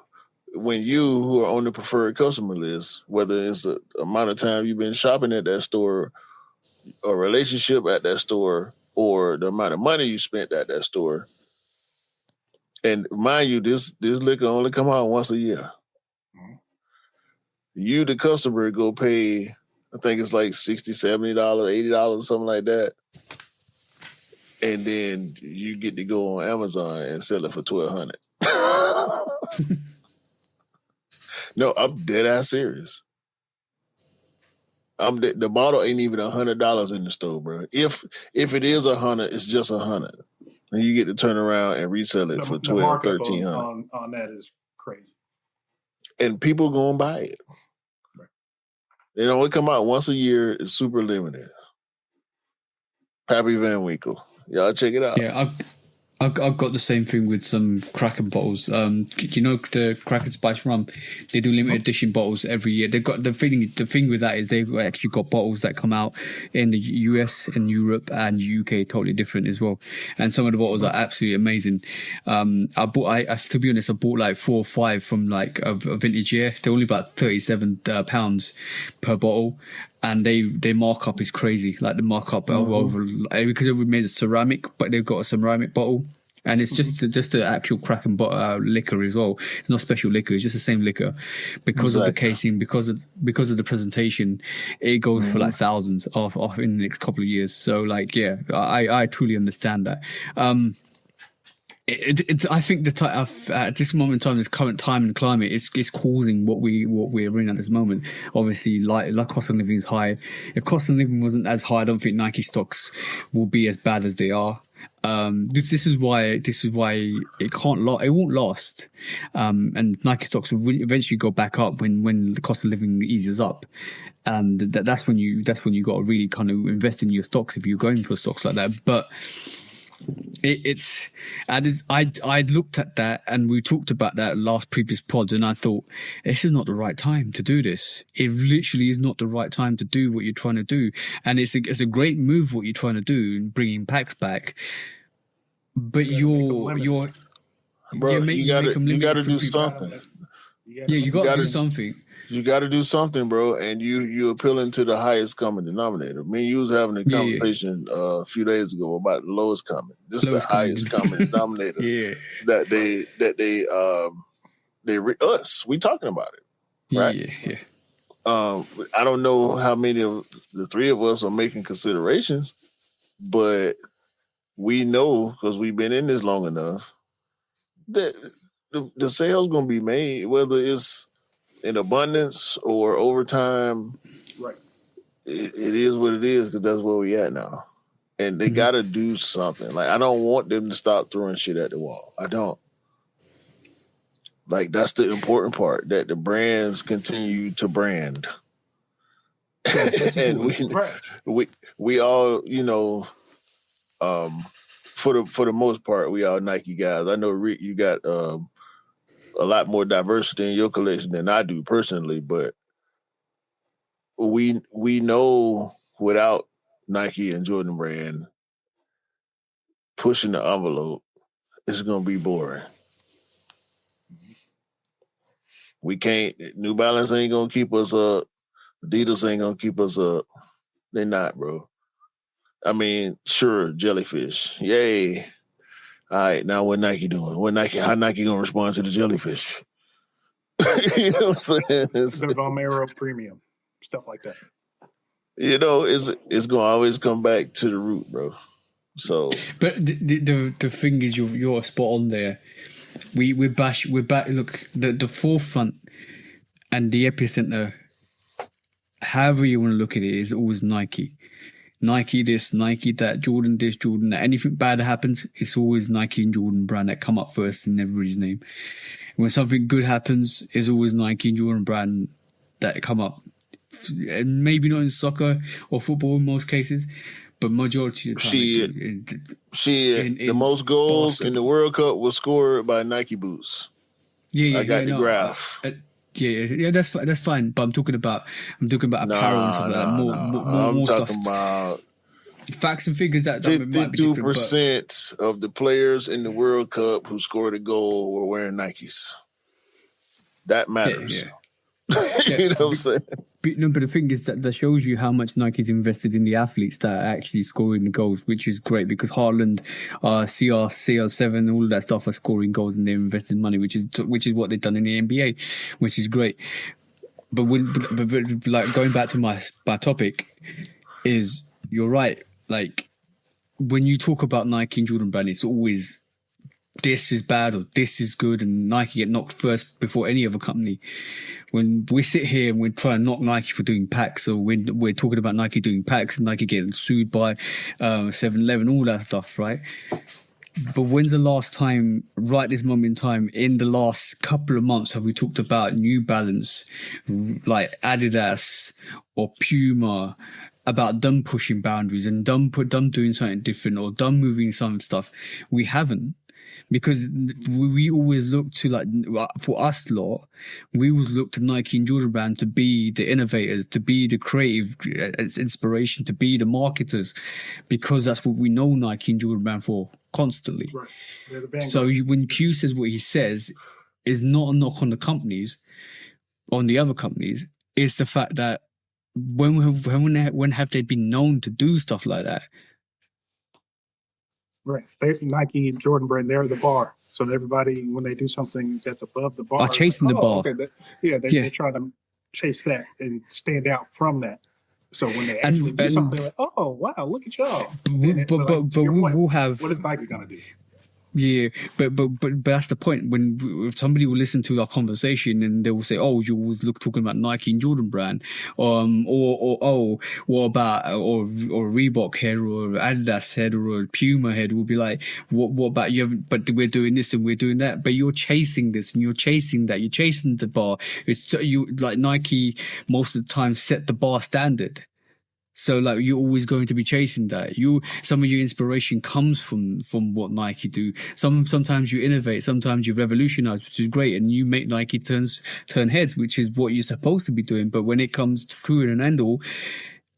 who are on the preferred customer list, whether it's the amount of time you've been shopping at that store, or relationship at that store, or the amount of money you spent at that store. And mind you, this liquor only come out once a year. Mm-hmm. You, the customer, go pay, I think it's like $60, $70, $80, something like that. And then you get to go on Amazon and sell it for $1,200. No, I'm dead ass serious. The bottle ain't even $100 in the store, bro. If it is $100, it's just $100. And you get to turn around and resell it for $1,200, $1,300. On that is crazy. And people gonna buy it. Right. It only come out once a year. It's super limited. Pappy Van Winkle. Y'all check it out. Yeah, I've got the same thing with some Kraken bottles. The Kraken Spice Rum, they do limited edition bottles every year. They've got the thing with that is they've actually got bottles that come out in the US and Europe and UK, totally different as well. And some of the bottles are absolutely amazing. To be honest, I bought like 4 or 5 from like a vintage year. They're only about £37 per bottle. And their markup is crazy. Like the markup over because they've made a ceramic, but they've got a ceramic bottle, and it's just the actual Kraken liquor as well. It's not special liquor; it's just the same liquor. Because of the casing, because of the presentation, it goes for like thousands off in the next couple of years. So like, yeah, I truly understand that. I think at this moment in time, this current time and climate is causing what we're in at this moment. Obviously, like cost of living is high. If cost of living wasn't as high, I don't think Nike stocks will be as bad as they are. This is why it won't last. And Nike stocks will eventually go back up when the cost of living eases up. And that's when you got to really kind of invest in your stocks if you're going for stocks like that. But I looked at that and we talked about that last previous pods, and I thought this is not the right time to do this. It literally is not the right time to do what you're trying to do, and it's a great move what you're trying to do, bringing packs back. But you gotta do something. You got to do something. You got to do something, bro, and you appealing to the highest common denominator. Me and you was having a conversation a few days ago about the lowest common. This is the highest common denominator that they us. We talking about it, right? Yeah. I don't know how many of the three of us are making considerations, but we know because we've been in this long enough that the sale's gonna be made, whether it's in abundance or overtime. Right. It is what it is because that's where we at now. And they got to do something. Like, I don't want them to stop throwing shit at the wall. I don't. Like, that's the important part, that the brands continue to brand. And we all, for the most part, we all Nike guys. I know, Rick, you got a lot more diversity in your collection than I do personally, but we know without Nike and Jordan Brand pushing the envelope, it's gonna be boring. We can't. New Balance ain't gonna keep us up. Adidas ain't gonna keep us up. They're not, bro. I mean, sure, jellyfish, yay. All right, now what Nike doing? How Nike gonna respond to the jellyfish? You know what I'm saying? The Vomero Premium, stuff like that. It's gonna always come back to the root, bro. So, but the thing is, you're spot on there. We're back. Look, the forefront and the epicenter, however you want to look at it, is always Nike. Nike this, Nike that, Jordan this, Jordan that. Anything bad happens, it's always Nike and Jordan brand that come up first in everybody's name. When something good happens, it's always Nike and Jordan brand that come up. Maybe not in soccer or football in most cases, but majority of the time. The most goals basketball in the World Cup was scored by Nike boots. I got the graph. Yeah, that's fine. But I'm talking about apparel and stuff like that. More stuff. I'm talking about facts and figures that 52% of the players in the World Cup who scored a goal were wearing Nikes. That matters. Yeah. You know what I'm saying? But the thing is that shows you how much Nike's invested in the athletes that are actually scoring the goals, which is great because Haaland, CR7, all of that stuff are scoring goals and they're investing money, which is what they've done in the NBA, which is great. But like going back to my topic, is you're right. Like when you talk about Nike and Jordan brand, it's always this is bad or this is good, and Nike get knocked first before any other company. When we sit here and we're trying to knock Nike for doing packs, or when we're talking about Nike doing packs and Nike getting sued by 7-Eleven, all that stuff, right? But when's the last time, right this moment in time, in the last couple of months, have we talked about New Balance, like Adidas or Puma, about them pushing boundaries and them doing something different or them moving some stuff. We haven't. Because we always look to, like, for us lot, we always look to Nike and Jordan Brand to be the innovators, to be the creative inspiration, to be the marketers, because that's what we know Nike and Jordan Brand for constantly. Right. So when Q says what he says, is not a knock on the companies, on the other companies. It's the fact that when have they been known to do stuff like that? Right. Nike and Jordan Brand, they're the bar. So everybody, when they do something that's above the bar, Are chasing the bar. Okay, they're trying to chase that and stand out from that. So when they actually do something, they're like, oh, wow, look at y'all. We'll have... What is Nike going to do? Yeah, but that's the point. When if somebody will listen to our conversation and they will say, "Oh, you always talking about Nike and Jordan Brand," or oh, what about or Reebok head or Adidas head or a Puma head? We'll be like, what about you? But we're doing this and we're doing that. But you're chasing this and you're chasing that. You're chasing the bar. It's you like Nike most of the time set the bar standard. So like you're always going to be chasing that. Some of your inspiration comes from what Nike do. Sometimes you innovate, sometimes you revolutionize, which is great, and you make Nike turn heads, which is what you're supposed to be doing. But when it comes to an end all,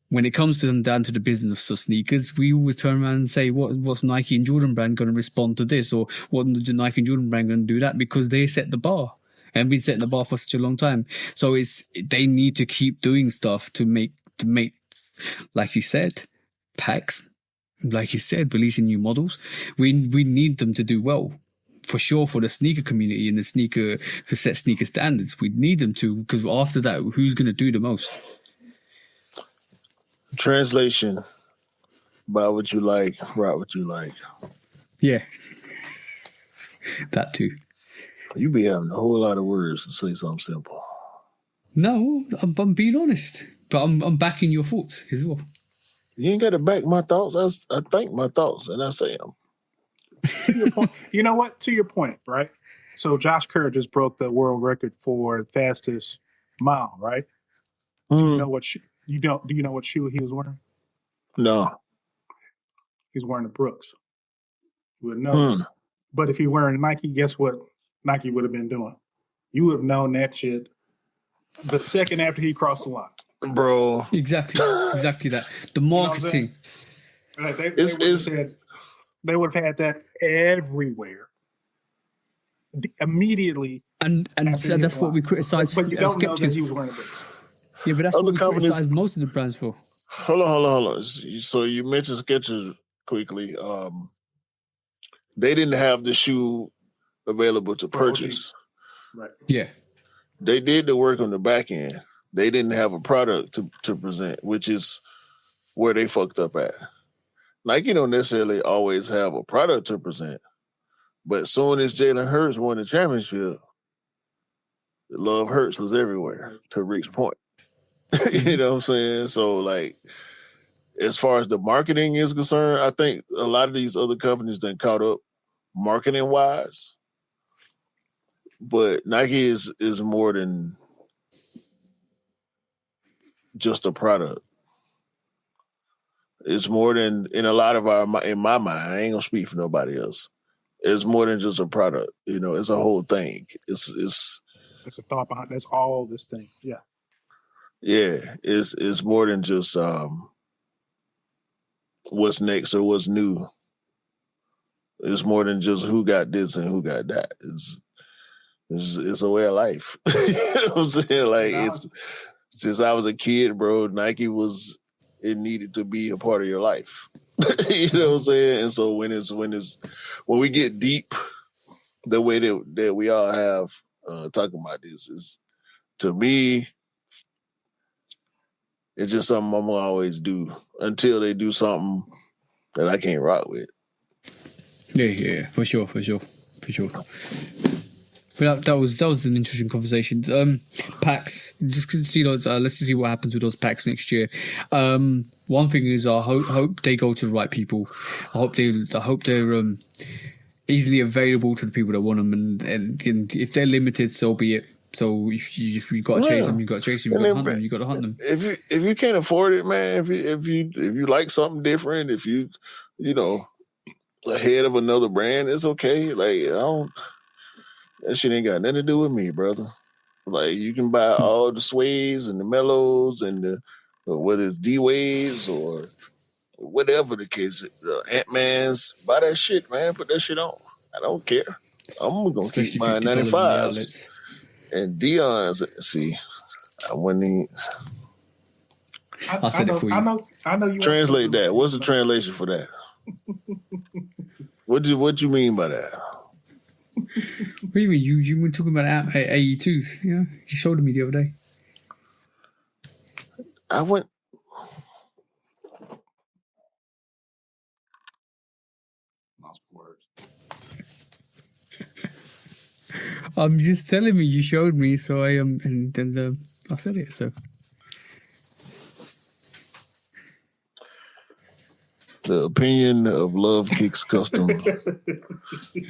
when it comes to them down to the business of sneakers, we always turn around and say, what's Nike and Jordan Brand going to respond to this, or what Nike and Jordan Brand going to do that, because they set the bar. And been setting the bar for such a long time. So they need to keep doing stuff to make like you said, packs, like you said, releasing new models. We need them to do well, for sure, for the sneaker community and to set sneaker standards. We need them to, because after that, who's going to do the most? Translation: buy what you like, rock what you like. Yeah, that too. You be having a whole lot of words to say something simple. No, I'm being honest. But I'm backing your thoughts as well. You ain't got to back my thoughts. I think my thoughts and I say them. To your point, you know what? To your point, right? So Josh Kerr just broke the world record for fastest mile, right? Do you know what shoe he was wearing? No. He's wearing the Brooks. You would know. But if you're wearing Nike, guess what Nike would have been doing? You would have known that shit the second after he crossed the line. Bro. Exactly that. The marketing. You know they would have had that everywhere. Immediately. And that's what we criticize. But you don't know that he was wearing a Brooks. Yeah, but that's what we criticize most of the brands for. Hold on. So you mentioned Skechers quickly. They didn't have the shoe available to purchase. Right. Yeah. They did the work on the back end. They didn't have a product to present, which is where they fucked up at. Nike don't necessarily always have a product to present, but as soon as Jalen Hurts won the championship, the love Hurts was everywhere, to Rick's point. You know what I'm saying? So, like, as far as the marketing is concerned, I think a lot of these other companies done caught up marketing-wise, but Nike is more than just a product. It's more than, in my mind, I ain't gonna speak for nobody else. It's more than just a product. You know, it's a whole thing. It's a thought behind. That's all this thing. Yeah. Yeah, it's more than just what's next or what's new. It's more than just who got this and who got that. It's a way of life. You know what I'm saying? Like, since I was a kid, bro, Nike it needed to be a part of your life. You know what I'm saying? And so when we get deep, the way that we all have talking about this is, to me, it's just something I'm gonna always do until they do something that I can't rock with. Yeah, for sure. But that was an interesting conversation. Packs, just to see those. Let's see what happens with those packs next year. One thing is, I hope they go to the right people. I hope they're easily available to the people that want them, and if they're limited, so be it. So if you got to chase them, you got to chase them. You got to hunt them. You got to hunt them. If you can't afford it, man. If you like something different, if you ahead of another brand, it's okay. Like that shit ain't got nothing to do with me, brother. Like you can buy all the sways and the mellows and whether it's D-Waves or whatever the case, Ant-Man's, buy that shit, man. Put that shit on. I don't care. I'm gonna keep buying 95s and Dion's. See, I wouldn't even. I said it for you. I know you. Translate that. What's the translation for that? What you mean by that? What do you mean? You were talking about AE2s, you know? You showed me the other day. I went. Lost words. I'm just telling me you showed me, so I and then I said it. So the opinion of Love Kicks Custom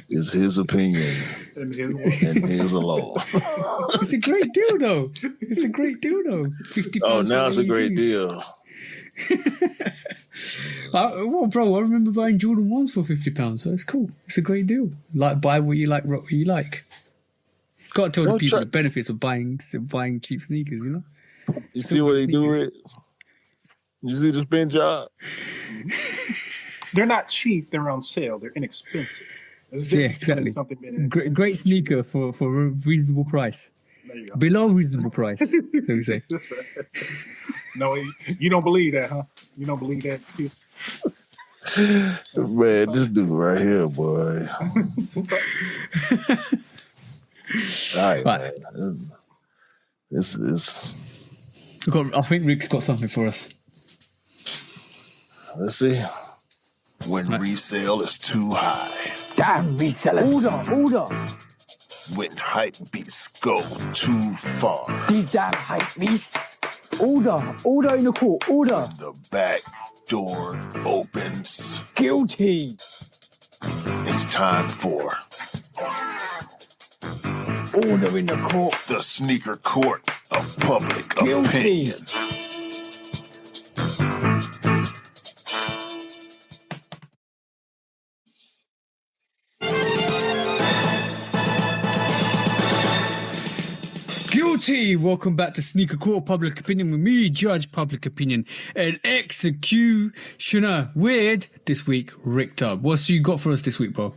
is his opinion and his alone. it's a great deal, though. It's a great deal, though. £50. Oh, now it's a great deal. Well, bro, I remember buying Jordan 1s for £50, so it's cool. It's a great deal. Like, buy what you like, rock what you like. Got to tell the people the benefits of buying cheap sneakers, you know? You see what they do with it? You see the spin job? They're not cheap. They're on sale. They're inexpensive. Yeah, exactly. Great sneaker for a reasonable price. There you go. Below reasonable price, so we say. No, you don't believe that, huh? You don't believe that? Man, this dude right here, boy. All right, man. This is. I think Rick's got something for us. Let's see. When resale is too high. Damn resellers. Order. When hype beats go too far. These damn hype beasts. Order in the court. Order. The back door opens. Guilty. It's time for Order in the court. the sneaker court of public Guilty. opinion. Guilty! Welcome back to Sneaker Court Public Opinion with me, Judge Public Opinion, and Executioner with this week, Rick Tubb. What's you got for us this week, bro?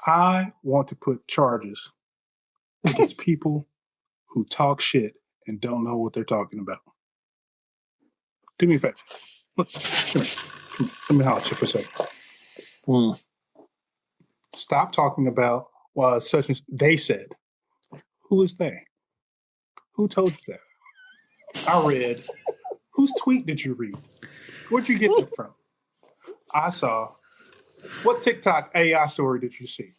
I want to put charges against people who talk shit and don't know what they're talking about. Do me a favor. Look, come here. Let me holler at you for a second. Stop talking about such as they said. Who is they? Who told you that? I read. Whose tweet did you read? Where'd you get that from? I saw. What TikTok AI story did you see?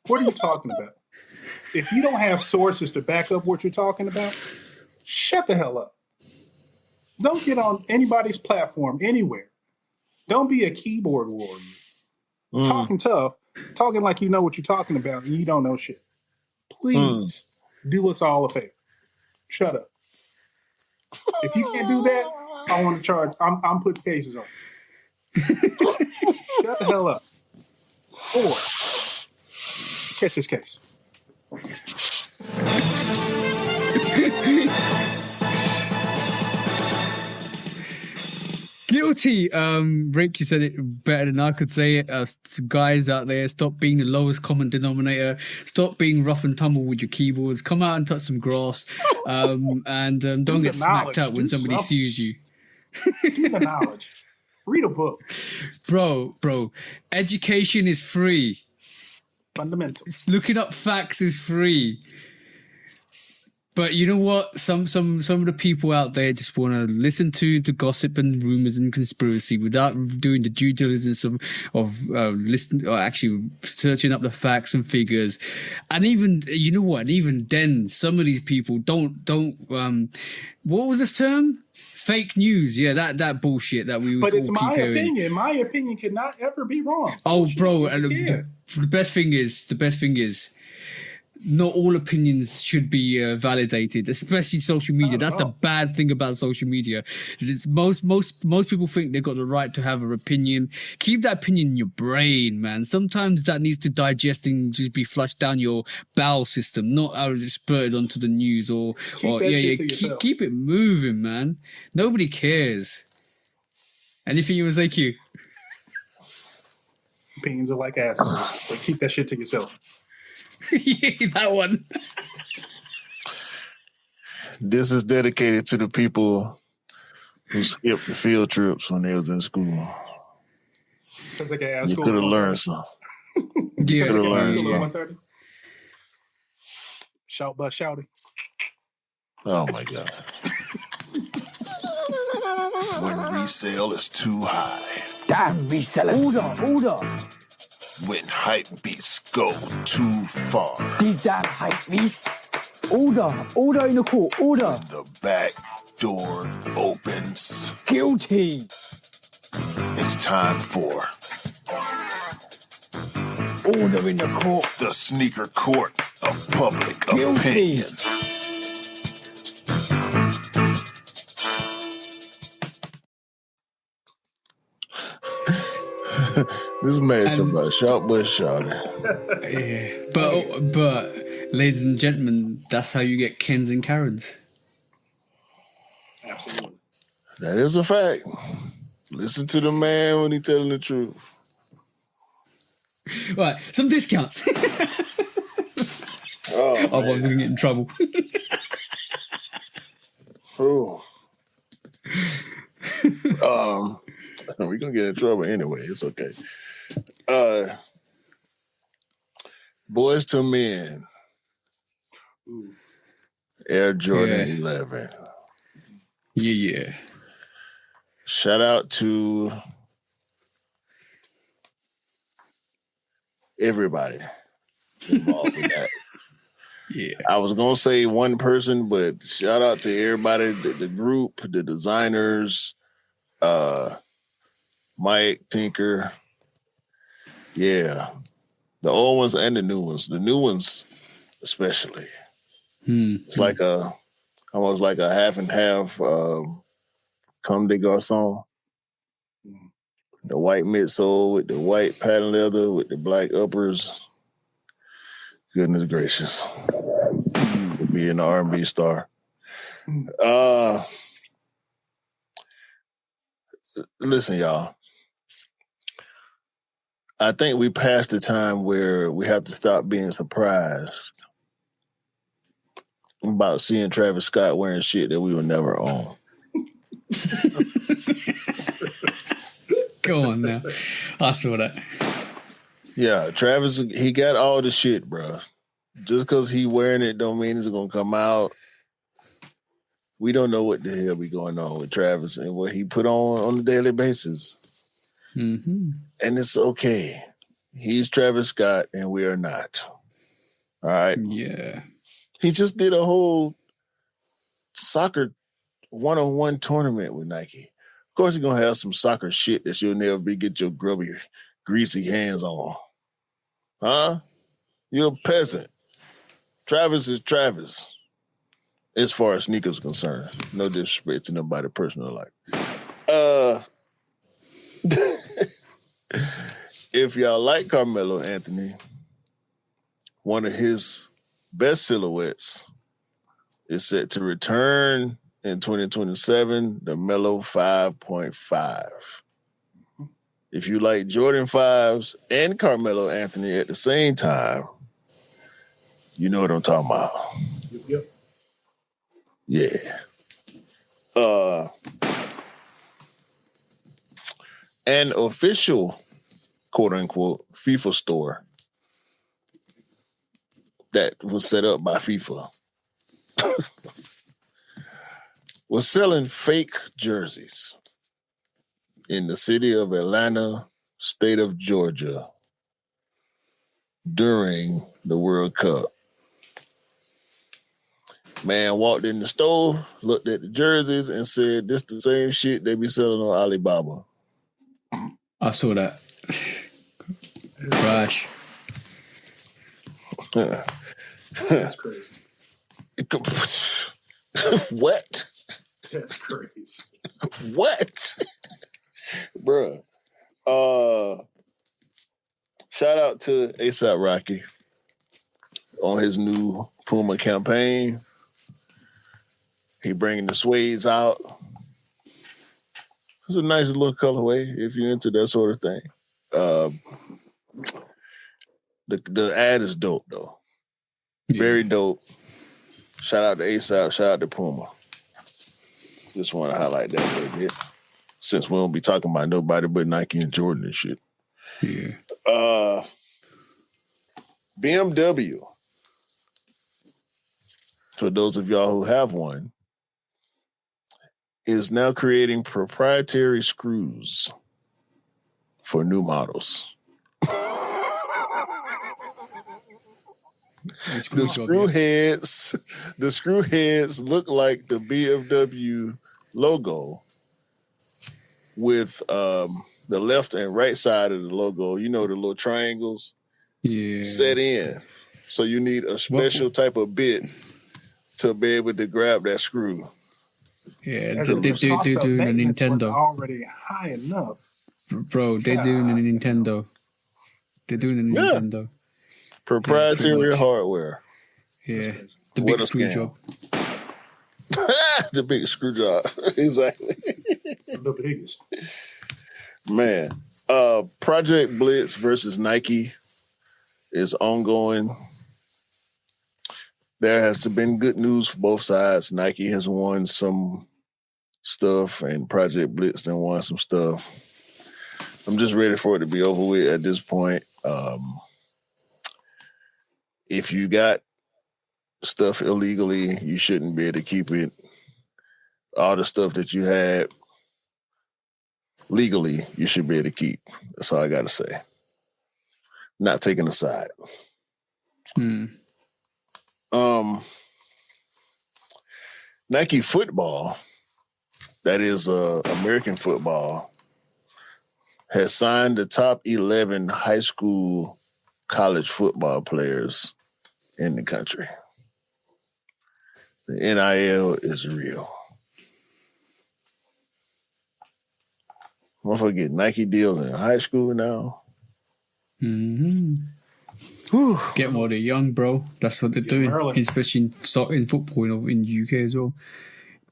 What are you talking about? If you don't have sources to back up what you're talking about, shut the hell up. Don't get on anybody's platform anywhere. Don't be a keyboard warrior. Talking tough, talking like you know what you're talking about and you don't know shit. Please do us all a favor. Shut up. If you can't do that, I want to charge. I'm putting cases on. Shut the hell up. Or catch this case. Guilty. Rick, you said it better than I could say it. Guys out there, stop being the lowest common denominator. Stop being rough and tumble with your keyboards. Come out and touch some grass. And don't get smacked out when somebody sues you. Do the knowledge. Read a book. Bro, education is free. Fundamentals. Looking up facts is free. But you know what? Some of the people out there just want to listen to the gossip and rumors and conspiracy without doing the due diligence of listening or actually searching up the facts and figures. And even you know what? And even then, some of these people don't. What was this term? Fake news. Yeah, that bullshit that we. But it's my opinion. My opinion cannot ever be wrong. Oh, bro, and the best thing is. not all opinions should be validated, especially social media. That's the bad thing about social media. It's most people think they've got the right to have an opinion. Keep that opinion in your brain, man. Sometimes that needs to digest and just be flushed down your bowel system, not just spurted onto the news or keep it moving, man. Nobody cares. Anything you want to say, Q? Opinions are like assholes, but keep that shit to yourself. Yeah, that one. This is dedicated to the people who skipped the field trips when they was in school. Because they can ask You could have learned something. Yeah, could have learned School at something. 1:30. Shout bus shouting. Oh my God. When resale is too high. Damn resellers. Order. When hype beats go too far. These damn hype beasts. Order in the court. Order. The back door opens. Guilty. It's time for Order in the court. the sneaker court of public Guilty. opinion. This man talking about shout but shouting. Yeah. But ladies and gentlemen, that's how you get Kens and Karens. Absolutely. That is a fact. Listen to the man when he telling the truth. Right, some discounts. Oh, Otherwise, we're gonna get in trouble. Ooh. We're gonna get in trouble anyway. It's okay. Boys to Men. Ooh. Air Jordan Yeah. 11. Yeah. Shout out to everybody involved with that. Yeah. I was gonna say one person, but shout out to everybody, the group, the designers, Mike, Tinker. Yeah. The old ones and the new ones. The new ones especially. It's like almost like a half and half Comme des Garçons. The white midsole with the white patent leather with the black uppers. Goodness gracious. To be an R&B star. Listen, y'all. I think we passed the time where we have to stop being surprised about seeing Travis Scott wearing shit that we would never own. Go on now. I saw that. Yeah, Travis, he got all the shit, bro. Just because he wearing it don't mean it's going to come out. We don't know what the hell be going on with Travis and what he put on a daily basis. Mm-hmm. And it's okay. He's Travis Scott and we are not. All right? Yeah. He just did a whole soccer one-on-one tournament with Nike. Of course, he's going to have some soccer shit that you'll never get your grubby, greasy hands on. Huh? You're a peasant. Travis is Travis. As far as sneakers concerned. No disrespect to nobody personal life. If y'all like Carmelo Anthony, one of his best silhouettes is set to return in 2027, the Melo 5.5. If you like Jordan 5s and Carmelo Anthony at the same time, you know what I'm talking about. Yep. Yeah. An official, quote unquote, FIFA store that was set up by FIFA was selling fake jerseys in the city of Atlanta, state of Georgia, during the World Cup. Man walked in the store, looked at the jerseys, and said, "This the same shit they be selling on Alibaba." I saw that. Crash. That's crazy. What? That's crazy. What? Bruh. Shout out to ASAP Rocky on his new Puma campaign. He bringing the suedes out. It's a nice little colorway if you're into that sort of thing. The ad is dope though. Yeah. Very dope. Shout out to ASAP. Shout out to Puma. Just want to highlight that a little bit. Since we won't be talking about nobody but Nike and Jordan and shit. Yeah. BMW. For those of y'all who have one, is now creating proprietary screws for new models. The screw heads look like the BMW logo with the left and right side of the logo, you know, the little triangles set in. So you need a special type of bit to be able to grab that screw. Yeah, they're doing a Nintendo. Already high enough. Bro, they're doing a Nintendo. They're doing a Nintendo. Proprietary hardware. Yeah. The big screw job. The big screw job. Exactly. The biggest. Man. Project Blitz versus Nike is ongoing. There has been good news for both sides. Nike has won some stuff and Project Blitz then won some stuff. I'm just ready for it to be over with at this point. If you got stuff illegally, you shouldn't be able to keep it. All the stuff that you had legally, you should be able to keep. That's all I got to say. Not taking a side. Nike football, that is American football, has signed the top 11 high school college football players in the country. The NIL is real. Motherfucker get Nike deals in high school now. Get more the young, bro. That's what they're doing, especially in football in the UK as well.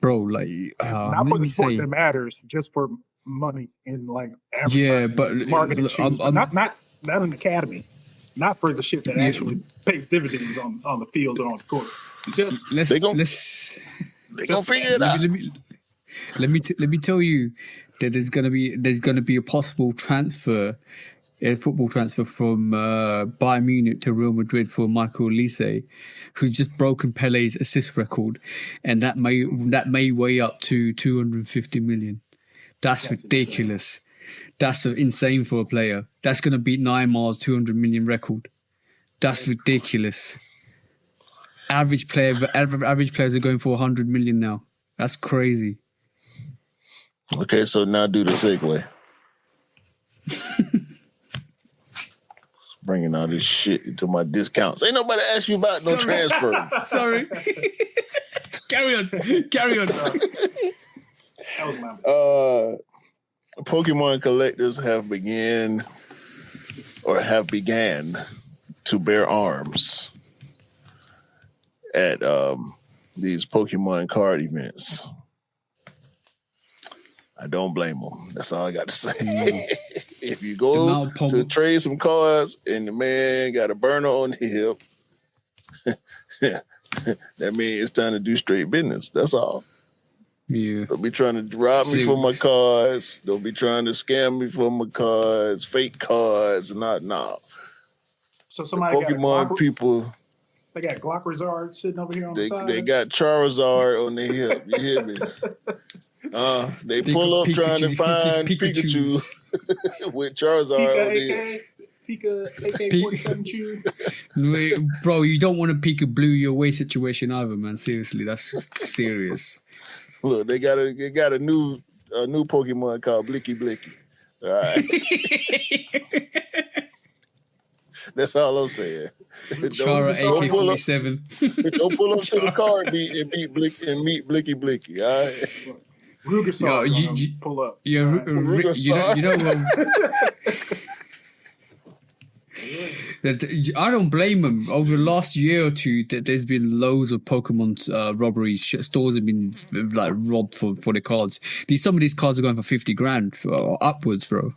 Bro, like... not for the sport that matters, just for money in like advertising, yeah, but marketing shoes. Not an academy. Not for the shit that actually pays dividends on the field or on the court. Just they gonna figure it out. Let me tell you that there's gonna be a possible transfer, a football transfer from Bayern Munich to Real Madrid for Michael Olise, who's just broken Pele's assist record, and that may weigh up to 250 million. That's ridiculous. Insane. That's insane for a player. That's going to beat Neymar's 200 million record. That's ridiculous. Average players are going for 100 million now. That's crazy. Okay, so now do the segue. Bringing all this shit into my discounts. Ain't nobody asked you about no transfer. Sorry. Carry on. That was my Pokemon collectors have began to bear arms at these Pokemon card events. I don't blame them. That's all I got to say. If you go to trade some cards and the man got a burner on the hip, that means it's time to do straight business. That's all. Yeah. Don't be trying to rob me for my cards. Don't be trying to scam me for my cards, fake cards, no. So somebody Pokemon people. They got Glockarizard sitting over here on the side. They got Charizard on their hip. You hear me? They pull up trying to find Pikachu with Charizard on their hip. Pika AK-47 chew. Wait, bro, you don't want a Pika Blue your way situation either, man. Seriously, that's serious. Look, they got a new Pokemon called Blicky Blicky. All right. That's all I'm saying. Chara Don't AK-47. Don't pull up to the car and meet Blicky Blicky. All right. Rugersar pull up. Yeah, you know I don't blame them. Over the last year or two, there's been loads of Pokemon robberies. Stores have been like robbed for the cards. Some of these cards are going for 50 grand or upwards, bro.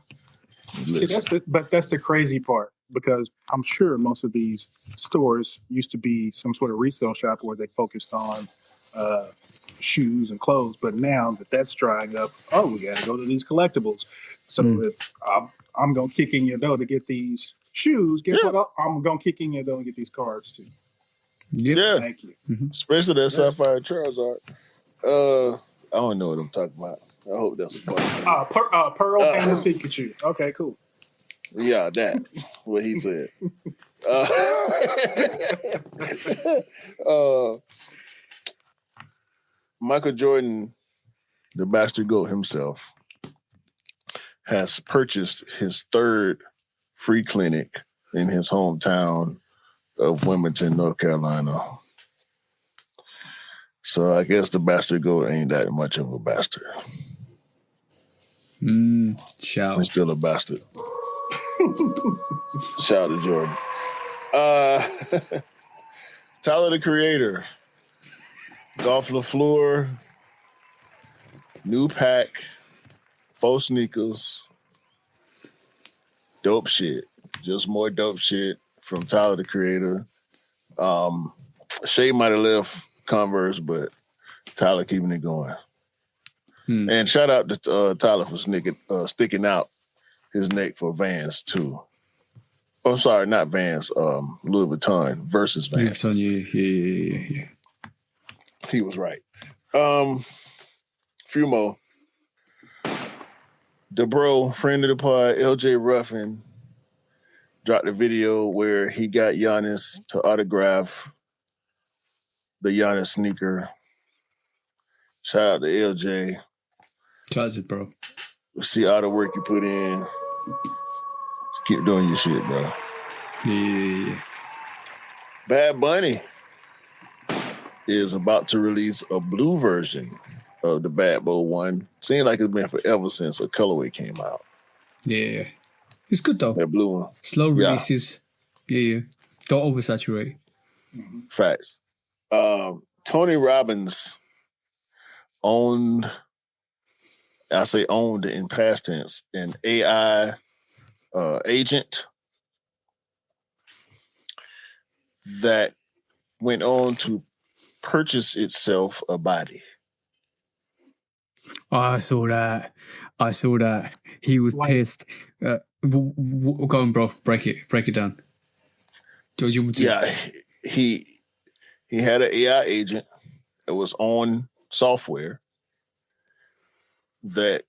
See, that's the crazy part, because I'm sure most of these stores used to be some sort of resale shop where they focused on shoes and clothes, but now that's drying up, we gotta go to these collectibles. So if I'm gonna kick in your dough to get these shoes, guess what? I'm gonna kick in your dough and get these cards too. Yeah, thank you. Especially that Sapphire Charizard. I don't know what I'm talking about. I hope that's a bug. Pearl and Pikachu. Okay, cool. Yeah, that what he said. Michael Jordan, the bastard goat himself, has purchased his third free clinic in his hometown of Wilmington, North Carolina. So I guess the bastard goat ain't that much of a bastard. Shout. He's still a bastard. Shout out to Jordan. Tyler, the Creator. Golf LaFleur. New pack. Faux sneakers. Dope shit. Just more dope shit from Tyler, the Creator. Shay might have left Converse, but Tyler keeping it going. And shout out to Tyler for sticking out his neck for Vans too. Oh, sorry, not Vans. Louis Vuitton versus Vans. Louis Vuitton, yeah. He was right. Few more. The bro, friend of the pod, LJ Ruffin, dropped a video where he got Giannis to autograph the Giannis sneaker. Shout out to LJ. Charge it, bro. See all the work you put in. Keep doing your shit, bro. Yeah. Bad Bunny is about to release a blue version of the Bad Boy 1. Seems like it's been forever since a colorway came out. Yeah. It's good, though. That blue one. Slow releases. Yeah. Don't oversaturate. Facts. Tony Robbins owned, I say owned in past tense, an AI agent that went on to purchase itself a body. Oh, I saw that. He was pissed. Go on, bro. Break it down. George, you want to? Yeah, he had an AI agent that was on software that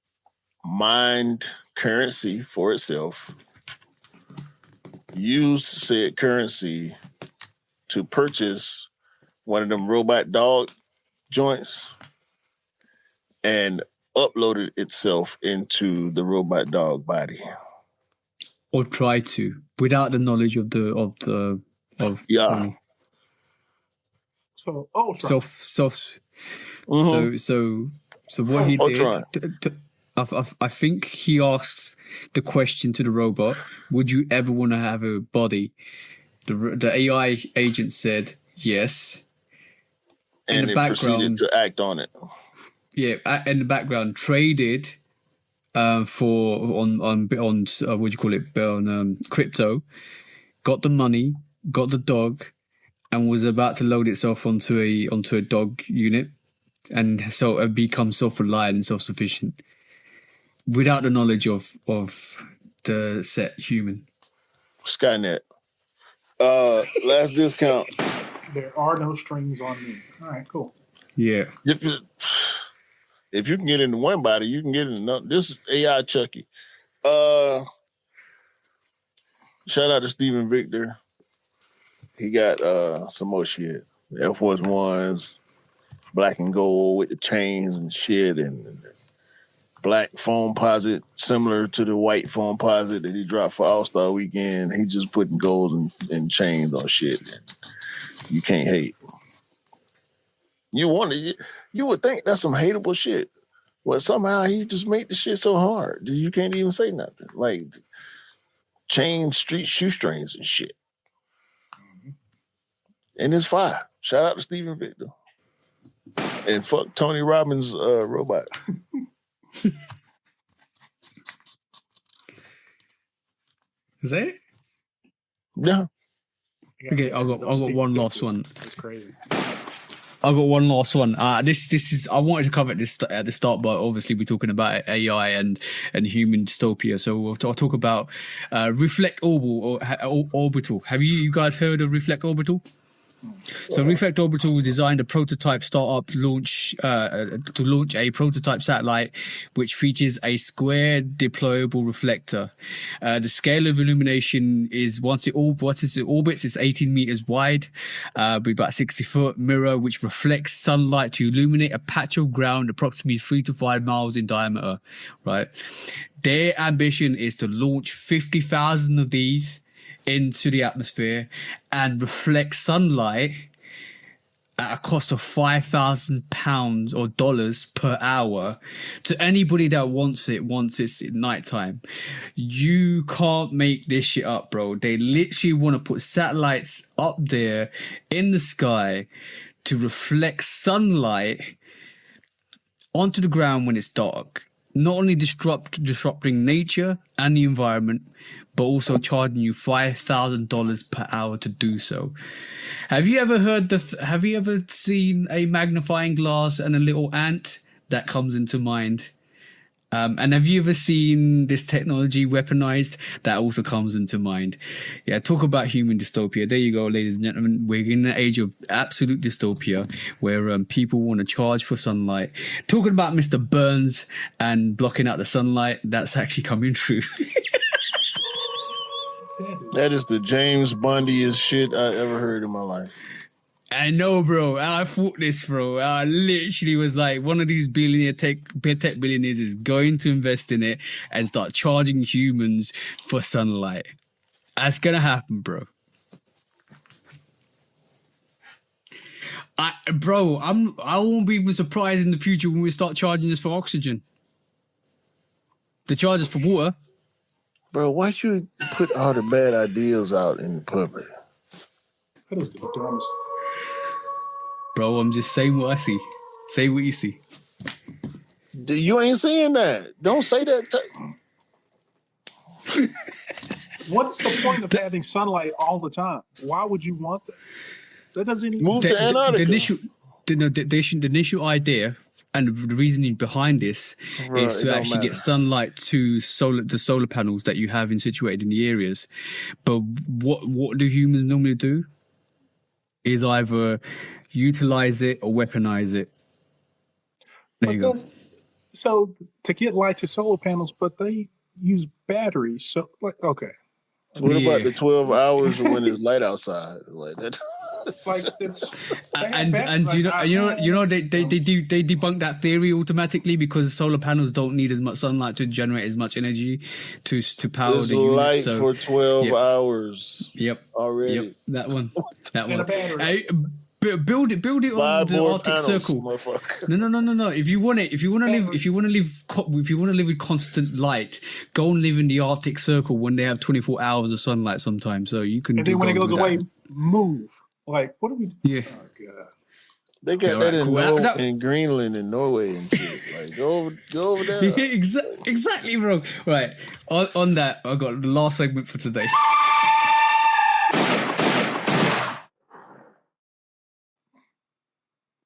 mined currency for itself, used said currency to purchase one of them robot dog joints and uploaded itself into the robot dog body. Or try to, without the knowledge of yeah. So Ultron. So what he did, I think he asked the question to the robot, would you ever want to have a body? The AI agent said yes. And it proceeded to act on it. Yeah, in the background, traded for what do you call it, on crypto, got the money, got the dog, and was about to load itself onto a dog unit, and so it become self-reliant and self-sufficient without the knowledge of the set human. Skynet. Last discount. There are no strings on me. All right, cool. Yeah. If you can get into one body, you can get into another. This is AI Chucky. Shout out to Steven Victor. He got some more shit. Air Force Ones, black and gold with the chains and shit, and black foam posit, similar to the white foam posit that he dropped for All-Star Weekend. He just putting gold and chains on shit. And you can't hate. You would think that's some hateable shit. But somehow he just made the shit so hard that you can't even say nothing. Like chain street shoestrings and shit. And it's fire. Shout out to Steven Victor. And fuck Tony Robbins' robot. Is that it? Yeah. Okay, I got one last one. That's crazy. I got one last one. This is I wanted to cover this at the start, but obviously we're talking about AI and human dystopia. So I'll talk about Reflect Orbital. Have you guys heard of Reflect Orbital? So Reflect Orbital designed a prototype startup to launch a prototype satellite which features a square deployable reflector. The scale of illumination is once it orbits, it's 18 meters wide, with about 60 foot mirror which reflects sunlight to illuminate a patch of ground approximately 3 to 5 miles in diameter. Right, their ambition is to launch 50,000 of these into the atmosphere and reflect sunlight at a cost of £5,000 or dollars per hour to anybody that wants it once it's nighttime. You can't make this shit up, bro. They literally want to put satellites up there in the sky to reflect sunlight onto the ground when it's dark. Not only disrupting nature and the environment, but also charging you $5,000 per hour to do so. Have you ever have you ever seen a magnifying glass and a little ant? That comes into mind. And have you ever seen this technology weaponized? That also comes into mind. Yeah, talk about human dystopia. There you go, ladies and gentlemen. We're in the age of absolute dystopia where people want to charge for sunlight. Talking about Mr. Burns and blocking out the sunlight, that's actually coming true. That is the James Bondiest shit I ever heard in my life. I know, bro. I thought this, bro. I literally was like, one of these tech billionaires is going to invest in it and start charging humans for sunlight. That's gonna happen, bro. I won't be even surprised in the future when we start charging us for oxygen. They charge us for water. Bro, why you put all the bad ideas out in the public? That is the dumbest. Bro, I'm just saying what I see. Say what you see. You ain't seeing that. Don't say that. What's the point of having sunlight all the time? Why would you want that? That doesn't even Move to Antarctica. The initial idea and the reasoning behind this is to actually get sunlight to the solar panels that you have situated in the areas. But what do humans normally do? Is either utilize it or weaponize it. There you go. So to get light to solar panels, but they use batteries. So okay. What about the 12 hours when it's light outside? Like that. Like it's and you know they debunk that theory automatically because solar panels don't need as much sunlight to generate as much energy to power it's the unit. Light so, for 12 hours. Yep. Already. Yep. That one. Battery. Build it on the Arctic Circle. No. If you want to live with constant light, go and live in the Arctic Circle when they have 24 hours of sunlight sometimes. So you can. And then when it goes away, move. Like, what do we do? Yeah. Oh, God. They got that in Greenland and Norway and shit. Like, go over there. Exactly, bro. Right. On that, I got the last segment for today.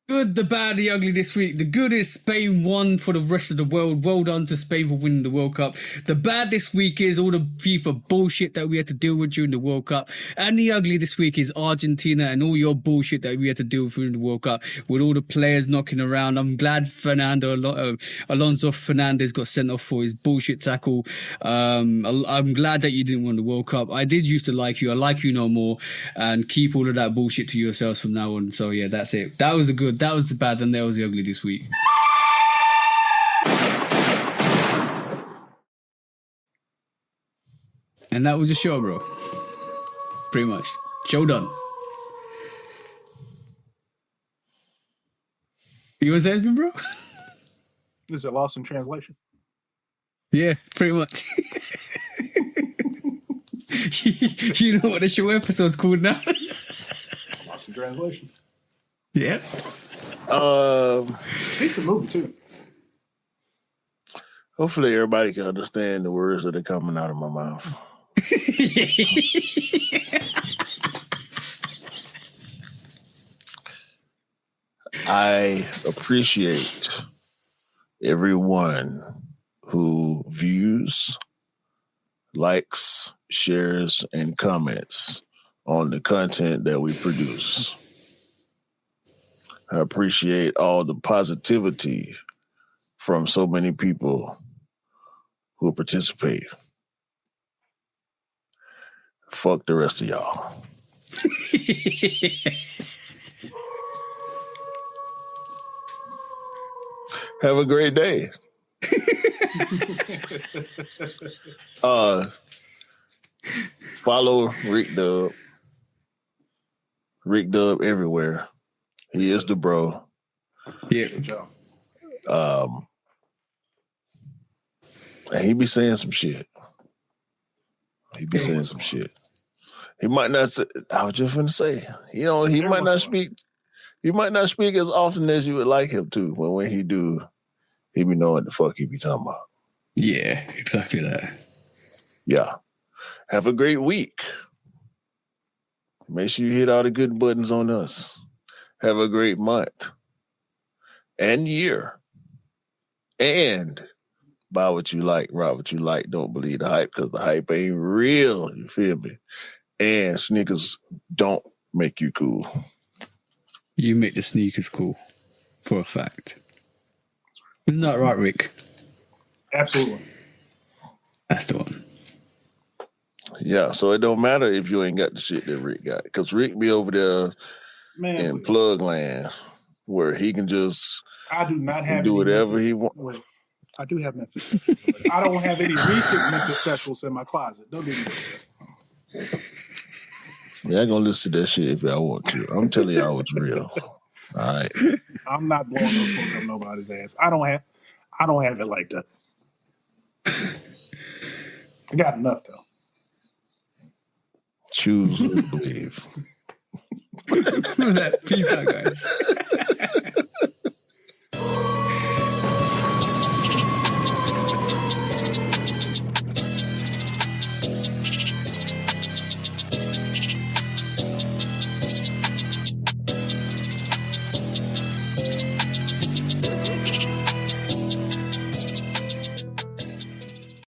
Good, the bad, the ugly this week. The good is Spain won for the rest of the world. Well done to Spain for winning the World Cup. The bad this week is all the FIFA bullshit that we had to deal with during the World Cup. And the ugly this week is Argentina and all your bullshit that we had to deal with during the World Cup with all the players knocking around. I'm glad Alonso Fernandez got sent off for his bullshit tackle. I'm glad that you didn't win the World Cup. I did used to like you. I like you no more. And keep all of that bullshit to yourselves from now on. So yeah, that's it. That was the good. That was the bad, and that was the ugly this week. And that was the show, bro. Pretty much. Show done. You want to say anything, bro? This is a Lawson translation. Yeah, pretty much. You know what the show episode's called now? Lawson translation. Yeah. Decent movie too. Hopefully everybody can understand the words that are coming out of my mouth. I appreciate everyone who views, likes, shares, and comments on the content that we produce. I appreciate all the positivity from so many people who participate. Fuck the rest of y'all. Have a great day. Follow Rick Dub. Rick Dub everywhere. He is the bro. Yeah. Good job. And he be saying some shit. He might not say, I was just gonna say, he might not speak. He might not speak as often as you would like him to, but when he do, he be knowing the fuck he be talking about. Yeah, exactly that. Yeah. Have a great week. Make sure you hit all the good buttons on us. Have a great month and year. And buy what you like, rock what you like. Don't believe the hype because the hype ain't real. You feel me? And sneakers don't make you cool. You make the sneakers cool, for a fact. Isn't that right, Rick? Absolutely. That's the one. Yeah, so it don't matter if you ain't got the shit that Rick got. Because Rick be over there in plug land where he can just I do not have do whatever Memphis, he wants. Wait, I do have Memphis specials. I don't have any recent Memphis specials in my closet. Don't do that. Yeah, I'm gonna listen to that shit if y'all want to. I'm telling y'all what's real. All right. I'm not blowing no smoke up nobody's ass. I don't have it like that. I got enough though. Choose who to believe. Peace out, guys.